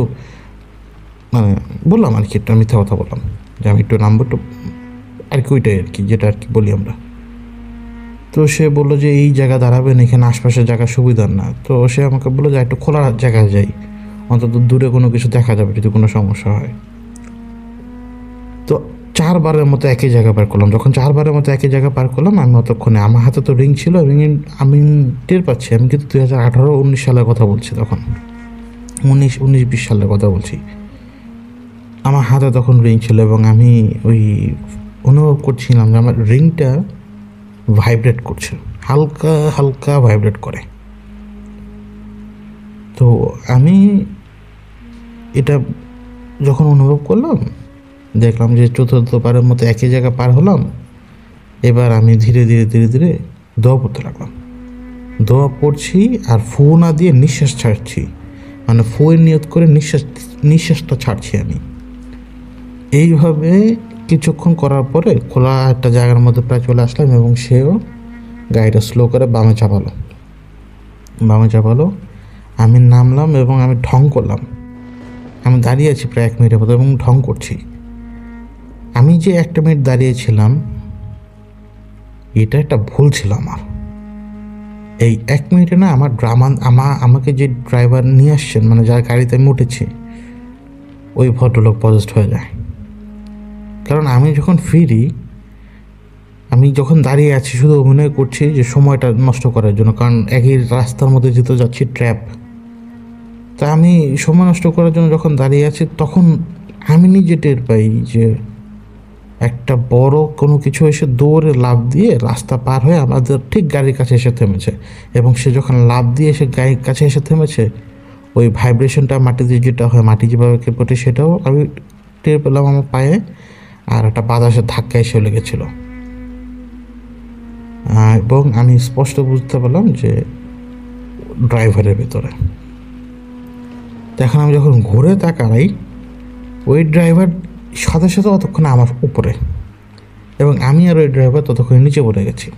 মানে বললাম আর কি, একটা মিথ্যা কথা বললাম যে আমি একটু নামবো, একটু আর কি, ওইটাই আর কি যেটা আর কি বলি আমরা। তো সে বললো যে এই জায়গা দাঁড়াবেন, এখানে আশপাশের জায়গা সুবিধার না। তো সে আমাকে বললো যে একটু খোলা জায়গায় যাই, অন্তত দূরে কোনো কিছু দেখা যাবে যদি কোনো সমস্যা হয়। তো 4বারের মতো একই জায়গা পার করলাম। যখন 4বারের মতো একই জায়গা পার করলাম, আমি অতক্ষণে আমার হাতে তো রিং ছিল, রিং আমি টের পাচ্ছি আমি কিন্তু 2018-19 সালের কথা বলছি, তখন 19-20 সালের কথা বলছি। আমার হাতে তখন রিং ছিল, এবং আমি ওই অনুভব করছিলাম যে আমার রিংটা ভাইব্রেট করছে, হালকা হালকা ভাইব্রেট করে। তো আমি এটা যখন অনুভব করলাম, দেখলাম যে 4র্থবারের মতো একই জায়গা পার হলাম। এবার আমি ধীরে ধীরে ধীরে ধীরে দোয়া পড়তে লাগলাম। দোয়া পড়ছি আর ফু না দিয়ে নিঃশ্বাস ছাড়ছি, মানে ফুয়ের নিয়ত করে নিঃশ্বাসটা ছাড়ছি আমি। এইভাবে কিছুক্ষণ করার পরে খোলা একটা জায়গার মধ্যে প্রায় চলে আসলাম, এবং সেও গাড়িটা স্লো করে বামে চাপালো। আমি নামলাম এবং আমি ঢং করলাম আমি দাঁড়িয়ে আছি প্রায় 1 মিনিটের মতো এবং ঢং করছি। আমি যে 1 মিনিট দাঁড়িয়েছিলাম, এটা একটা ভুল ছিল আমার। এই 1 মিনিটে না আমার আমাকে যে ড্রাইভার নিয়ে আসছেন, মানে যার গাড়িতে আমি উঠেছি, ওই ভদ্রলোক পজেসড হয়ে যায়। কারণ আমি যখন ফিরি, আমি যখন দাঁড়িয়ে আছি শুধু অভিনয় করছি যে সময়টা নষ্ট করার জন্য, কারণ একই রাস্তার মধ্যে যেতে যাচ্ছি, ট্র্যাপ। তা আমি সময় নষ্ট করার জন্য যখন দাঁড়িয়ে আছি, তখন আমি নিজে টের পাই যে একটা বড় কোনো কিছু এসে দৌড়ে লাফ দিয়ে রাস্তা পার হয়ে আমাদের ঠিক গাড়ির কাছে এসে থেমেছে। এবং সে যখন লাফ দিয়ে এসে গাড়ির কাছে এসে থেমেছে, ওই ভাইব্রেশনটা মাটিতে যেটা হয়, মাটি যেভাবে কেঁপে ওঠে, সেটাও আমি টের পেলাম আমার পায়ে। আর একটা বাতাসের ধাক্কা এসে লেগেছিল, এবং আমি স্পষ্ট বুঝতে পারলাম যে ড্রাইভারের ভেতরে। তো এখন আমি যখন ঘুরে তাকাই, ওই ড্রাইভার সাথে সাথে ততক্ষণে আমার উপরে, এবং আমি আর ওই ড্রাইভার ততক্ষণে নিচে পড়ে গেছি।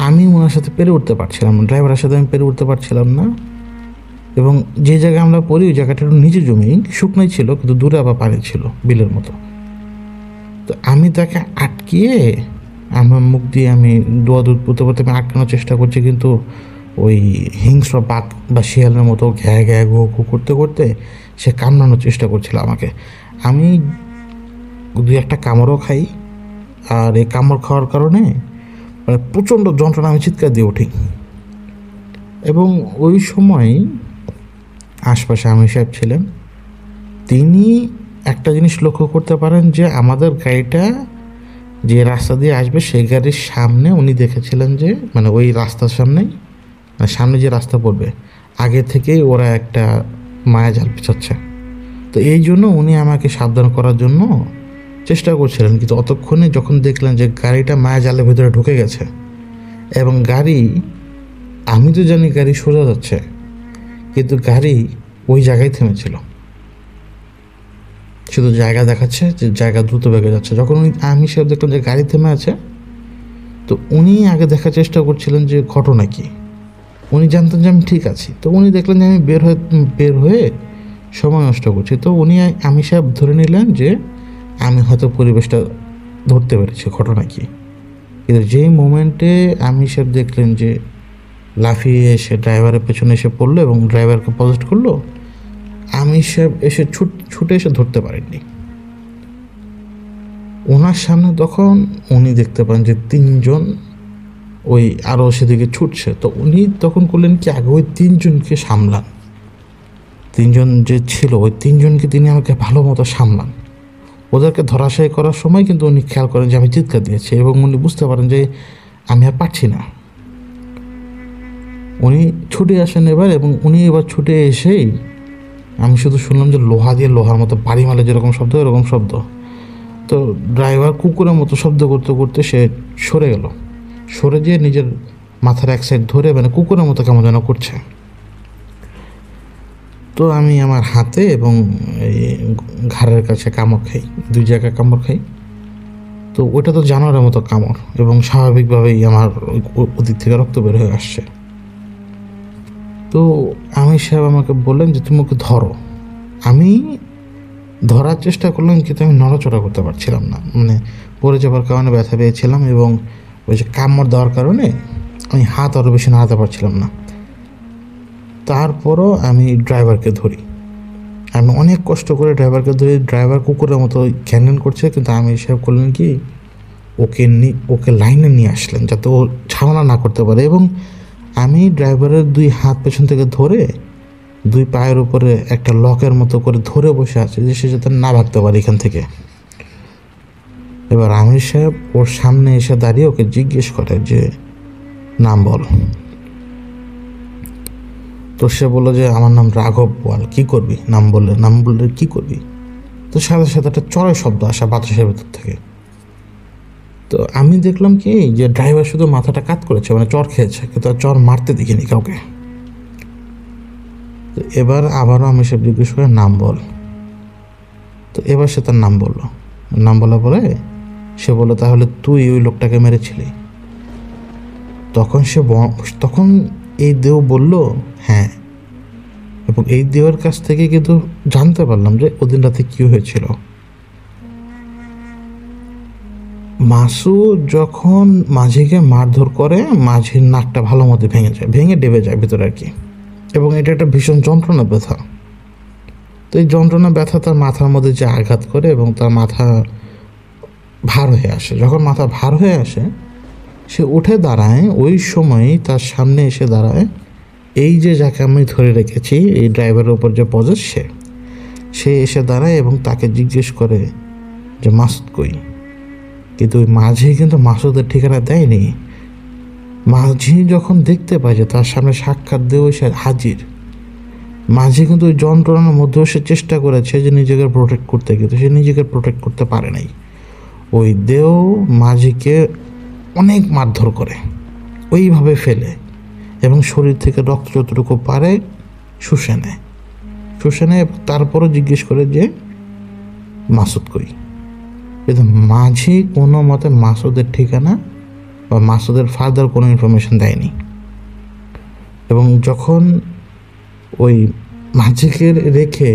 আমি ওনার সাথে পেরে উঠতে পারছিলাম না, ড্রাইভারের সাথে আমি পেরে উঠতে পারছিলাম না। এবং যে জায়গায় আমরা পড়ি, ওই জায়গাটা একটু নিচে জমি, শুকনোই ছিল, কিন্তু দূরে আবার পানি ছিল বিলের মতো। তো আমি তাকে আটকিয়ে আমার মুখ দিয়ে আমি দোয়া দুধ পুঁতে পুঁতে আমি আটকানোর চেষ্টা করছি, কিন্তু ওই হিংস্র বাঘ বা শিয়ালের মতো ঘ্যা ঘ্যা ঘু ঘু করতে করতে সে কামড়ানোর চেষ্টা করছিল আমাকে। আমি 2-1টা কামড়ও খাই, আর এই কামড় খাওয়ার কারণে মানে প্রচণ্ড যন্ত্রণা, আমি চিৎকার দিয়ে উঠি। এবং ওই সময় আশপাশে আমির সাহেব ছিলেন। তিনি একটা জিনিস লক্ষ্য করতে পারেন যে আমাদের গাড়িটা যে রাস্তা দিয়ে আসবে, সেই গাড়ির সামনে উনি দেখেছিলেন যে, মানে ওই রাস্তার সামনেই, মানে সামনে যে রাস্তা পড়বে, আগে থেকেই ওরা একটা মায়াজাল পিছাচ্ছে। তো এই জন্য উনি আমাকে সাবধান করার জন্য চেষ্টা করছিলেন। কিন্তু অতক্ষণে যখন দেখলেন যে গাড়িটা মায়াজালের ভেতরে ঢুকে গেছে, এবং গাড়ি, আমি তো জানি গাড়ি সোজা যাচ্ছে, কিন্তু গাড়ি ওই জায়গায় থেমেছিল, শুধু জায়গা দেখাচ্ছে যে জায়গা দ্রুত বেগে যাচ্ছে। যখন আমি সব দেখলাম যে গাড়ি থেমে আছে, তো উনি আগে দেখার চেষ্টা করছিলেন যে ঘটনা কি। উনি জানতেন যে আমি ঠিক আছি, তো উনি দেখলেন যে আমি বের হয়ে সময় নষ্ট করছি। তো উনি, আমি সাহেব ধরে নিলেন যে আমি হয়তো পরিবেশটা ধরতে পেরেছি ঘটনা কি। কিন্তু যেই মোমেন্টে আমি সাহেব দেখলেন যে লাফিয়ে এসে ড্রাইভারের পেছনে এসে পড়লো এবং ড্রাইভারকে পজেস্ট করলো, আমি সাহেব এসে ছুটে এসে ধরতে পারেননি। ওনার সামনে তখন উনি দেখতে পান যে 3জন ওই আরও সেদিকে ছুটছে। তো উনি তখন করলেন কি, আগে ওই 3জনকে সামলান। 3জন যে ছিল, ওই 3জনকে তিনি আমাকে ভালো মতো সামলান। ওদেরকে ধরাশায়ী করার সময় কিন্তু উনি খেয়াল করেন যে আমি চিৎকার দিয়েছি, এবং উনি বুঝতে পারেন যে আমি আর পারছি না। উনি ছুটে আসেন এবার, এবং উনি এবার ছুটে এসেই আমি শুধু শুনলাম যে লোহা দিয়ে লোহার মতো বাড়ি মারলে যেরকম শব্দ, এরকম শব্দ। তো ড্রাইভার কুকুরের মতো শব্দ করতে করতে সে সরে গেল, সরে যেয়ে নিজের মাথার এক সাইড ধরে, মানে কুকুরের মতো কেমন যেন করছে। তো আমি আমার হাতে এবং এই ঘাড়ের কাছে কামড় খাই, 2 জায়গায় কামড় খাই। তো ওটা তো জানোয়ারের মতো কামড়, এবং স্বাভাবিকভাবেই আমার ওদিক থেকে রক্ত বের হয়ে আসছে। তো আমির সাহেব আমাকে বললেন যে তুমি ওকে ধরো। আমি ধরার চেষ্টা করলাম, কিন্তু আমি নড়াচড়া করতে পারছিলাম না, মানে পড়ে যাওয়ার কারণে ব্যথা পেয়েছিলাম, এবং ওই যে কামড় দেওয়ার কারণে আমি হাত আরও বেশি নাড়াতে পারছিলাম না। তারপরও আমি ড্রাইভারকে ধরি, আমি অনেক কষ্ট করে ড্রাইভারকে ধরি। ড্রাইভার কুকুরের মতো ঘ্যান করছে, কিন্তু আমি সাহেব করলেন কি, ওকে লাইনে নিয়ে আসলেন যাতে ও ঝামেলা না করতে পারে। এবং আমি ড্রাইভারের 2 হাত পেছন থেকে ধরে 2 পায়ের উপরে একটা লকের মতো করে ধরে বসে আছে, যে সে যাতে না ভাগতে পারে এখান থেকে। এবার আমির সাহেব ওর সামনে এসে দাঁড়িয়ে ওকে জিজ্ঞেস করে যে নাম বল। তো সে বললো যে আমার নাম রাঘব বোয়াল, কী করবি? নাম বললে কী করবি? তো সাথে সাথে একটা চড়ের শব্দ আসা বাতাসের ভেতর থেকে। তো আমি দেখলাম কি যে ড্রাইভার শুধু মাথাটা কাত করেছে, মানে চর খেয়েছে, কিন্তু চর মারতে দেখিনি কাউকে। তো এবার আবারও আমি সব জিজ্ঞেস করে নাম বল। তো এবার সে তার নাম বললো। নাম বলার পরে সে বললো তাহলে তুই ওই লোকটাকে মেরেছিলি? তখন এই দেও বলল হ্যাঁ। এবং এই দেওয়ার কাছ থেকে কিন্তু জানতে পারলাম যে ওদিন রাতে কী হয়েছিল। মাসুদ যখন মাঝিকে মারধর করে, মাঝির নাকটা ভালো মতো ভেঙে ডেবে যায় ভিতরে আর কি, এবং এটা একটা ভীষণ যন্ত্রণা ব্যথা। তো এই যন্ত্রণা ব্যথা তার মাথার মধ্যে যে আঘাত করে এবং তার মাথা ভার হয়ে আসে। যখন মাথা ভার হয়ে আসে, সে উঠে দাঁড়ায়। ওই সময়ই তার সামনে এসে দাঁড়ায় এই যে যাকে আমি ধরে রেখেছি, এই ড্রাইভারের উপর যে পজেস, সে এসে দাঁড়ায় এবং তাকে জিজ্ঞেস করে যে মাসুদ কই। কিন্তু ওই মাঝি কিন্তু মাসুদের ঠিকানা দেয়নি। মাঝি যখন দেখতে পায় যে তার সামনে সাক্ষাৎ দেওয়া সে হাজির, মাঝি কিন্তু ওই যন্ত্রণার মধ্যেও সে চেষ্টা করেছে যে নিজেকে প্রোটেক্ট করতে, কিন্তু সে নিজেকে প্রোটেক্ট করতে পারে নাই। ওই দেও মাঝিকে অনেক মারধর করে, ওইভাবে ফেলে এবং শরীর থেকে রক্ত যতটুকু পারে শুষে নেয়। তারপরও জিজ্ঞেস করে যে মাসুদ কই। কিন্তু মাঝি কোনো মতে মাসুদের ঠিকানা বা মাসুদের ফার্দার কোনো ইনফরমেশন দেয়নি। এবং যখন ওই মাঝিকে রেখে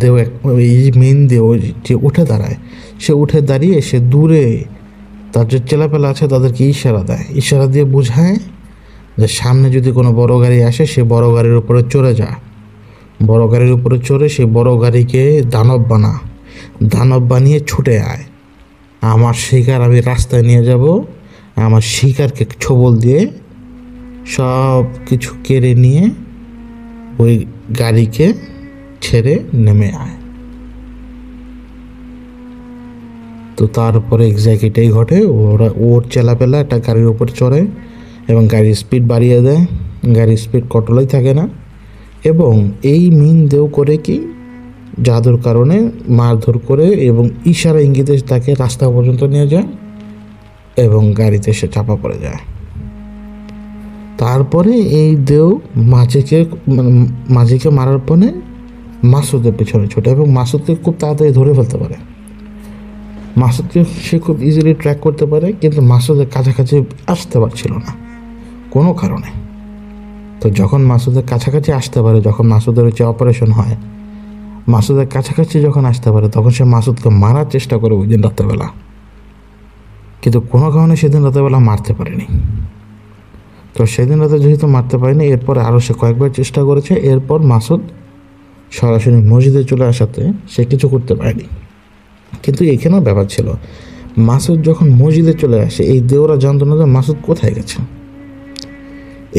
দেও ওই মেন দেও যে উঠে দাঁড়ায়, সে উঠে দাঁড়িয়ে সে দূরে তার যে চেলাপেলা আছে তাদেরকে ইশারা দেয়, ইশারা দিয়ে বোঝায় যে সামনে যদি কোনো বড় গাড়ি আসে সে বড় গাড়ির উপরে চড়ে যা। বড় গাড়ির উপরে চড়ে সেই বড় গাড়িকে দানব বানিয়ে ছুটে আয়। আমার শিকার আমি রাস্তায় নিয়ে যাব, আমার শিকারকে ছোবল দিয়ে সব কিছু কেড়ে নিয়ে ওই গাড়িকে ছেড়ে নেমে আয়। তো তারপরে এক্স্যাক্ট এটাই ঘটে। ওর চেলাপেলা একটা গাড়ির উপর চড়ে এবং গাড়ির স্পিড বাড়িয়ে দেয়, গাড়ির স্পিড কন্ট্রোলেই থাকে না। এবং এই মিন দেও করে কি জাদুর কারণে মারধর করে এবং ইশারা ইঙ্গিতে তাকে রাস্তা পর্যন্ত নিয়ে যায় এবং গাড়িতে সে চাপা পড়ে যায়। তারপরে এই দেও মাঝিকে মারার পরে মাসুদের পেছনে ছোটে এবং মাসুদকে খুব তাড়াতাড়ি ধরে ফেলতে পারে। মাসুদকে সে খুব ইজিলি ট্র্যাক করতে পারে, কিন্তু মাসুদের কাছাকাছি আসতে পারছিল না কোনো কারণে। তো যখন মাসুদের কাছাকাছি আসতে পারে, যখন মাসুদের হচ্ছে অপারেশন হয়, মাসুদের কাছাকাছি যখন আসতে পারে, তখন সে মাসুদকে মারার চেষ্টা করে ওই দিন রাতেরবেলা, কিন্তু কোনো কারণে সেদিন রাতেরবেলা মারতে পারেনি। তো সেদিন রাতে যেহেতু মারতে পারেনি, এরপরে আরও সে কয়েকবার চেষ্টা করেছে। এরপর মাসুদ সরাসরি মসজিদে চলে আসাতে সে কিছু করতে পারেনি। কিন্তু এখানেও ব্যাপার ছিল, মাসুদ যখন মসজিদে চলে আসে, এই দেওরা জানতো না যে মাসুদ কোথায় গেছে।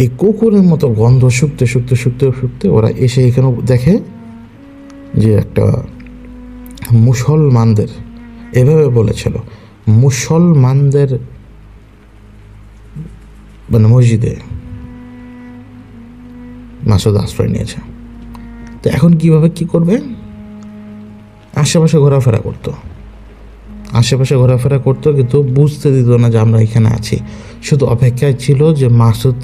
এই কুকুরের মতো গন্ধ শুকতে শুকতে শুকতে শুকতে ওরা এসে এখানে দেখে যে একটা মুসলমানদের, এভাবে বলেছিল, মুসলমানদের মানে মসজিদে মাসুদ আশ্রয় নিয়েছে। তো এখন কিভাবে কি করবে? আশেপাশে ঘোরাফেরা করতো, কিন্তু বুঝতে দিত না যে আমরা এখানে আছি। শুধু অপেক্ষায় ছিল যে মাসুদ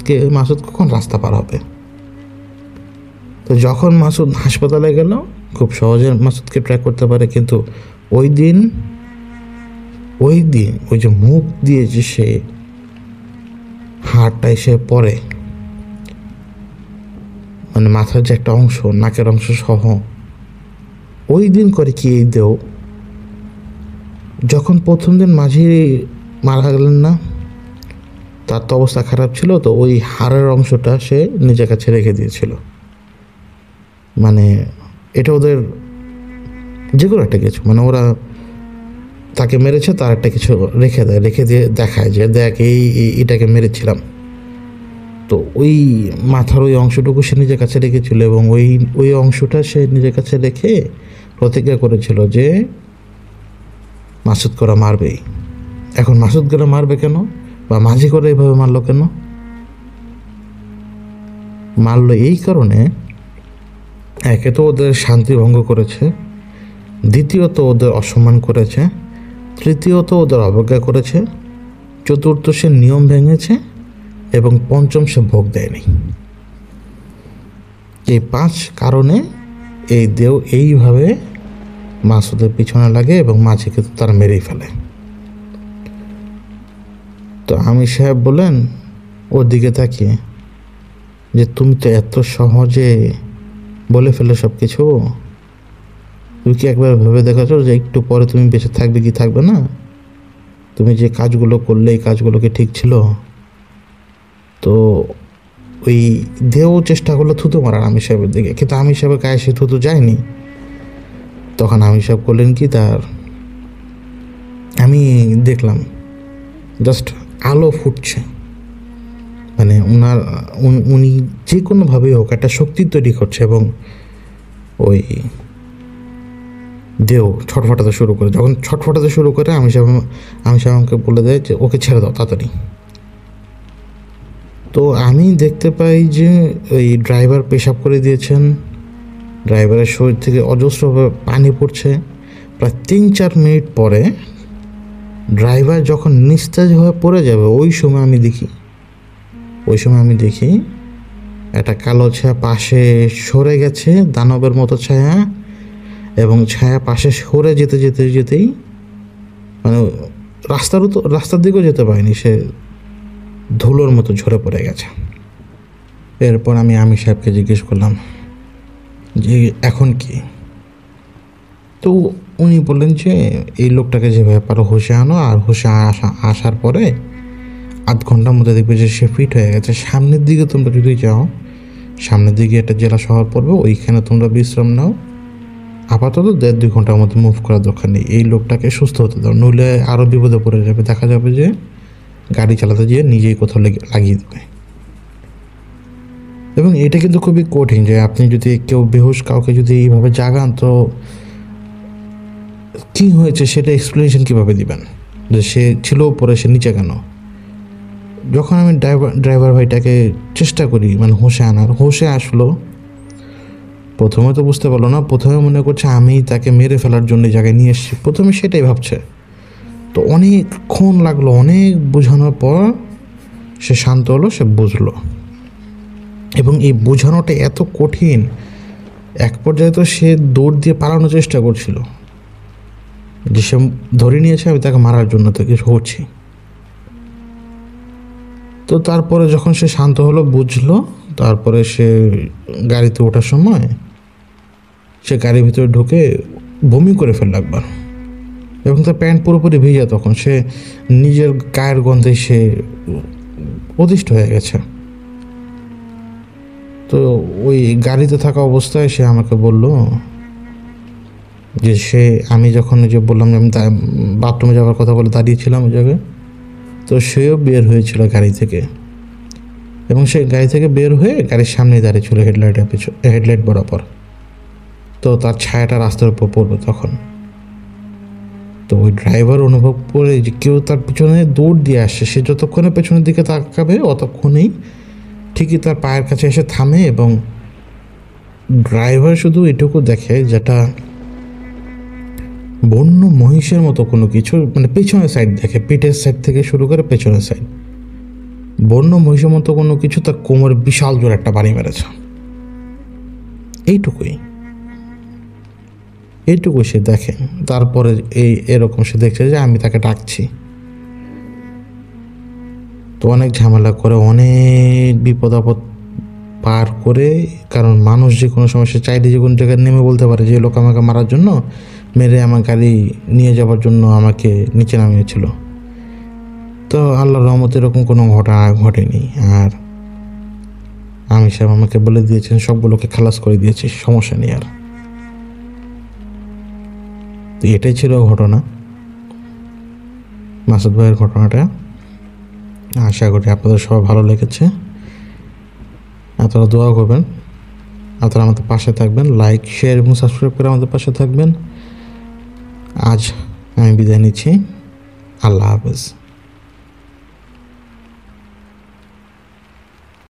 কখন রাস্তা পার হবে। তো যখন মাসুদ হাসপাতালে গেল, খুব সহজে মাসুদকে ট্র্যাক করতে পারে। কিন্তু ওই দিন ওই যে মুখ দিয়ে যে সে হাড়টা এসে পড়ে, মানে মাথার যে একটা অংশ, নাকের অংশ সহ, ওই দিন করে কি এই দেও, যখন প্রথম দিন মাঝি মারা গেলেন না, তার তো অবস্থা খারাপ ছিল, তো ওই হাড়ের অংশটা সে নিজের কাছে রেখে দিয়েছিল। মানে এটা ওদের যে কোনো একটা কিছু, মানে ওরা তাকে মেরেছে তার একটা কিছু রেখে দিয়ে দেখায় যে দেখ এটাকে মেরেছিলাম। তো ওই মাথার ওই অংশটুকু সে নিজের কাছে রেখেছিল এবং ওই অংশটা সে নিজের কাছে রেখে প্রতিজ্ঞা করেছিল যে মাসুদ করে মারবেই। এখন মাসুদ করে মারবে কেন, বা মাঝি করে এইভাবে মারলো কেন? মারলো এই কারণে, একে তো ওদের শান্তি ভঙ্গ করেছে, দ্বিতীয়ত ওদের অসম্মান করেছে, তৃতীয়ত ওদের অবজ্ঞা করেছে, চতুর্থ সে নিয়ম ভেঙেছে এবং পঞ্চম সে ভোগ দেয়নি। এই 5 কারণে এই দেও এইভাবে মাসুদের পিছনে লাগে এবং মাঝিকে তো তারা মেরেই ফেলে। তো আমির সাহেব বলেন ওর দিকে তাকিয়ে যে তুমি তো এত সহজে বলে ফেলে সব কিছু, তুমি কি একবার ভেবে দেখেছো যে একটু পরে তুমি বেঁচে থাকবে কি থাকবে না? তুমি যে কাজগুলো করলে এই কাজগুলোকে ঠিক ছিল? তো ওই দেও চেষ্টা করলো থুতু মারার আমির সাহেবের দিকে, কিন্তু আমির সাহেবের গায়ে সে থুতু যায়নি। তখন আমির সাহেব করলেন কি, আমি দেখলাম জাস্ট আলো ফুটছে, মানে উনি যে কোনোভাবেই হোক একটা শক্তি তৈরি করছে, এবং ওই দেও ছটফটাতে শুরু করে। যখন ছটফটাতে শুরু করে আমি সাহেব আমাকে বলে দেয় যে ওকে ছেড়ে দাও তাড়াতাড়ি। তো আমি দেখতে পাই যে ওই ড্রাইভার পেশাব করে দিয়েছেন, ড্রাইভারের শরীর থেকে অজস্রভাবে পানি পড়ছে। প্রায় 3-4 মিনিট পরে ড্রাইভার যখন নিস্তেজ হয়ে পড়ে যাবে ওই সময় আমি দেখি একটা কালো ছায়া পাশে সরে গেছে, দানবের মতো ছায়া, এবং ছায়া পাশে সরে যেতেই মানে রাস্তার দিকেও যেতে পারেনি, সে ধুলোর মতো ঝরে পড়ে গেছে। এরপর আমি আমির সাহেবকে জিজ্ঞেস করলাম যে এখন কি? তো উনি বললেন যে এই লোকটাকে যেভাবে পারো হোশে আনো, আর হোশে আসার পরে আধ ঘন্টার মধ্যে দেখবে যে সে ফিট হয়ে গেছে। সামনের দিকে তোমরা যদি যাও, সামনের দিকে একটা জেলা শহর পড়বে, ওইখানে তোমরা বিশ্রাম নাও। আপাতত 1.5-2 ঘন্টার মধ্যে মুভ করার দরকার নেই, এই লোকটাকে সুস্থ হতে দাও, নইলে আরও বিপদে পড়ে যাবে। দেখা যাবে যে গাড়ি চালাতে গিয়ে নিজেই কোথাও লাগিয়ে দেবে। এবং এটা কিন্তু খুবই কঠিন, যে আপনি যদি কেউ বেহুশ কাউকে যদি এইভাবে জাগান, তো কী হয়েছে সেটা এক্সপ্লেনেশন কীভাবে দিবেন, যে সে ছিল পরে সে নিচে কেন? যখন আমি ড্রাইভার ভাইটাকে চেষ্টা করি মানে হোশে আসলো, প্রথমে তো বুঝতে পারলো না, প্রথমে মনে করছে আমি তাকে মেরে ফেলার জন্য জায়গায় নিয়ে এসেছি, প্রথমে সেটাই ভাবছে। তো অনেকক্ষণ লাগলো, অনেক বোঝানোর পর সে শান্ত হলো, সে বুঝলো। এবং এই বোঝানোটা এত কঠিন, এক পর্যায়ে তো সে দৌড় দিয়ে পালানোর চেষ্টা করছিল, যে সে ধরে নিয়েছে আমি তাকে মারার জন্য তো কিছু করছি। তো তারপরে যখন সে শান্ত হলো, বুঝলো, তারপরে সে গাড়িতে ওঠার সময় সে গাড়ির ভিতরে ঢুকে বমি করে ফেলল একবার, এবং তার প্যান্ট পুরোপুরি ভিজা। তখন সে নিজের গায়ের গন্ধে সে অতিষ্ঠ হয়ে গেছে। তো ওই গাড়িতে থাকা অবস্থায় সে আমাকে বলল যে আমি যখন যে বললাম যে আমি বাথরুমে যাওয়ার কথা বলে দাঁড়িয়েছিলাম ওই জায়গায়, তো সেও বের হয়েছিল গাড়ি থেকে, এবং সে গাড়ি থেকে বের হয়ে গাড়ির সামনে দাঁড়িয়ে ছিল হেডলাইট বরাবর। তো তার ছায়াটা রাস্তার উপর পড়বে তখন। তো ওই ড্রাইভার অনুভব করে যে কেউ তার পিছনে দৌড় দিয়ে আসছে, সে যতক্ষণে পেছনের দিকে তাকাবে অতক্ষণেই ঠিকই তার পায়ের কাছে এসে থামে, এবং ড্রাইভার শুধু এটুকু দেখে যেটা বন্য মহিষের মতো কোনো কিছু, মানে পেছনের সাইড দেখে, পিঠের সাইড থেকে শুরু করে পেছনের সাইড, বন্য মহিষের মতো কোনো কিছু তার কোমরে বিশাল জোর একটা বাড়ি মেরেছে। এইটুকু সে দেখে। তারপরে এরকম সে দেখছে যে আমি তাকে ডাকছি। তো অনেক ঝামেলা করে, অনেক বিপদ আপদ পার করে, কারণ মানুষ যে কোনো সময় সে চাইলে যে কোনো জায়গায় নেমে বলতে পারে যে লোক আমাকে মারার জন্য, মেরে আমার গাড়ি নিয়ে যাওয়ার জন্য আমাকে নিচে নামিয়েছিল। তো আল্লাহর রহমতে এরকম কোনো ঘটনা ঘটেনি। আর আমির সাহেব আমাকে বলে দিয়েছেন সবগুলোকে খালাস করে দিয়েছি, সমস্যা নেই আর। তো এটাই ছিল ঘটনা, মাসুদ ভাইয়ের ঘটনাটা। আশা করি আপনাদের সবাই ভালো লেগেছে। আপনারা দোয়া করবেন, আপনারা আমাদের পাশে থাকবেন, লাইক, শেয়ার এবং সাবস্ক্রাইব করে আমাদের পাশে থাকবেন। আজ আমি বিদায় নিচ্ছি, আল্লাহ হাফেজ।